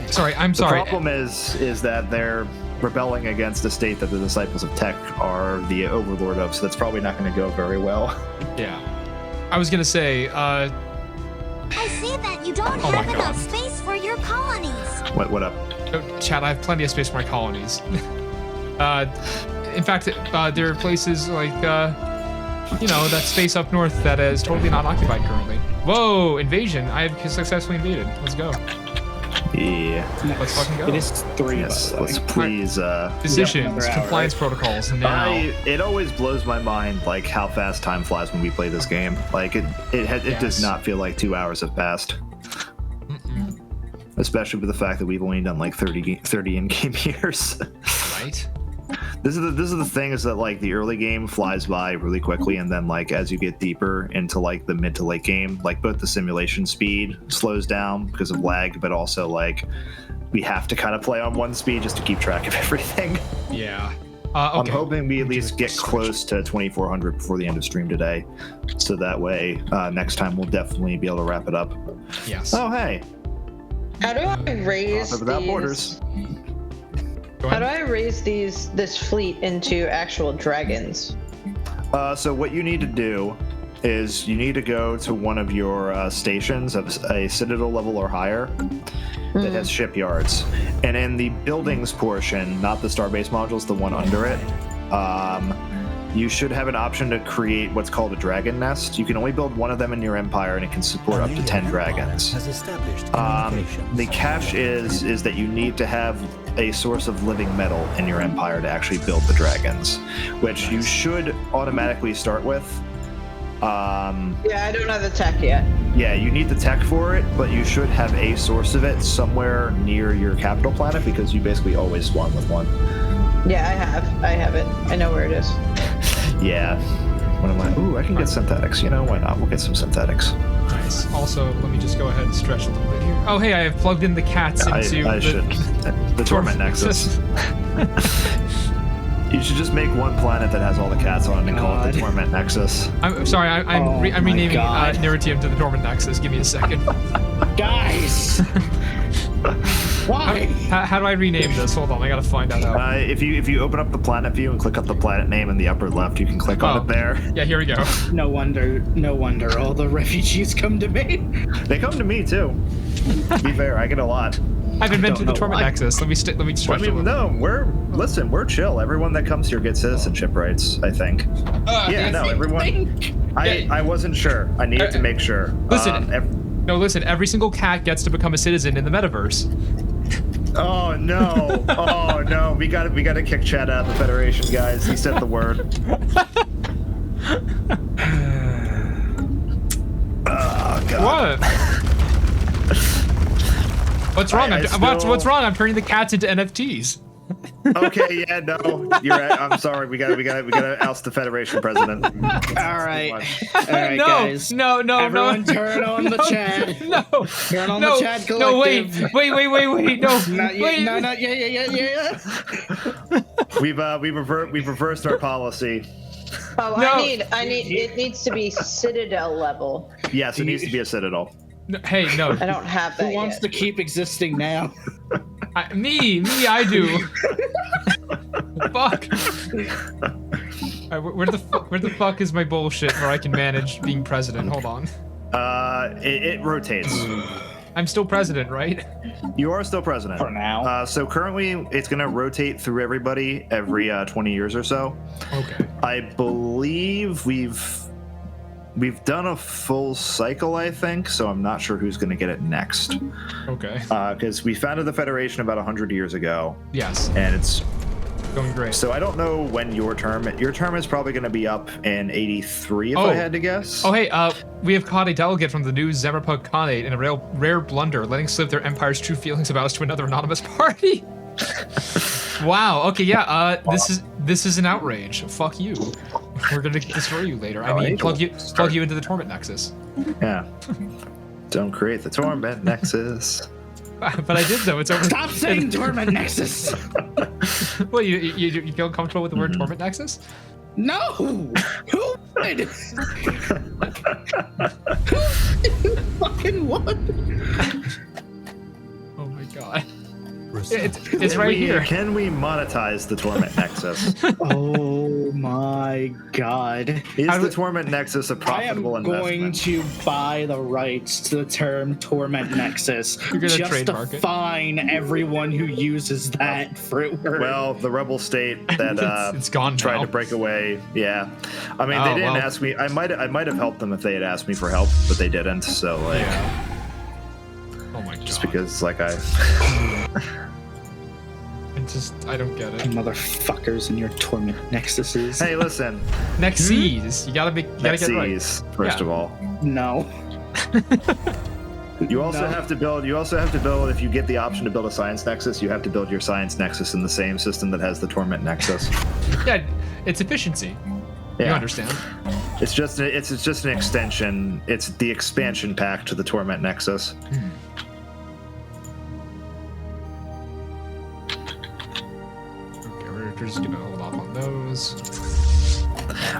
Sorry, I'm sorry. The problem is that they're rebelling against a state that the Disciples of Tech are the overlord of, so that's probably not going to go very well. Yeah. I was going to say, I see that you don't Oh my have enough God. space for your colonies. What up? Chad, I have plenty of space for my colonies. In fact, there are places like, that space up north that is totally not occupied currently. Whoa, invasion. I have successfully invaded. Let's go. Yeah. Let's fucking go. It is 3, Yes, by the way. let's please. Decisions, another hour, compliance protocols, now. It always blows my mind like how fast time flies when we play this game. Like it does Yes. not feel like 2 hours have passed. Especially with the fact that we've only done like 30 in-game years. Right? This is the thing is that like the early game flies by really quickly, and then like as you get deeper into like the mid to late game, like both the simulation speed slows down because of lag, but also like we have to kind of play on one speed just to keep track of everything. Yeah. Okay. I'm hoping we at least get close to 2400 before the end of stream today, so that way next time we'll definitely be able to wrap it up. Yes. Oh hey, How do I raise Author Without these? Borders. Go How ahead. do I raise this fleet into actual dragons? So what you need to do is you need to go to one of your stations of a Citadel level or higher that has shipyards, and in the buildings portion, not the Starbase modules, the one under it, you should have an option to create what's called a dragon nest. You can only build one of them in your empire, and it can support up to 10 dragons. Has established The catch is that you need to have a source of living metal in your empire to actually build the dragons, which you should automatically start with. Yeah, I don't have the tech yet. Yeah, you need the tech for it, but you should have a source of it somewhere near your capital planet because you basically always spawn with one. Yeah, I have it. I know where it is. Yeah. When I'm like, ooh, I can get synthetics. Why not? We'll get some synthetics. Nice. Also, let me just go ahead and stretch a little bit here. Oh, hey, I have plugged in the cats into I should. The Torment Nexus. You should just make one planet that has all the cats on it and call it the Torment Nexus. I'm sorry, I'm Oh my renaming God. Neritium to the Torment Nexus. Give me a second. Guys! Why? How do I rename this? Hold on, I gotta find that out. If you open up the planet view and click up the planet name in the upper left, you can click on it there. Yeah, here we go. No wonder all the refugees come to me. They come to me too. To be fair, I get a lot. I've invented the Torment Nexus. Let me stretch I mean, no, we're chill. Everyone that comes here gets citizenship rights, I think. Yeah, no, everyone. I wasn't sure. I needed to make sure. Listen. Every single cat gets to become a citizen in the metaverse. Oh no! Oh no! We got to kick Chad out of the Federation, guys. He said the word. Oh god. What? What's wrong? What's wrong? I'm turning the cats into NFTs. Okay, yeah, no, you're right. I'm sorry. We gotta oust the Federation president. All right, guys. No. Everyone turn on the chat. No. Turn on the chat collective. No, wait. No. Not yet. No, yeah. We've reversed our policy. Oh, No. I need. It needs to be Citadel level. Yes, it needs to be a citadel. No, hey, no. I don't have that Who wants yet. to keep existing now? Me, I do. Fuck. All right, where the fuck is my bullshit where I can manage being president? Hold on. It rotates. I'm still president, right? You are still president. For now. So currently, it's gonna rotate through everybody every 20 years or so. Okay. I believe we've done a full cycle, I think, so I'm not sure who's going to get it next. Okay. Because we founded the Federation about 100 years ago. Yes. And it's going great. So I don't know when your term is probably going to be up in 83, if I had to guess. Oh, hey, we have Kahnate delegate from the new Zemmerpug Kahnate in a rare blunder, letting slip their empire's true feelings about us to another anonymous party. Wow. Okay. Yeah. This is an outrage. Fuck you. We're gonna destroy you later. I mean, plug you into the Torment Nexus. Yeah. Don't create the Torment Nexus. But I did though. It's over. Stop saying Torment Nexus. Well, you feel comfortable with the word Torment Nexus? No. Who would? Who fucking what? Oh my god. It's right here. Can we monetize the Torment Nexus? Oh my god. Is the Torment Nexus a profitable investment? I am going to buy the rights to the term Torment Nexus. You're gonna just trademark to it? fine everyone who uses that fruit word. Well, the rebel state that it's gone tried now. to break away. Yeah, I mean they didn't ask me. I might have helped them if they had asked me for help, but they didn't. So like, oh my god. Just because like I don't get it. Motherfuckers in your Torment Nexuses. Hey, listen. Nexus. You gotta get right. First of all. No. You also have to build. If you get the option to build a Science Nexus, you have to build your Science Nexus in the same system that has the Torment Nexus. Yeah, it's efficiency. Yeah. You understand? It's just an extension. It's the expansion pack to the Torment Nexus. We're just gonna hold off on those.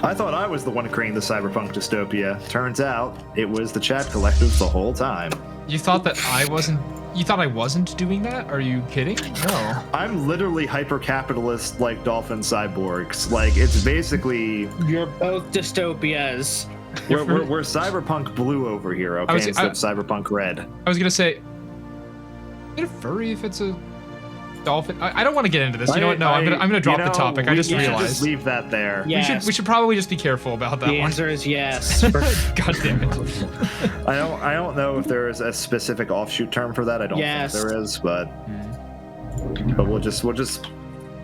I thought I was the one creating the cyberpunk dystopia. Turns out it was the chat collective the whole time. You thought that I wasn't? You thought I wasn't doing that? Are you kidding? No. I'm literally hyper-capitalist like dolphin cyborgs. Like it's basically You're both dystopias. We're cyberpunk blue over here, okay? Instead of cyberpunk red. I was gonna say, is it a furry if it's a dolphin? I don't want to get into this. You know what? No, I'm gonna drop the topic. I just realized. Just leave that there. Yes. We should probably just be careful about that The one. answer is yes. God damn it. I don't know if there is a specific offshoot term for that. I don't think there is, but we'll just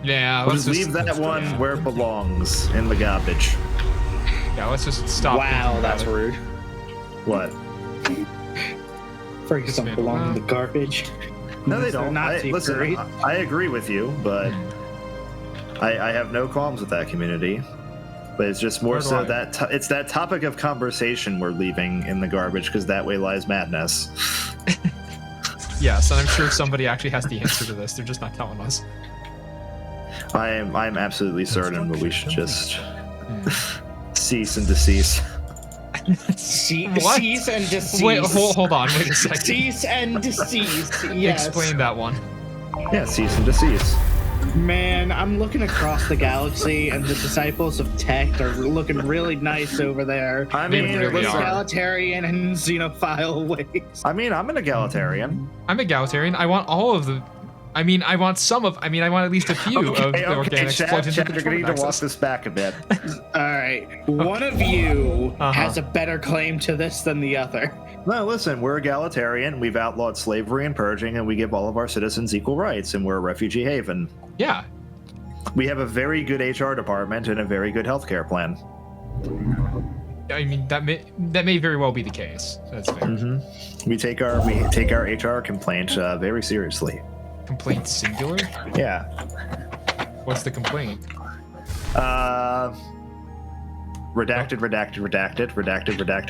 yeah. Let's just leave that one where it belongs, in the garbage. Yeah, let's just stop. Wow, that's rude. What? Furries don't belong in the garbage. No, they don't. Listen, I agree with you, but I have no qualms with that community. But it's just more so that it's that topic of conversation we're leaving in the garbage, because that way lies madness. Yes, and I'm sure somebody actually has the answer to this. They're just not telling us. I'm absolutely certain, but we should just cease and desist. Cease and desist. Wait, hold on. Wait a second. Cease and desist. Yes. Explain that one. Yeah, cease and desist. Man, I'm looking across the galaxy, and the disciples of Tech are looking really nice over there. I mean, They really are. egalitarian and xenophile ways. I mean, I'm an egalitarian. I'm egalitarian. I want all of the. I want some of. I want at least a few of the organics plugged into the you're gonna need to walk axis. this back a bit. All right, one of you has a better claim to this than the other. No, listen, we're egalitarian. We've outlawed slavery and purging, and we give all of our citizens equal rights, and we're a refugee haven. Yeah. We have a very good HR department and a very good healthcare plan. I mean, that may very well be the case. That's fair. Mm-hmm. We take our HR complaint very seriously. Complaint singular? Yeah. What's the complaint?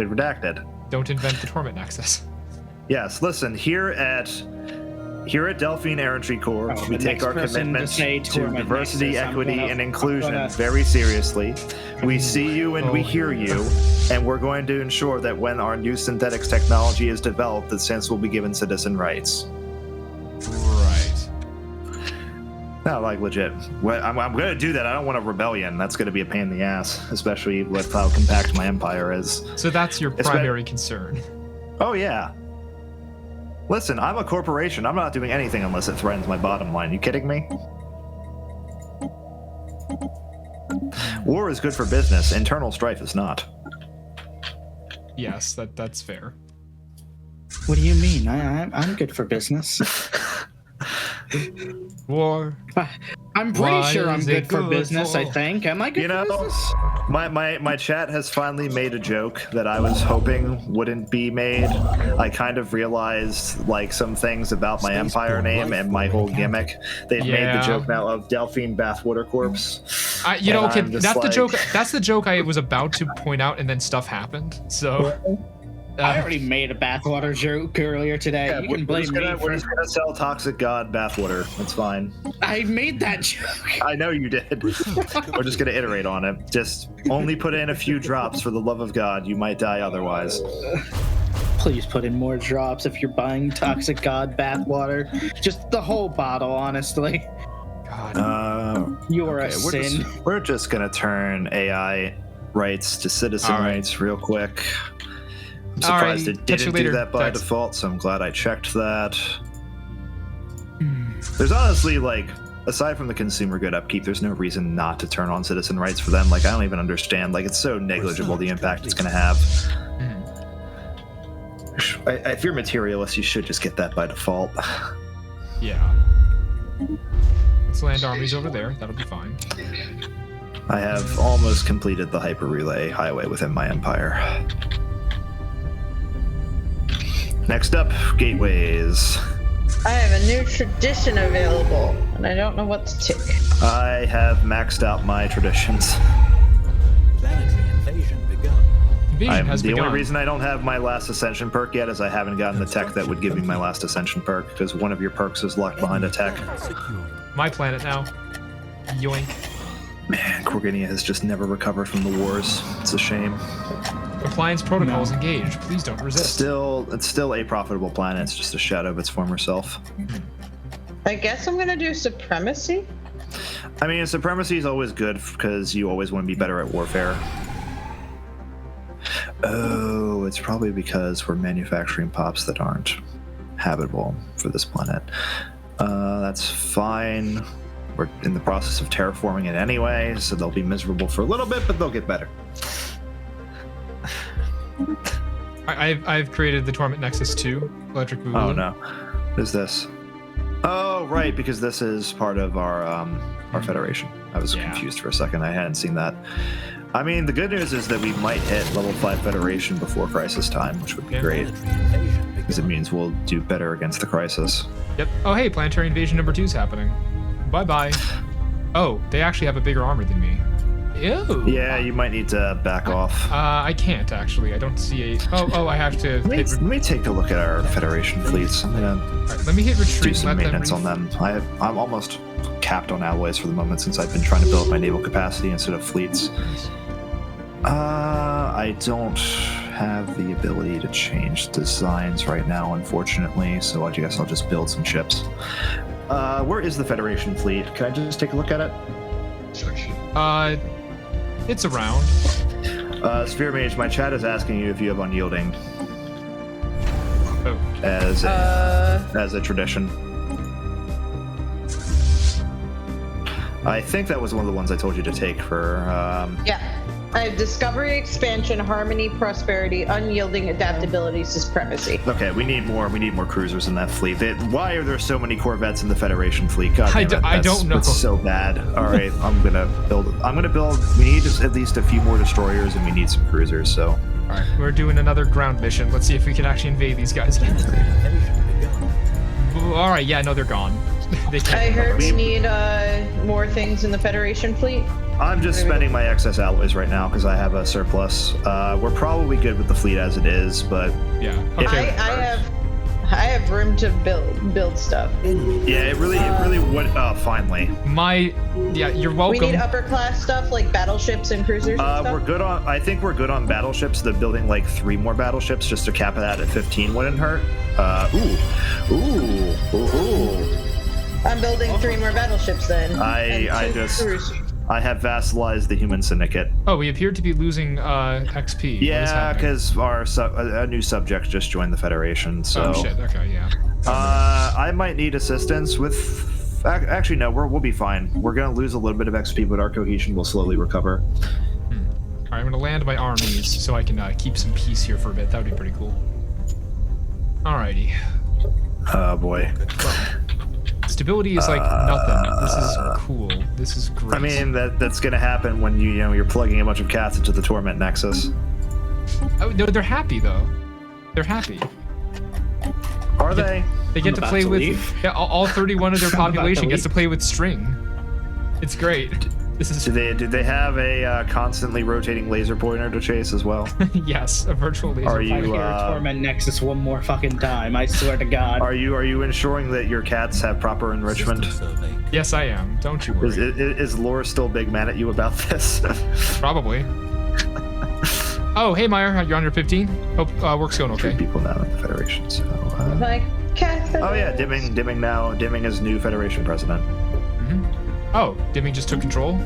Redacted. Don't invent the torment nexus. Yes, listen, here at Delphine Errantry Corps, we take our commitment to diversity, equity, and inclusion very seriously. We see you and we hear you, and we're going to ensure that when our new synthetics technology is developed, that Synths will be given citizen rights. Right. No, like legit. I'm going to do that. I don't want a rebellion. That's going to be a pain in the ass, especially with how compact my empire is. So that's your primary concern. Oh, yeah. Listen, I'm a corporation. I'm not doing anything unless it threatens my bottom line. You kidding me? War is good for business. Internal strife is not. Yes, that's fair. What do you mean? I'm good for business. War. I'm pretty sure I'm good for business, I think. Am I good for business? My chat has finally made a joke that I was hoping wouldn't be made. I kind of realized like some things about my empire name and my whole gimmick. They've made the joke now of Delphine Bathwater Corpse. Okay, that's the joke. That's the joke I was about to point out, and then stuff happened. So. I already made a bathwater joke earlier today. Yeah, you can blame me. We're just gonna sell Toxic God bathwater. It's fine. I made that joke. I know you did. We're just gonna iterate on it. Just only put in a few drops for the love of God. You might die otherwise. Please put in more drops if you're buying Toxic God bathwater. Just the whole bottle, honestly. God. You're a sin. We're just gonna turn AI rights to citizen rights real quick. I'm surprised it didn't do that by default, so I'm glad I checked that. There's honestly, like, aside from the consumer good upkeep, there's no reason not to turn on citizen rights for them. Like, I don't even understand. Like, it's so negligible the impact it's going to have. If you're a materialist, you should just get that by default. Yeah. Let's land armies over there. That'll be fine. I have almost completed the hyper relay highway within my empire. Next up, gateways. I have a new tradition available, and I don't know what to tick. I have maxed out my traditions. Planetary invasion begun. The only reason I don't have my last ascension perk yet is I haven't gotten the tech that would give me my last ascension perk, because one of your perks is locked behind a tech. My planet now. Yoink. Man, Corginia has just never recovered from the wars. It's a shame. Compliance protocols engaged. Please don't resist. It's still a profitable planet. It's just a shadow of its former self. I guess I'm gonna do supremacy. I mean, supremacy is always good because you always want to be better at warfare. Oh, it's probably because we're manufacturing pops that aren't habitable for this planet. That's fine. We're in the process of terraforming it anyway, so they'll be miserable for a little bit, but they'll get better. I've created the Torment Nexus 2, Electric Boogaloo. Oh no. What is this? Oh, right, because this is part of our Federation. I was confused for a second. I hadn't seen that. I mean, the good news is that we might hit level 5 Federation before Crisis time, which would be great. Because it means we'll do better against the Crisis. Yep. Oh, hey, Planetary Invasion number 2 is happening. Bye-bye. Oh, they actually have a bigger armor than me. Ew. Yeah, you might need to back off. I can't, actually. I don't see a... Oh, I have to... Let me take a look at our Federation fleets. I'm gonna let me hit retreat. Do some maintenance on them. I'm almost capped on alloys for the moment since I've been trying to build up my naval capacity instead of fleets. I don't have the ability to change designs right now, unfortunately, so I guess I'll just build some ships. Where is the Federation fleet? Can I just take a look at it? It's around. SphereMage, my chat is asking you if you have unyielding. Oh. As a tradition. I think that was one of the ones I told you to take for. Yeah. I have discovery, expansion, harmony, prosperity, unyielding, adaptability, supremacy. Okay, we need more. We need more cruisers in that fleet. Why are there so many corvettes in the Federation fleet? God damn it, I don't know. It's so bad. All right, I'm gonna build. We need at least a few more destroyers, and we need some cruisers. So. All right, we're doing another ground mission. Let's see if we can actually invade these guys again. All right, yeah, no, they're gone. They can't. I heard we need more things in the Federation fleet. I'm just spending my excess alloys right now because I have a surplus. We're probably good with the fleet as it is, but yeah. Okay. I have room to build stuff. Yeah, it really would. Finally. You're welcome. We need upper class stuff like battleships and cruisers. And stuff. We're good on. I think we're good on battleships. The building like 3 more battleships just to cap it out at 15 wouldn't hurt. Ooh. I'm building 3 more battleships then. I have vassalized the human syndicate. Oh, we appear to be losing XP. Yeah, because a new subject just joined the Federation. So. Oh shit. Okay, yeah. I might need assistance with. Actually, no. We'll be fine. We're gonna lose a little bit of XP, but our cohesion will slowly recover. All right, I'm gonna land my armies so I can keep some peace here for a bit. That would be pretty cool. Alrighty. Oh boy. Stability is like nothing. This is cool. This is great. I mean, that's gonna happen when you're plugging a bunch of cats into the Torment Nexus. Oh, no, they're happy though. They're happy. Are they? They get to play with all 31 of their population gets to play with string. It's great. This is. Do they have a constantly rotating laser pointer to chase as well? Yes, a virtual laser. Are you Torment Nexus one more fucking time? I swear to God. Are you ensuring that your cats have proper enrichment? Yes, I am. Don't you worry. Is Laura still big mad at you about this? Probably. Oh, hey Meyer, you're on your 15. Hope work's going okay. 3 people now in the Federation. So. My cat. Oh yeah, dimming now. Dimming is new Federation president. Oh, Dimming just took control?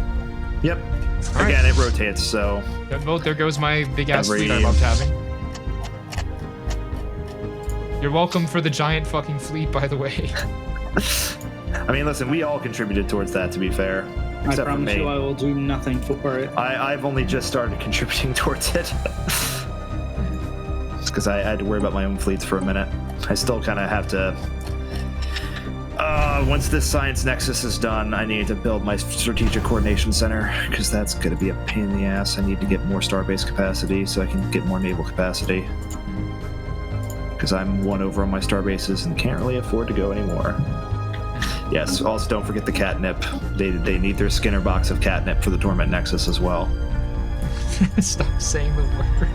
Yep. All Again, right. it rotates, so... Well, there goes my big-ass fleet I loved having. You're welcome for the giant fucking fleet, by the way. I mean, listen, we all contributed towards that, to be fair. Except I promise you I will do nothing for it. I've only just started contributing towards it. It's because I had to worry about my own fleets for a minute. I still kind of have to... once this Science Nexus is done, I need to build my Strategic Coordination Center, because that's going to be a pain in the ass. I need to get more starbase capacity so I can get more naval capacity. Because I'm 1 over on my starbases and can't really afford to go anymore. Yes, also don't forget the catnip. They need their Skinner box of catnip for the Torment Nexus as well. Stop saying the word.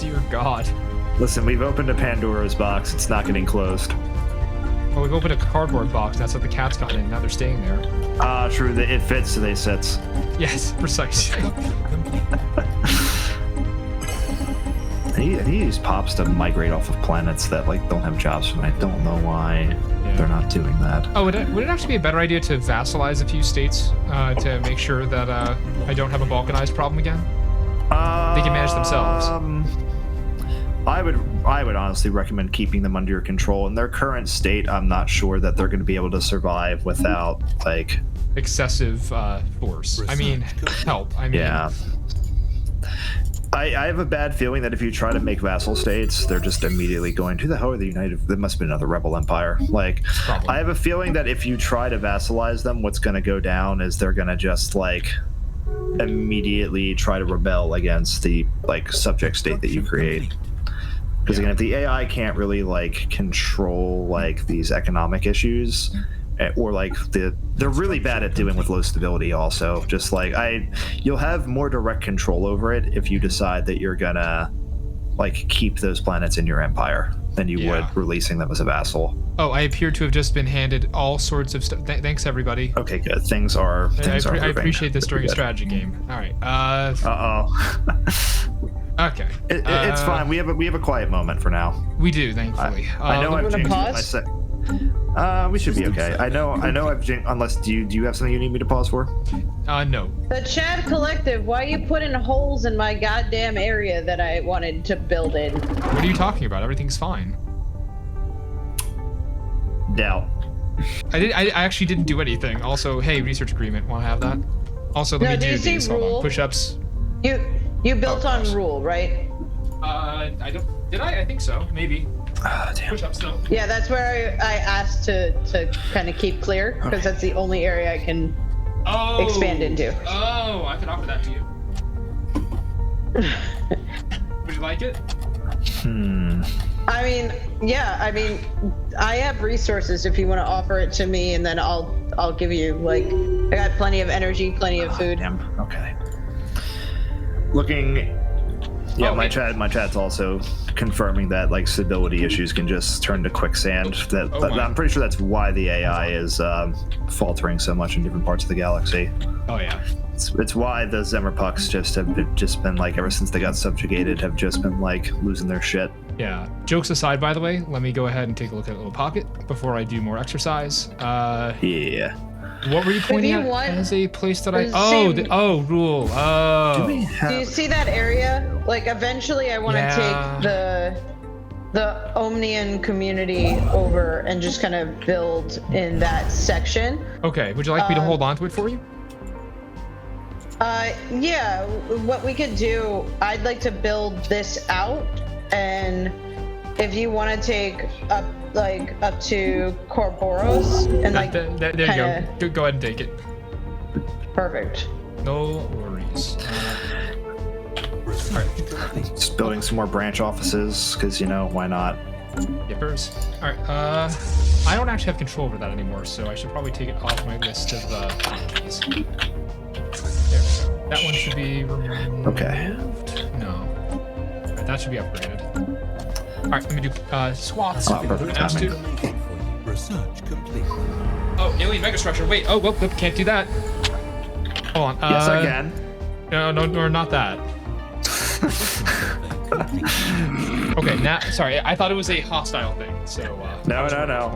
Dear God. Listen, we've opened a Pandora's box. It's not getting closed. Well, we've opened a cardboard box. That's what the cat's gotten in. Now they're staying there. True. It fits, so they sits. Yes, precisely. I need these pops to migrate off of planets that don't have jobs, and I don't know why they're not doing that. Oh, would it actually be a better idea to vassalize a few states to make sure that I don't have a balkanized problem again? They can manage themselves. I would honestly recommend keeping them under your control. In their current state, I'm not sure that they're going to be able to survive without excessive force. I mean, help. I mean, yeah. I have a bad feeling that if you try to make vassal states, they're just immediately going, who the hell are the United? There must be another rebel empire. Probably. I have a feeling that if you try to vassalize them, what's going to go down is they're going to just immediately try to rebel against the subject state that you create. Because again, if the AI can't really control these economic issues, or they're really bad at dealing with low stability. Also, just you'll have more direct control over it if you decide that you're gonna keep those planets in your empire than you would releasing them as a vassal. Oh, I appear to have just been handed all sorts of stuff. Thanks, everybody. Okay, good. Things are. I appreciate this during a strategy game. All right. Okay. It's fine. We have a quiet moment for now. We do, thankfully. I know I've changed my We should be okay. I know. Unless do you have something you need me to pause for? No. The Chad Collective, why are you putting holes in my goddamn area that I wanted to build in? What are you talking about? Everything's fine. Doubt. I actually didn't do anything. Also, hey, research agreement. Want to have that? Also, let me do these. Hold on. Push-ups. You built on rule, right? I don't. Did I? I think so. Maybe. Damn. Push-ups, no. Yeah, that's where I asked to kind of keep clear, because that's the only area I can expand into. Oh, I could offer that to you. Would you like it? I mean, yeah. I mean, I have resources if you want to offer it to me, and then I'll give you, like, I got plenty of energy, plenty of food. Damn. Okay. Looking. Yeah, my chat's also confirming that like stability issues can just turn to quicksand. I'm pretty sure that's why the AI is faltering so much in different parts of the galaxy. Oh yeah. It's why the Zemmerpucks have been like, ever since they got subjugated, have just been like losing their shit. Yeah. Jokes aside, by the way, let me go ahead and take a look at a little pocket before I do more exercise. Yeah. What were you pointing at as a place that I... rule. Oh. Do you see that area? Like, eventually I want to take the Omnian community over and just kind of build in that section. Okay. Would you like me to hold on to it for you? Yeah. What we could do, I'd like to build this out, and if you want to take up to Corboros and like there you go. Go ahead and take it. Perfect. No worries. All right. Just building some more branch offices, because why not? Yippers. All right. I don't actually have control over that anymore, so I should probably take it off my list of hotkeys. There. That one should be removed. Okay. No. All right, that should be upgraded. All right, let me do swaths. Perfect timing. Research complete. Oh, alien megastructure. Wait. Oh, well, can't do that. Hold on. Yes, I can. No, not that. Okay, now, sorry, I thought it was a hostile thing, so... No.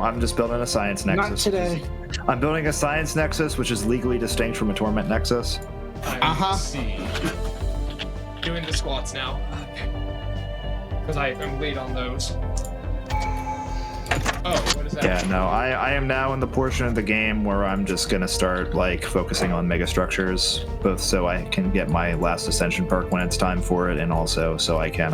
I'm just building a science nexus. Not today. I'm building a science nexus, which is legally distinct from a torment nexus. I see. Doing the squats now. Because I'm late on those. Oh, what is that? Yeah, no, I am now in the portion of the game where I'm just gonna start like focusing on megastructures, both so I can get my last ascension perk when it's time for it, and also so I can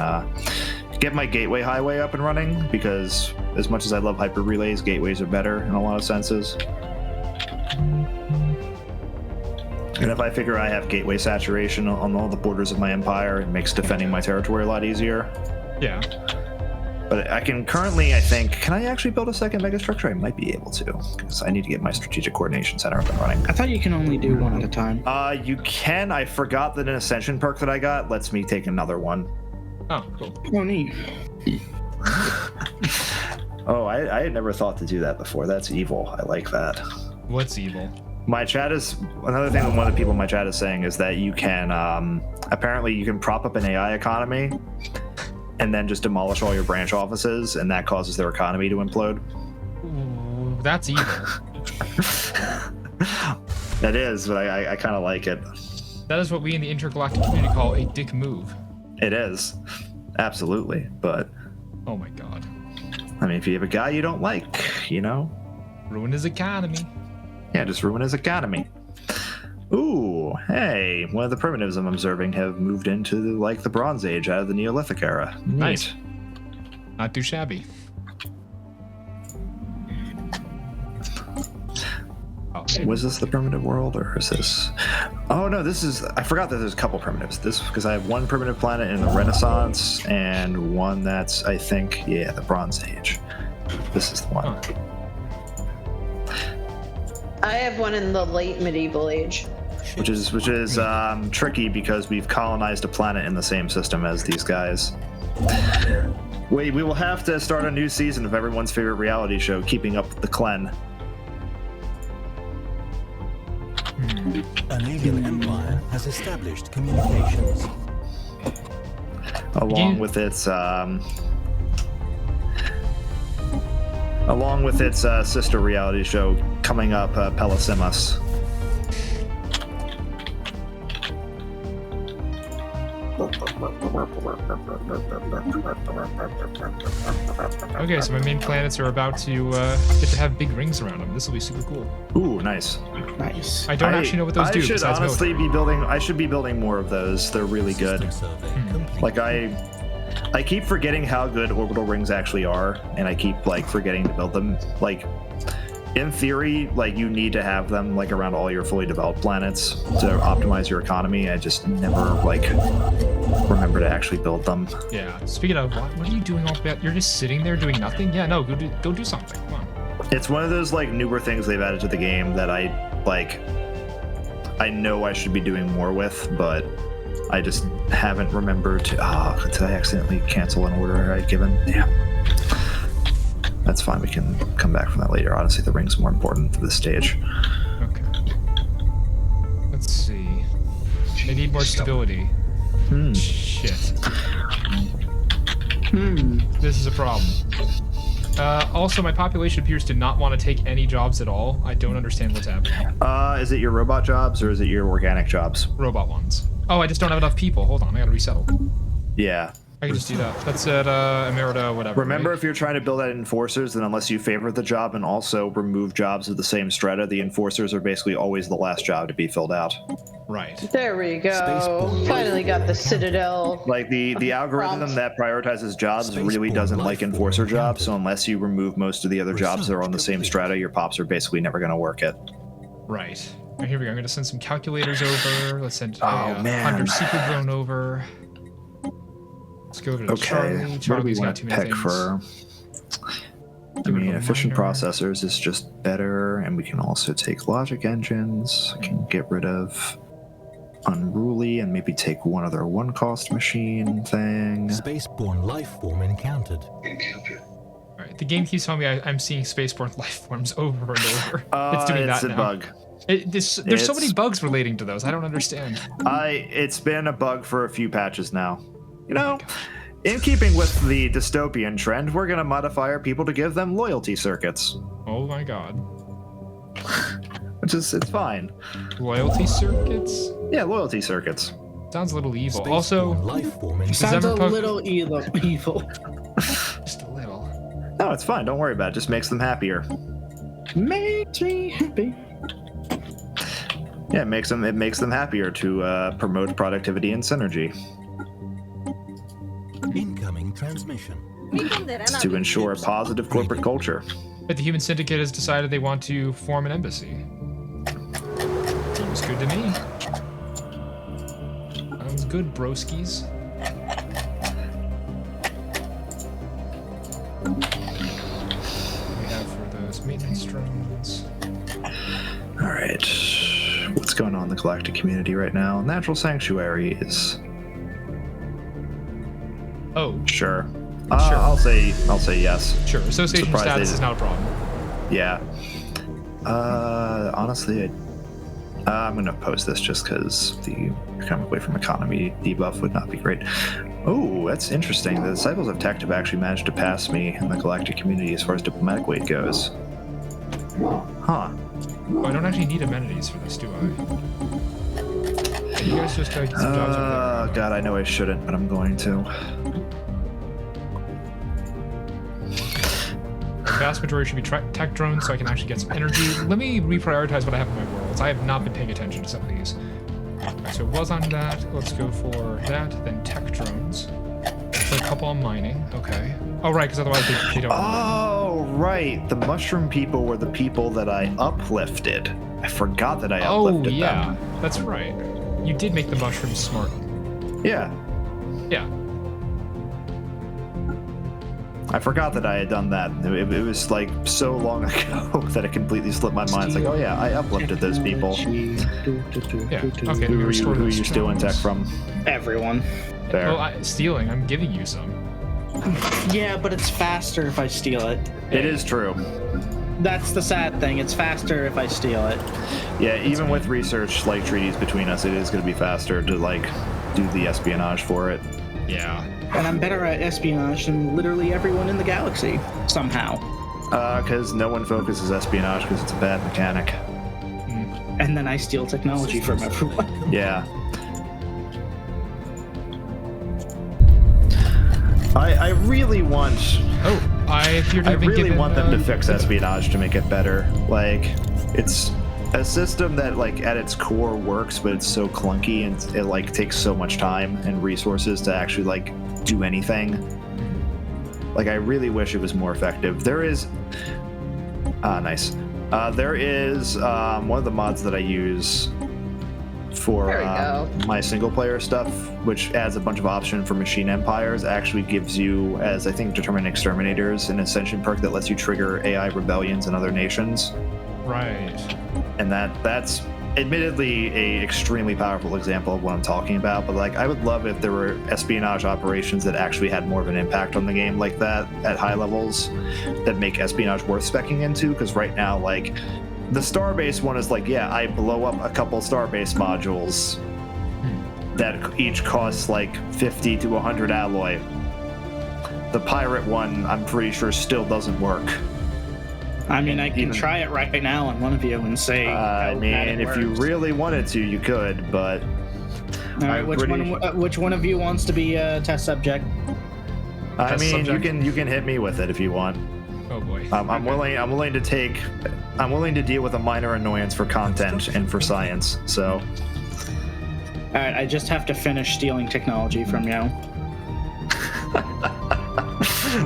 get my gateway highway up and running, because as much as I love hyper relays, gateways are better in a lot of senses. And if I figure I have gateway saturation on all the borders of my empire, it makes defending my territory a lot easier. Yeah. But I can currently, I think, can I actually build a second megastructure? I might be able to, because I need to get my strategic coordination center up and running. I thought you can only do one at a time. You can. I forgot that an ascension perk that I got lets me take another one. Oh, cool. Oh, neat. Oh, I had never thought to do that before. That's evil. I like that. What's evil? My chat is, another thing that one of the people in my chat is saying is that you can, apparently you can prop up an AI economy and then just demolish all your branch offices, and that causes their economy to implode. Ooh, that's evil. That is, but I kind of like it. That is what we in the intergalactic community call a dick move. It is. Absolutely. But, oh my god. I mean, if you have a guy you don't like, ruin his economy. Yeah, just ruin his economy. Ooh, hey, one of the primitives I'm observing have moved into like the Bronze Age out of the Neolithic era. Neat. Nice. Not too shabby. Oh, was this the primitive world, or is this? Oh no, this is. I forgot that there's a couple primitives. This because I have one primitive planet in the Renaissance and one that's, I think, the Bronze Age. This is the one. Huh. I have one in the late medieval age. Which is tricky because we've colonized a planet in the same system as these guys. We will have to start a new season of everyone's favorite reality show, Keeping Up with the Clan. An alien empire has established communications. Along with its Along with its sister reality show coming up, Pelosimus. Okay, so my main planets are about to get to have big rings around them. This will be super cool. Ooh, nice. Nice. I don't actually know what those do. I should honestly be building. I should be building more of those. They're really good. Like I keep forgetting how good orbital rings actually are, and I keep like forgetting to build them. Like, in theory, like you need to have them like around all your fully developed planets to optimize your economy. I just never like remember to actually build them. Yeah. Speaking of, what are you doing all that? You're just sitting there doing nothing? Yeah, no, go do something. Come on. It's one of those like newer things they've added to the game that I know I should be doing more with, but I just haven't remembered to. Oh, did I accidentally cancel an order I'd given? Yeah. That's fine. We can come back from that later. Honestly, the ring's more important for this stage. Okay. Let's see. They need more stability. Shit. This is a problem. Also, my population appears to not want to take any jobs at all. I don't understand what's happening. Is it your robot jobs or is it your organic jobs? Robot ones. Oh, I just don't have enough people. Hold on, I gotta resettle. Yeah. I can just do that. That's at Emerita, whatever. Remember, right? if you're trying to build out enforcers, then unless you favor the job and also remove jobs of the same strata, the enforcers are basically always the last job to be filled out. Right. There we go. Finally got the Citadel. Like the algorithm that prioritizes jobs really doesn't like enforcer jobs, so unless you remove most of the other jobs that are on the same strata, your pops are basically never going to work it. Right. Right, here we go. I'm going to send some calculators over. Let's send a man. secret drone over. Let's go over to Charlie. What do we Charlie's got want too to many pick things. for? I mean, efficient processors is just better, and we can also take logic engines. I can get rid of unruly and maybe take one other one-cost machine thing. Spaceborne life form encountered. Alright, the game keeps telling me I'm seeing spaceborne life forms over and over. It's doing it's that a now. bug. There's so many bugs relating to those. I don't understand. It's been a bug for a few patches now. You know, in keeping with the dystopian trend, we're gonna modify our people to give them loyalty circuits. Oh my god. Which is, it's fine. Loyalty circuits? Yeah, loyalty circuits. Sounds a little evil. Also, life form Sounds a Everpunk- little evil. just a little. No, it's fine. Don't worry about it. Just makes them happier. Makes me happy. Yeah, it makes them happier to promote productivity and synergy. incoming transmission. It's to ensure a positive corporate culture. But the Human Syndicate has decided they want to form an embassy. Seems good to me. Sounds good, broskies. We have for those maintenance drones. All right. What's going on in the galactic community right now? Natural sanctuary is... Oh, Sure. Sure. I'll say yes. sure. Association Surprised status they is not a problem. Yeah. Honestly, I'm gonna post this just because the economic way from economy debuff would not be great. Oh, that's interesting. The Disciples of Tech have actually managed to pass me in the galactic community as far as diplomatic weight goes. Huh. Oh, I don't actually need amenities for this, do I? Yeah, you guys just get some jobs over there. God, I know I shouldn't, but I'm going to. The vast majority should be tech drones, so I can actually get some energy. Let me reprioritize what I have in my worlds. I have not been paying attention to some of these. Alright, so it was on that. Let's go for that, then tech drones. Put a couple on mining. Okay. Oh, right, because otherwise they don't. Oh, right. The mushroom people were the people that I uplifted. I forgot that I uplifted them. That's right. You did make the mushrooms smart. Yeah. Yeah. I forgot that I had done that. It was like so long ago that it completely slipped my mind. It's like, oh yeah, I uplifted those people. Yeah. Okay. Who are you stealing tech from? Everyone. There. Well, stealing. I'm giving you some. Yeah, but it's faster if I steal it. It is true. That's the sad thing. It's faster if I steal it. Yeah, even with research like treaties between us, it is going to be faster to like do the espionage for it. Yeah. And I'm better at espionage than literally everyone in the galaxy, somehow. Because no one focuses espionage because it's a bad mechanic. And then I steal technology from everyone. Yeah. I really want... Oh, I appear to have been really given, want them to fix espionage to make it better. Like, it's a system that, like, at its core works, but it's so clunky and it, like, takes so much time and resources to actually, like, do anything. Like, I really wish it was more effective. There is... nice. There is one of the mods that I use for my single-player stuff, which adds a bunch of options for machine empires, actually gives you, as I think determined exterminators, an ascension perk that lets you trigger AI rebellions in other nations. Right. And that's admittedly a extremely powerful example of what I'm talking about, but like I would love if there were espionage operations that actually had more of an impact on the game like that at high levels that make espionage worth speccing into, because right now, like, the Starbase one is like, yeah, I blow up a couple Starbase modules that each costs like 50 to 100 alloy. The pirate one, I'm pretty sure, still doesn't work. I mean, I can try it right now on one of you and say. I mean, if you really wanted to, you could, but. All right, which one of you wants to be a test subject? I mean, you can hit me with it if you want. Oh boy. I'm willing to deal with a minor annoyance for content and for science. So. All right, I just have to finish stealing technology from you.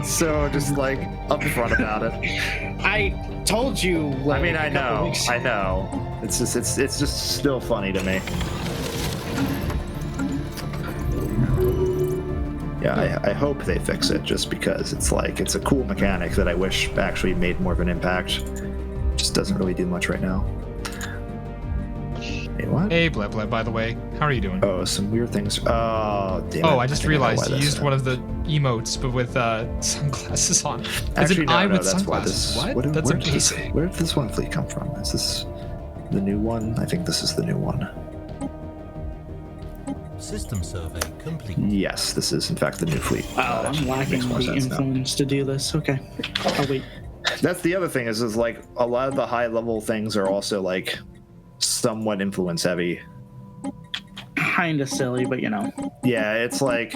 So just like upfront about it. I told you. Like, I mean, I know. It's just still funny to me. Yeah, I hope they fix it, just because it's like it's a cool mechanic that I wish actually made more of an impact. Just doesn't really do much right now. Hey, what? Hey, Bleb Bleb, by the way. How are you doing? Oh, some weird things. Damn it. I just realized you used one of the emotes, but with sunglasses on. Actually, an no, eye with that's sunglasses. What? That's amazing. Where did this one fleet come from? Is this the new one? I think this is the new one. System survey complete. Yes, this is in fact the new fleet. I'm lacking the influence to do this. Okay, I'll wait. That's the other thing is like a lot of the high level things are also like somewhat influence heavy. Kinda silly, but you know. Yeah, it's like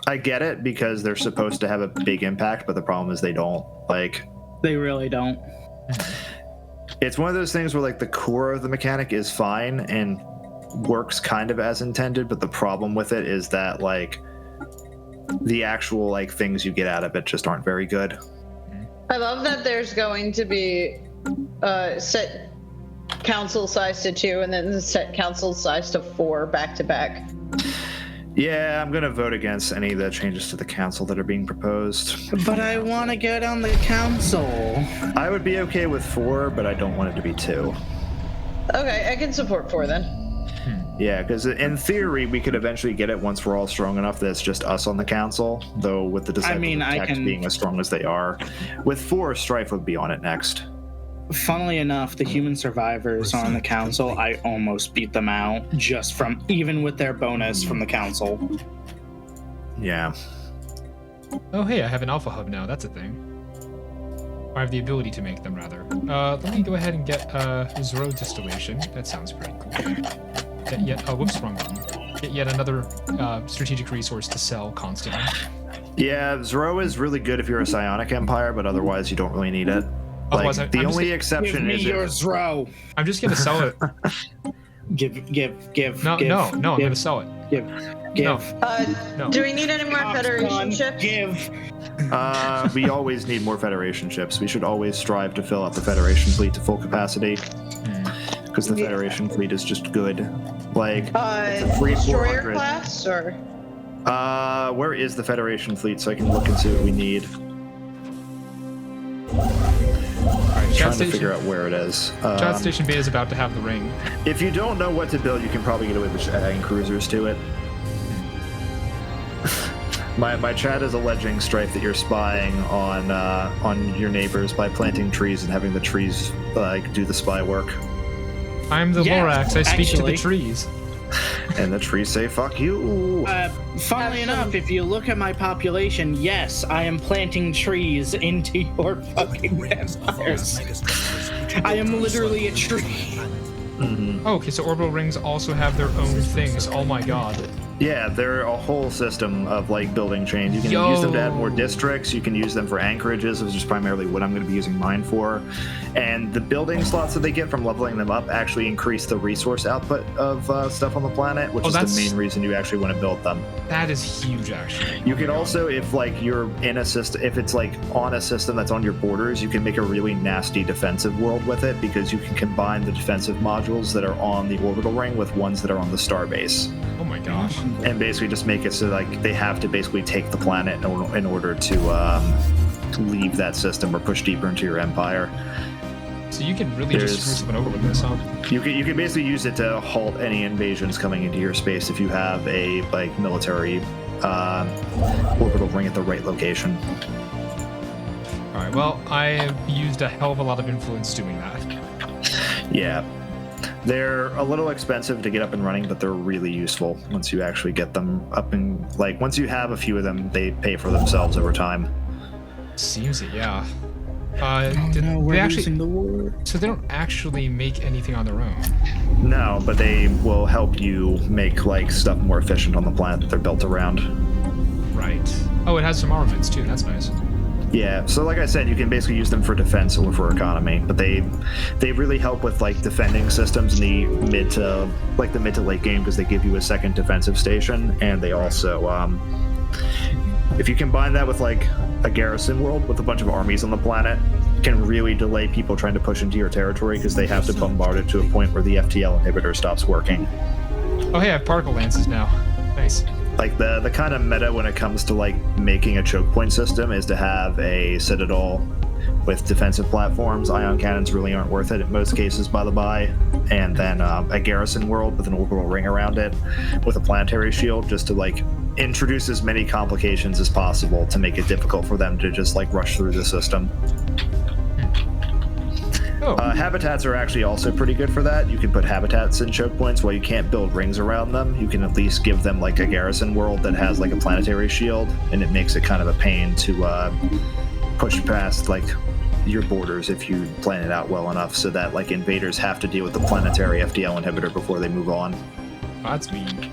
I get it because they're supposed to have a big impact, but the problem is they don't. Like, they really don't. It's one of those things where like the core of the mechanic is fine and works kind of as intended, but the problem with it is that like the actual like things you get out of it just aren't very good. I love that there's going to be set council size to 2 and then set council size to 4 back to back. Yeah, I'm gonna vote against any of the changes to the council that are being proposed. But I want to get on the council. I would be okay with 4, but I don't want it to be 2. Okay, I can support 4 then. Yeah, because in theory, we could eventually get it once we're all strong enough that it's just us on the council, though with the disciples being as strong as they are. With 4, Strife would be on it next. Funnily enough, the human survivors on the council, I almost beat them out just from, even with their bonus from the council. Yeah. Oh, hey, I have an alpha hub now. That's a thing. I have the ability to make them, rather. Let me go ahead and get Zoro distillation. That sounds pretty cool. Whoops, wrong button. Get yet another strategic resource to sell constantly. Yeah, Zoro is really good if you're a psionic empire, but otherwise you don't really need it. Like, the only exception is your Zoro. I'm just gonna sell it. Give. No, I'm gonna sell it. Give. No. Do we need any more Federation ships? Give. We always need more Federation ships. We should always strive to fill up the Federation fleet to full capacity. Because the Federation fleet is just good. Like, destroyer class, or? Where is the Federation fleet so I can look and see what we need? Alright, trying to figure out where it is. Chat Station Beta is about to have the ring. If you don't know what to build, you can probably get away with adding cruisers to it. My chat is alleging, Strife, that you're spying on your neighbors by planting trees and having the trees like do the spy work. I'm the Lorax. I speak to the trees. And the trees say, fuck you. Funnily enough, if you look at my population, yes, I am planting trees into your fucking empires. I am literally a tree. Mm-hmm. Oh, okay, so orbital rings also have their own things. Oh my god. Yeah, they're a whole system of like building chains. You can use them to add more districts. You can use them for anchorages, which is primarily what I'm going to be using mine for. And the building slots that they get from leveling them up actually increase the resource output of stuff on the planet, which is the main reason you actually want to build them. That is huge, actually. You can also, if like you're in a system, if it's like on a system that's on your borders, you can make a really nasty defensive world with it because you can combine the defensive modules that are on the orbital ring with ones that are on the starbase. Oh my gosh. And basically just make it so like they have to basically take the planet in order to leave that system or push deeper into your empire. So you can really just screw something over with this, huh? You can basically use it to halt any invasions coming into your space if you have a like military orbital ring at the right location. All right. Well, I have used a hell of a lot of influence doing that. Yeah. They're a little expensive to get up and running, but they're really useful once you actually get them up and like once you have a few of them, they pay for themselves over time. Seems it, yeah. We're losing the war. So they don't actually make anything on their own. No, but they will help you make like stuff more efficient on the planet that they're built around. Right. Oh, it has some armaments too. That's nice. Yeah, so like I said, you can basically use them for defense or for economy, but they really help with like defending systems in the mid to late game because they give you a second defensive station, and they also if you combine that with like a garrison world with a bunch of armies on the planet, can really delay people trying to push into your territory because they have to bombard it to a point where the FTL inhibitor stops working. Oh hey, I have particle lances now. Nice. Like the kind of meta when it comes to like making a choke point system is to have a citadel with defensive platforms. Ion cannons really aren't worth it in most cases, by the by. And then a garrison world with an orbital ring around it with a planetary shield, just to like introduce as many complications as possible to make it difficult for them to just like rush through the system. Habitats are actually also pretty good for that. You can put habitats in choke points. While you can't build rings around them, you can at least give them like a garrison world that has like a planetary shield, and it makes it kind of a pain to push past like your borders if you plan it out well enough so that like invaders have to deal with the planetary FTL inhibitor before they move on. That's mean.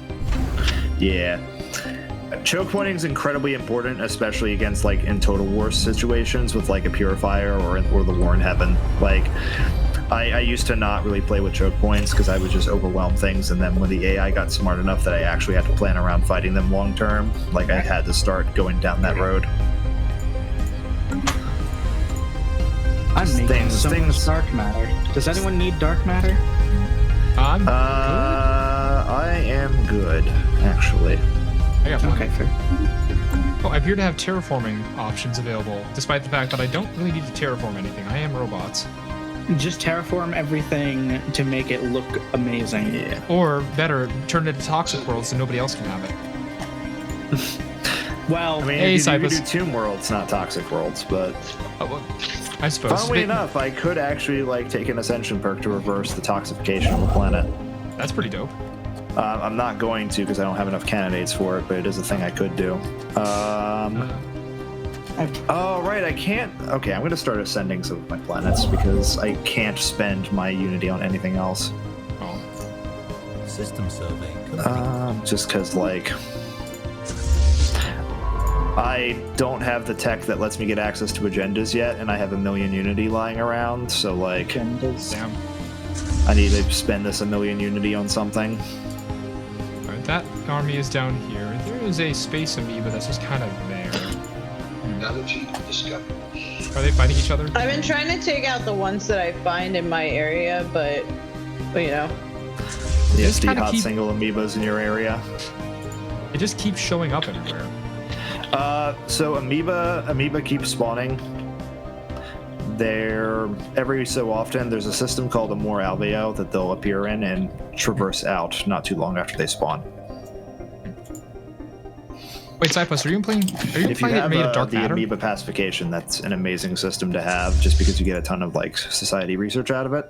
Yeah. Choke pointing is incredibly important, especially against like in total war situations with like a purifier or the war in heaven. Like I used to not really play with choke points because I would just overwhelm things, and then when the AI got smart enough that I actually had to plan around fighting them long term, like I had to start going down that road. I'm making so much dark matter. Does anyone need dark matter? I'm good. I am good, actually. I got one. Okay, fair. Oh, I appear to have terraforming options available, despite the fact that I don't really need to terraform anything. I am robots. Just terraform everything to make it look amazing. Yeah. Or better, turn it into toxic worlds so nobody else can have it. Well, I mean, hey, you could do tomb worlds, not toxic worlds, but Oh, well, I suppose. funnily enough, I could actually like take an ascension perk to reverse the toxification of the planet. That's pretty dope. I'm not going to because I don't have enough candidates for it, but it is a thing I could do. Oh, right, I can't. Okay, I'm going to start ascending some of my planets because I can't spend my Unity on anything else. Oh. System survey complete. Just because, like, I don't have the tech that lets me get access to agendas yet, and I have 1 million Unity lying around, so, like, agendas. Damn. I need to spend this 1 million Unity on something. Alright, that army is down here. There is a space amoeba that's just kind of there. Are they fighting each other? I've been trying to take out the ones that I find in my area, but you know. The Just SD kinda hot single amoebas in your area. It just keeps showing up everywhere. So amoeba keeps spawning. There, every so often, there's a system called a More Alveo that they'll appear in and traverse out not too long after they spawn. Wait, Cypus, are you playing If you it have made of dark the matter? amoeba pacification, that's an amazing system to have just because you get a ton of like society research out of it.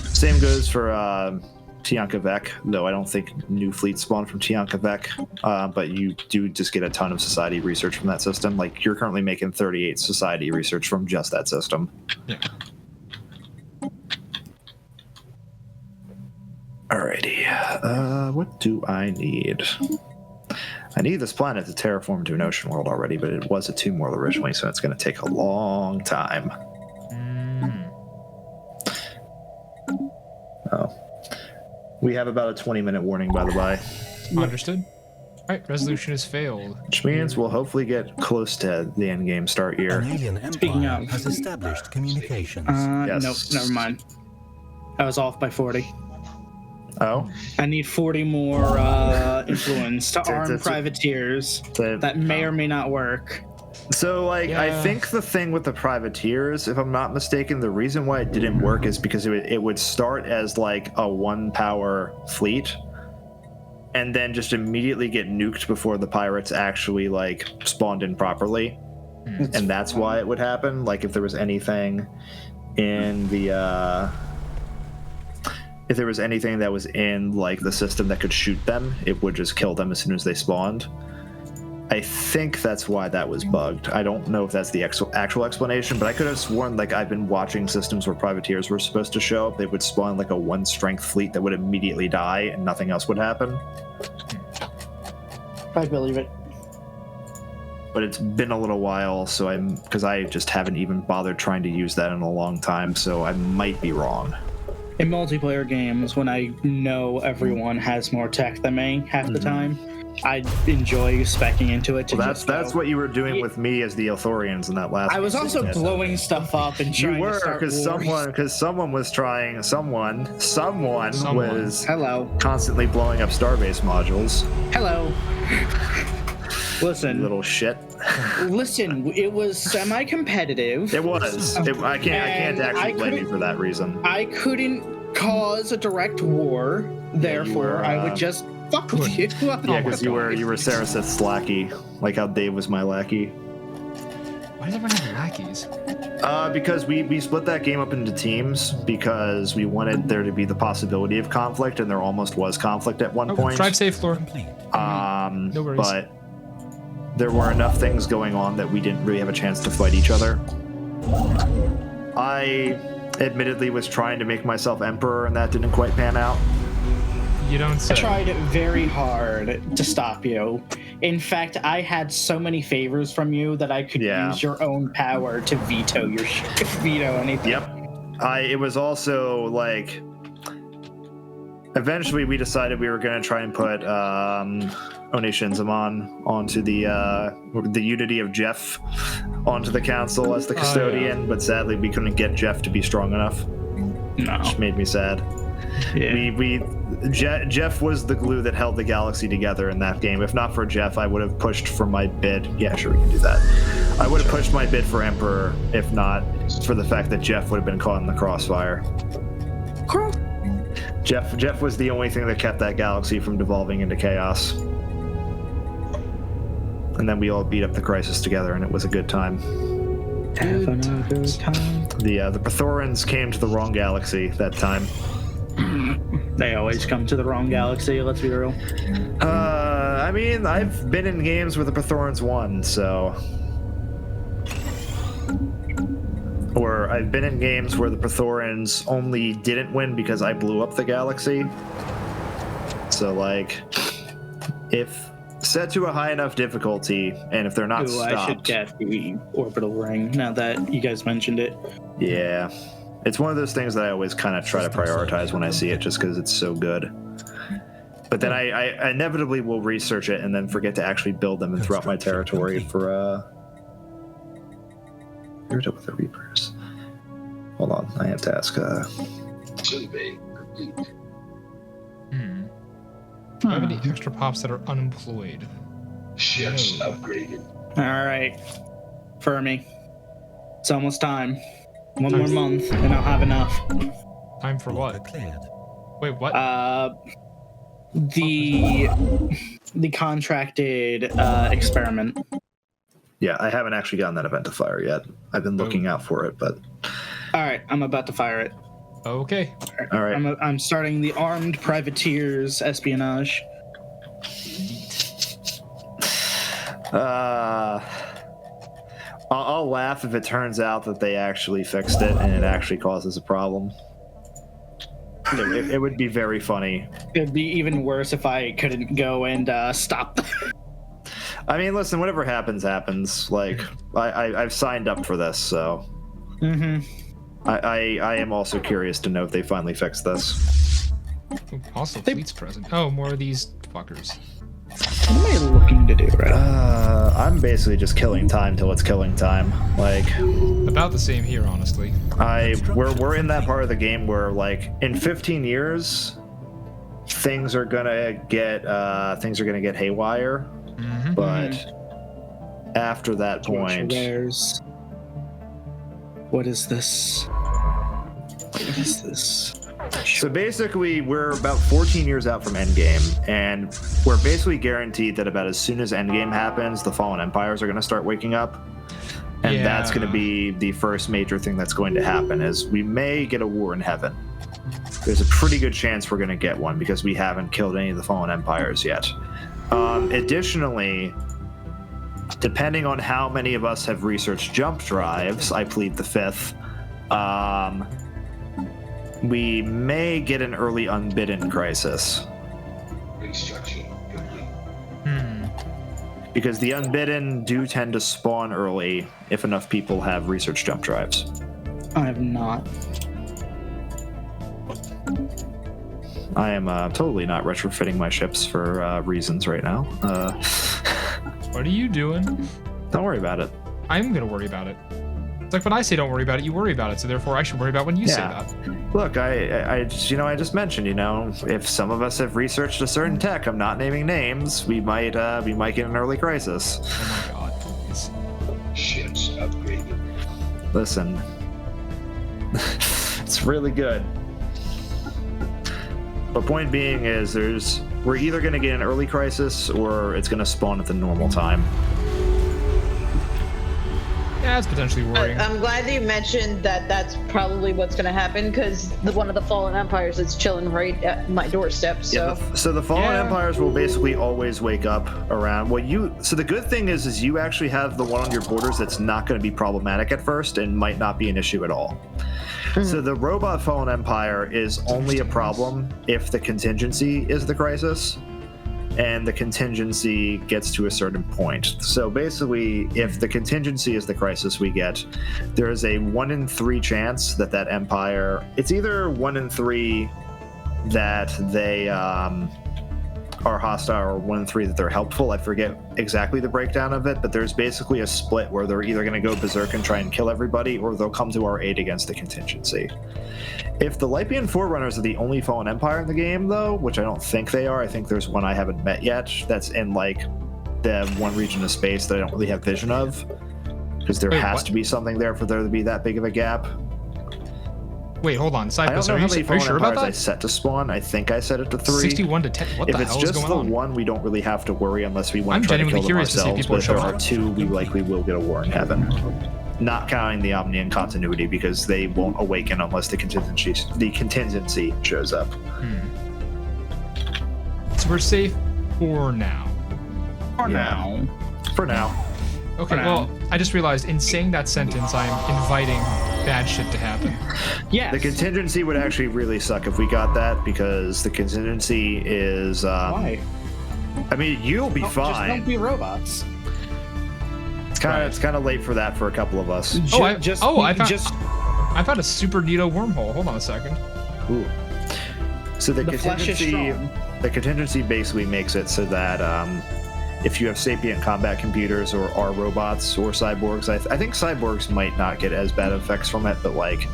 Same goes for Tiankavek, though I don't think new fleets spawn from Tiankavek, but you do just get a ton of society research from that system. Like, you're currently making 38 society research from just that system. Yeah. Alrighty, what do I need? I need this planet to terraform to an ocean world already, but it was a tomb world originally, so it's going to take a long time. Oh. We have about a 20-minute warning, by the by. Understood. Alright, resolution has failed. Which means we'll hopefully get close to the end game start here. An alien Speaking empire of- has established communications. Yes. Nope, never mind. I was off by 40. Oh? I need 40 more influence to arm privateers. That may or may not work. So, like, Yeah. I think the thing with the privateers, if I'm not mistaken, the reason why it didn't work is because it would start as, like, a one-power fleet, and then just immediately get nuked before the pirates actually, like, spawned in properly. And that's why it would happen. Like, if there was anything in the, if there was anything that was in, like, the system that could shoot them, it would just kill them as soon as they spawned. I think that's why that was bugged. I don't know if that's the actual explanation, but I could have sworn, like, I've been watching systems where privateers were supposed to show up. They would spawn, like, a one-strength fleet that would immediately die, and nothing else would happen. I believe it. But it's been a little while, so because I just haven't even bothered trying to use that in a long time, so I might be wrong. In multiplayer games, when I know everyone has more tech than me half the time, I enjoy speccing into it. Well, that's what you were doing with me as the Ithorians in that last. I was game. also blowing stuff up and trying You were, to start because someone was trying. Someone was Hello. constantly blowing up Starbase modules. Hello. Listen. Little shit. Listen, it was semi-competitive. It was. I can't actually blame you for that reason. I couldn't cause a direct war, therefore I would just fuck with you. Yeah, because you were Saraseth's lackey, like how Dave was my lackey. Why does everyone have lackeys? Because we split that game up into teams because we wanted there to be the possibility of conflict, and there almost was conflict at one point. Drive safe, Floor. Complete. No worries. But there were enough things going on that we didn't really have a chance to fight each other. I admittedly was trying to make myself emperor, and that didn't quite pan out. You don't say. I tried very hard to stop you. In fact, I had so many favors from you that I could use your own power to veto your veto anything. Yep. It was also like eventually we decided we were going to try and put Oni Shinzaman onto the unity of Jeff onto the council as the custodian, but sadly we couldn't get Jeff to be strong enough. No. Which made me sad. Yeah. Jeff was the glue that held the galaxy together in that game. If not for Jeff, I would have pushed for my bid. Yeah, sure, we can do that. I would have pushed my bid for Emperor, if not for the fact that Jeff would have been caught in the crossfire. Jeff was the only thing that kept that galaxy from devolving into chaos. And then we all beat up the crisis together, and it was a good time. Having a good time. The Praetorians came to the wrong galaxy that time. They always come to the wrong galaxy, let's be real. I mean, I've been in games where the Praetorians won, so... Or I've been in games where the Praetorians only didn't win because I blew up the galaxy. So, like, if set to a high enough difficulty, and if they're not stopped... I should get the orbital ring, now that you guys mentioned it. Yeah. It's one of those things that I always kind of try to prioritize when I see it, just because it's so good. But then I inevitably will research it and then forget to actually build them and throw out my territory for, You're done with the Reapers. Hold on, I have to ask, Should be. Do you have any extra pops that are unemployed? Ships upgraded. Alright. Fyrmii. It's almost time. One more month, and I'll have enough. Time for what? Declared. Wait, what? The contracted experiment. yeah, I haven't actually gotten that event to fire yet. I've been looking out for it, but... Alright, I'm about to fire it. Okay. All right. I'm starting the armed privateers espionage. I'll laugh if it turns out that they actually fixed it and it actually causes a problem. It would be very funny. It'd be even worse if I couldn't go and stop. I mean, listen, whatever happens, happens. Like, I've signed up for this, so. I am also curious to know if they finally fixed this. Ooh, also, fleet's present. Oh, more of these fuckers. What am I looking to do right now? I'm basically just killing time till it's killing time. Like, about the same here, honestly. We're in that part of the game where, like, in 15 years, things are gonna get haywire. But after that point, what is this? What is this? So basically, we're about 14 years out from Endgame, and we're basically guaranteed that about as soon as Endgame happens, the Fallen Empires are going to start waking up. And that's going to be the first major thing that's going to happen, is we may get a war in heaven. There's a pretty good chance we're going to get one, because we haven't killed any of the Fallen Empires yet. Additionally, depending on how many of us have researched jump drives, I plead the fifth, we may get an early unbidden crisis. Construction complete. Because the unbidden do tend to spawn early if enough people have research jump drives. I have not. I am totally not retrofitting my ships for reasons right now. What are you doing? Don't worry about it. I'm gonna worry about it. It's like when I say don't worry about it, you worry about it. So therefore, I should worry about when you say that. Look, I just mentioned, if some of us have researched a certain tech, I'm not naming names, we might get an early crisis. Oh my god. Please. Ships upgraded. Listen, it's really good. The point being is, we're either going to get an early crisis or it's going to spawn at the normal time. Yeah, it's potentially worrying. I'm glad that you mentioned that that's probably what's going to happen, because one of the Fallen Empires is chilling right at my doorstep. So, so the Fallen Empires will basically always wake up around So the good thing is you actually have the one on your borders that's not going to be problematic at first and might not be an issue at all. So the robot Fallen Empire is only a problem if the contingency is the crisis, and the contingency gets to a certain point. So basically, if the contingency is the crisis we get, there is a 1 in 3 chance that empire, it's either 1 in 3 that they are hostile, or 1 in 3 that they're helpful. I forget exactly the breakdown of it, but there's basically a split where they're either going to go berserk and try and kill everybody, or they'll come to our aid against the contingency. If the Lypian Forerunners are the only Fallen Empire in the game, though, which I don't think they are, I think there's one I haven't met yet that's in, like, the one region of space that I don't really have vision of, because there has to be something there for there to be that big of a gap. Wait, hold on. I don't know how many Fallen Empires I set to spawn. I think I set it to 3. 61 to 10. What the hell is going on? If it's just the one, we don't really have to worry unless we want to try to kill them ourselves. But if there are 2, we likely will get a war in heaven. Not counting the Omnian continuity, because they won't awaken unless the contingency shows up. So we're safe for now. For now. Okay, well, I just realized in saying that sentence, I'm inviting bad shit to happen. Yeah. The contingency would actually really suck if we got that, because the contingency is... Why? I mean, you'll be fine. Just don't be robots. It's kind of late for that for a couple of us. I found a super neato wormhole. Hold on a second. Ooh. So the contingency basically makes it so that if you have sapient combat computers or are robots or cyborgs, I think cyborgs might not get as bad effects from it, but like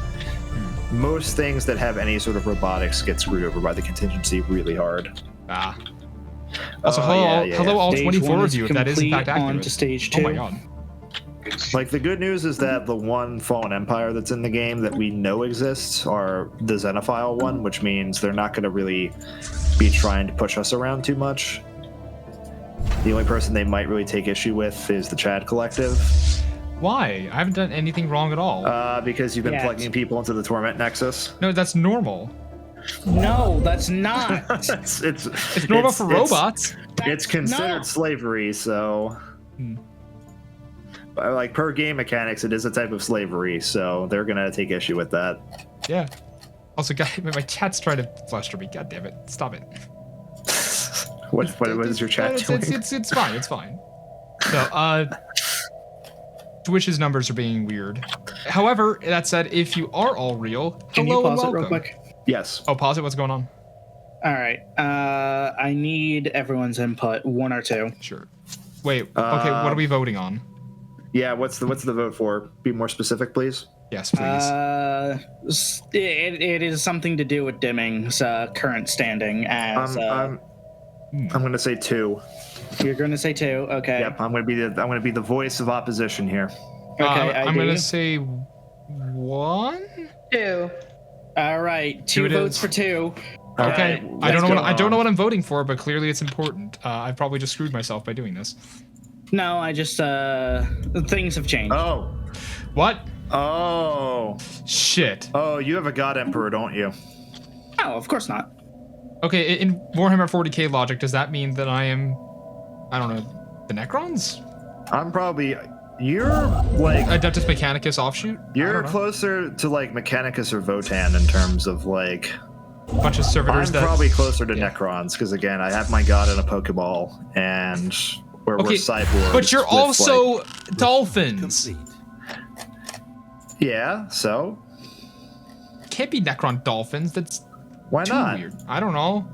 most things that have any sort of robotics get screwed over by the contingency really hard. Also, hello all 24 of you, if that is in fact accurate. On to stage 2. Oh my god. Like, the good news is that the one Fallen Empire that's in the game that we know exists are the Xenophile one, which means they're not going to really be trying to push us around too much. The only person they might really take issue with is the Chad Collective. Why? I haven't done anything wrong at all. Because you've been plugging people into the Torment Nexus. No, that's normal. No, that's not. it's normal for robots. It's considered slavery, so... Like, per game mechanics, it is a type of slavery, so they're gonna take issue with that. Yeah. Also, my chat's trying to fluster me. God damn it. Stop it. What is your chat doing? It's fine. It's fine. So, Twitch's numbers are being weird. However, that said, if you are all real, Can hello you and pause welcome. it real quick? Yes. Oh, pause it. What's going on? All right. I need everyone's input, 1 or 2. Sure. Wait. Okay. What are we voting on? Yeah. What's the vote for? Be more specific, please. Yes, please. It is something to do with Dimming's current standing as. I'm going to say 2. You're going to say 2. Okay. Yep. I'm going to be the voice of opposition here. Okay. I'm going to say 1. 2. All right. 2 votes for 2. Okay. I don't know what I'm voting for, but clearly it's important. I've probably just screwed myself by doing this. No, I just things have changed. Oh. What? Oh. Shit. Oh, you have a God Emperor, don't you? Oh, of course not. Okay, in Warhammer 40k logic, does that mean that I am, I don't know, the Necrons? You're like Adeptus Mechanicus offshoot? You're closer to like Mechanicus or Votan in terms of like a bunch of servitors. I'm probably closer to Necrons because again, I have my God in a Pokeball and we're cyborgs. But you're also dolphins. Yeah, so? Can't be Necron dolphins. That's why not? Weird. I don't know.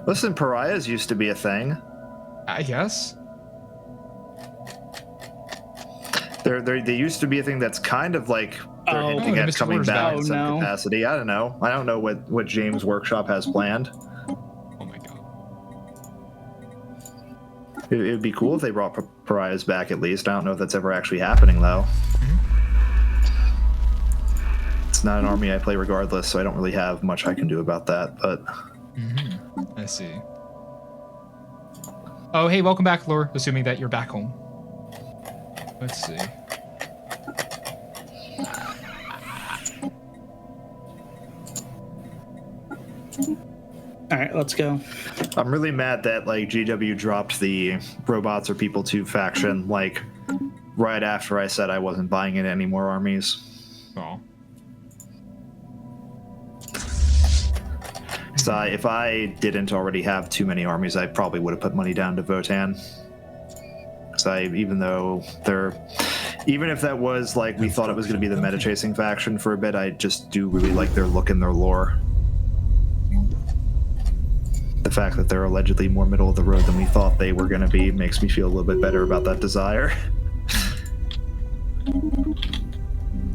Listen, pariahs used to be a thing. I guess. They used to be a thing that's kind of like they're hinting at coming back in some capacity. I don't know. I don't know what James Workshop has planned. Oh my god. It would be cool if they brought pariahs back at least. I don't know if that's ever actually happening though. It's not an army I play regardless, so I don't really have much I can do about that, but... I see. Oh, hey, welcome back, Lore, assuming that you're back home. Let's see. Alright, let's go. I'm really mad that, like, GW dropped the Robots Are People 2 faction, like, right after I said I wasn't buying in any more armies. Oh. So if I didn't already have too many armies, I probably would have put money down to Votan. So even if that was like we thought it was going to be the meta chasing faction for a bit, I just do really like their look and their lore. The fact that they're allegedly more middle of the road than we thought they were going to be makes me feel a little bit better about that desire.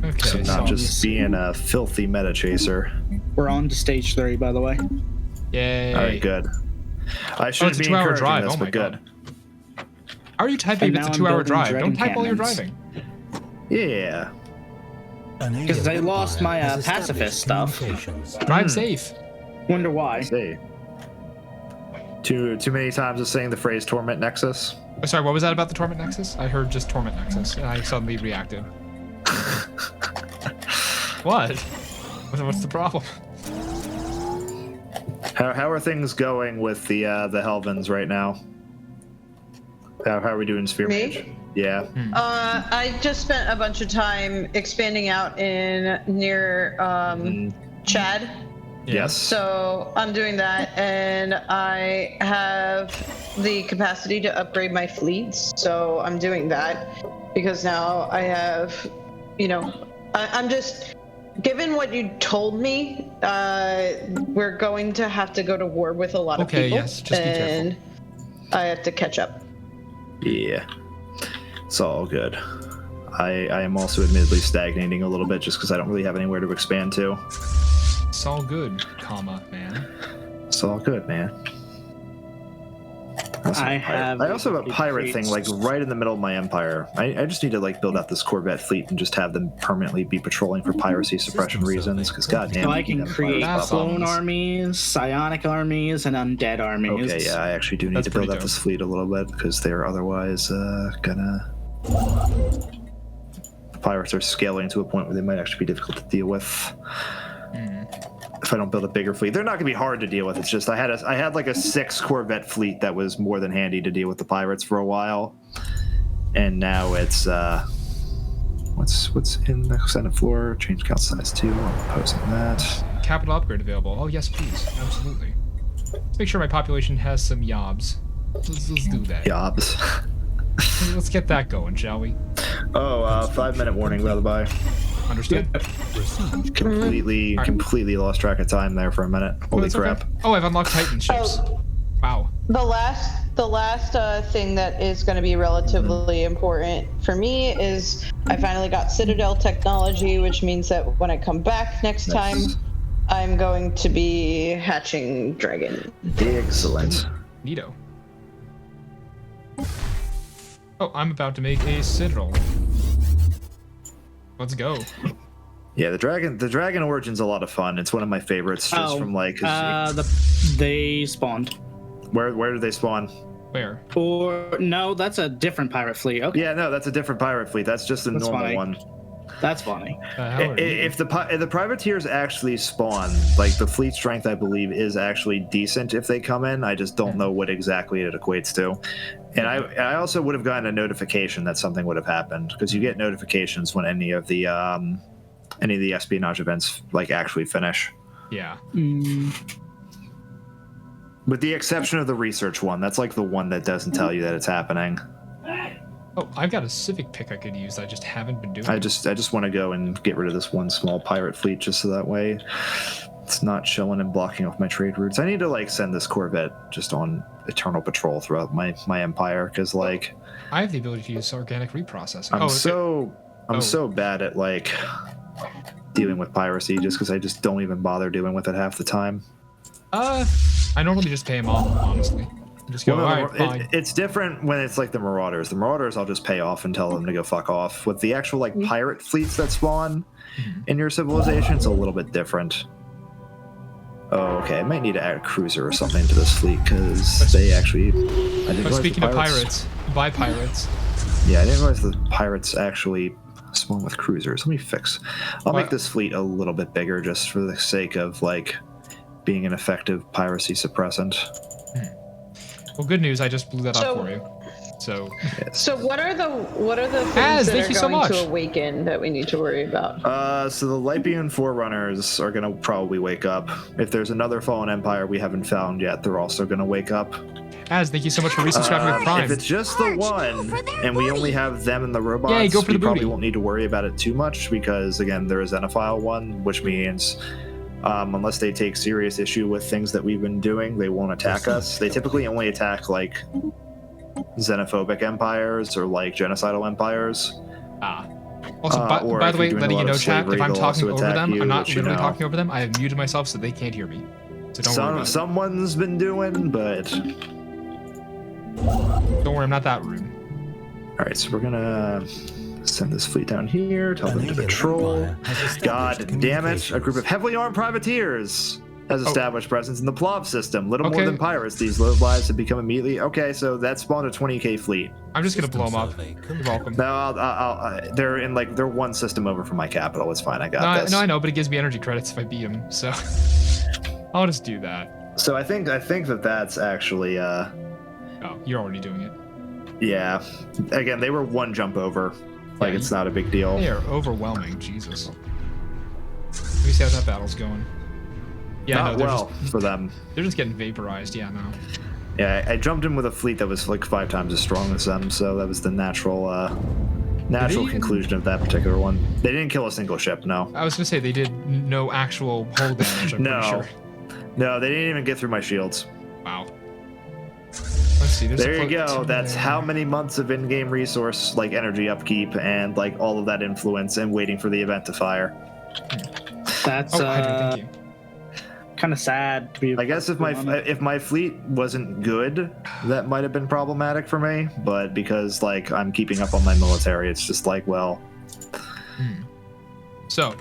Okay, so not just being a filthy meta chaser. We're on to stage 3, by the way. Yay. All right, good. I shouldn't be encouraging drive. this, Oh my but good. God. How are you typing if it's a 2-hour drive? Don't type while you're driving. Yeah. Because I lost my pacifist stuff. Drive safe. Wonder why. See. Too many times of saying the phrase Torment Nexus. Oh, sorry, what was that about the Torment Nexus? I heard just Torment Nexus, and I suddenly reacted. What? What's the problem? How are things going with the Helvins right now? How are we doing SphereMage? Me? Yeah. I just spent a bunch of time expanding out near Chad. Yes. So I'm doing that, and I have the capacity to upgrade my fleets. So I'm doing that because now I have, I'm just. Given what you told me, we're going to have to go to war with a lot of people. Okay, yes, just be and careful. I have to catch up. Yeah, it's all good. I am also admittedly stagnating a little bit just because I don't really have anywhere to expand to. It's all good, man. It's all good, man. I also have a pirate thing like right in the middle of my empire. I just need to like build out this Corvette fleet and just have them permanently be patrolling for piracy suppression reasons. Because goddamn, I can create clone armies, psionic armies, and undead armies. Okay, yeah, I actually do need to build out this fleet a little bit because they're otherwise gonna The pirates are scaling to a point where they might actually be difficult to deal with. If I don't build a bigger fleet, they're not gonna be hard to deal with. It's just I had like a 6 Corvette fleet that was more than handy to deal with the pirates for a while, and now it's what's in the Senate floor? Change count size 2. I'm opposing that. Capital upgrade available. Oh yes, please, absolutely. Let's make sure my population has some yobs. Let's do that. Jobs. Let's get that going, shall we? Oh, 5-minute warning, by the by. Understood. Completely lost track of time there for a minute. Holy crap. Okay. Oh, I've unlocked Titan ships. Wow. The last thing that is going to be relatively important for me is I finally got Citadel technology, which means that when I come back next time, I'm going to be hatching dragon. Excellent. Neato. Oh, I'm about to make a Citadel. Let's go. Yeah, the dragon origin's a lot of fun. It's one of my favorites, just from like. They spawned. Where did they spawn? Where? Or no, that's a different pirate fleet. Okay. Yeah, no, that's a different pirate fleet. That's just a normal funny. one. That's funny. If the privateers actually spawn, like the fleet strength, I believe, is actually decent if they come in. I just don't know what exactly it equates to. And I also would have gotten a notification that something would have happened, because you get notifications when any of the espionage events like actually finish. Yeah. With the exception of the research one, that's like the one that doesn't tell you that it's happening. Oh, I've got a civic pick I could use. I just haven't been doing. I just want to go and get rid of this one small pirate fleet, just so that way it's not showing and blocking off my trade routes. I need to like send this Corvette just on eternal patrol throughout my empire, because like I have the ability to use organic reprocessing. I'm so bad at like dealing with piracy, just because I just don't even bother dealing with it half the time. I normally just pay them off, honestly. Just go, it's different when it's like the Marauders. The Marauders I'll just pay off and tell them to go fuck off. With the actual like pirate fleets that spawn in your civilization, it's a little bit different. Oh, okay. I might need to add a cruiser or something to this fleet, because they actually. Speaking of pirates, buy pirates. Yeah, I didn't realize the pirates actually spawn with cruisers. Let me fix. I'll make this fleet a little bit bigger, just for the sake of like being an effective piracy suppressant. Well, good news. I just blew that up for you. So what are the things that are going to awaken that we need to worry about? So the Lypian Forerunners are going to probably wake up. If there's another fallen empire we haven't found yet, they're also going to wake up. Thank you so much for resubscribing to Prime. If it's just the one, and we only have them and the robots, we probably won't need to worry about it too much, because again, there is a Xenophile one, which means unless they take serious issue with things that we've been doing, they won't attack us. They typically only attack like xenophobic empires or like genocidal empires. Also, by the way, letting you know, chat, if I'm talking over them, I'm not literally talking over them. I have muted myself so they can't hear me. So don't worry about it. Someone's been doing, but don't worry, I'm not that rude. All right, so we're gonna send this fleet down here, tell them to patrol. God damn it! A group of heavily armed privateers has established presence in the Plov system. Little more than pirates, these low lives have become immediately. Okay, so that spawned a 20k fleet. I'm just gonna blow them up. You're welcome. No, they're one system over from my capital. It's fine. I got this. No, I know, but it gives me energy credits if I beat them. So I'll just do that. So I think that's actually. Oh, you're already doing it. Yeah. Again, they were one jump over. Like, it's not a big deal. They are overwhelming, Jesus. Let me see how that battle's going. Yeah, not well for them. They're just getting vaporized, yeah, no. Yeah, I jumped in with a fleet that was like 5 times as strong as them, so that was the natural conclusion of that particular one. They didn't kill a single ship, no. I was gonna say, they did no actual hull damage, I'm pretty sure. No, they didn't even get through my shields. Wow. Let's see, there you go. That's how many months of in-game resource, like energy upkeep, and like all of that influence, and waiting for the event to fire. That's kind of sad to be. I guess if my fleet wasn't good, that might have been problematic for me. But because like I'm keeping up on my military, it's just like, well. So,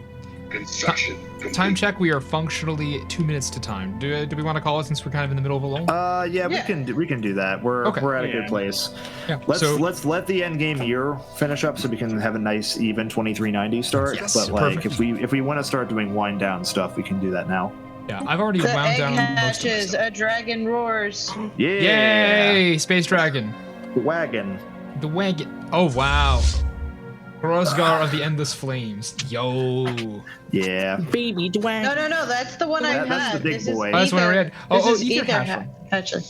Construction complete. Time check. We are functionally 2 minutes to time. Do we want to call it since we're kind of in the middle of a lull? Yeah, we can do that. We're at a good place. Yeah. Let's let the end game year finish up so we can have a nice even 2390 start. Yes, but like perfect. if we want to start doing wind down stuff, we can do that now. Yeah, I've already The wound egg down most of my hatches, stuff. a dragon roars. Yeah. Yay! Space Dragon. The wagon. The wagon. Oh wow. Rosgar of the Endless Flames. Yo. Yeah. Baby dwang. No, that's the one I had. That's the big This is boy. Oh, that's what I read. Oh, This is Ether Ether Hatcher. Hatcher.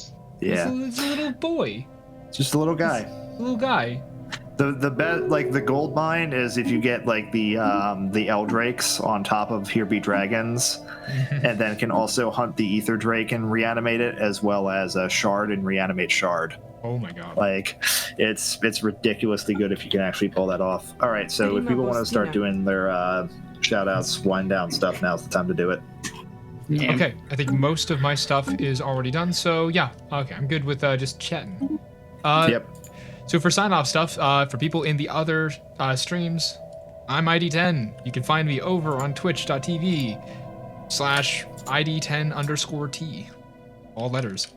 Yeah. It's a little boy. Just a little guy. Little guy. The best, like the gold mine is if you get like the Eldrakes on top of Here Be Dragons, and then can also hunt the Ether Drake and reanimate it, as well as a Shard and reanimate Shard. Oh my god. Like, it's ridiculously good if you can actually pull that off. All right, so if people want to start doing their shout outs, wind down stuff, now's the time to do it. Yeah. Okay, I think most of my stuff is already done, so yeah. Okay, I'm good with just chatting. Yep. So for sign-off stuff, for people in the other streams, I'm ID10. You can find me over on twitch.tv/ID10_T. All letters.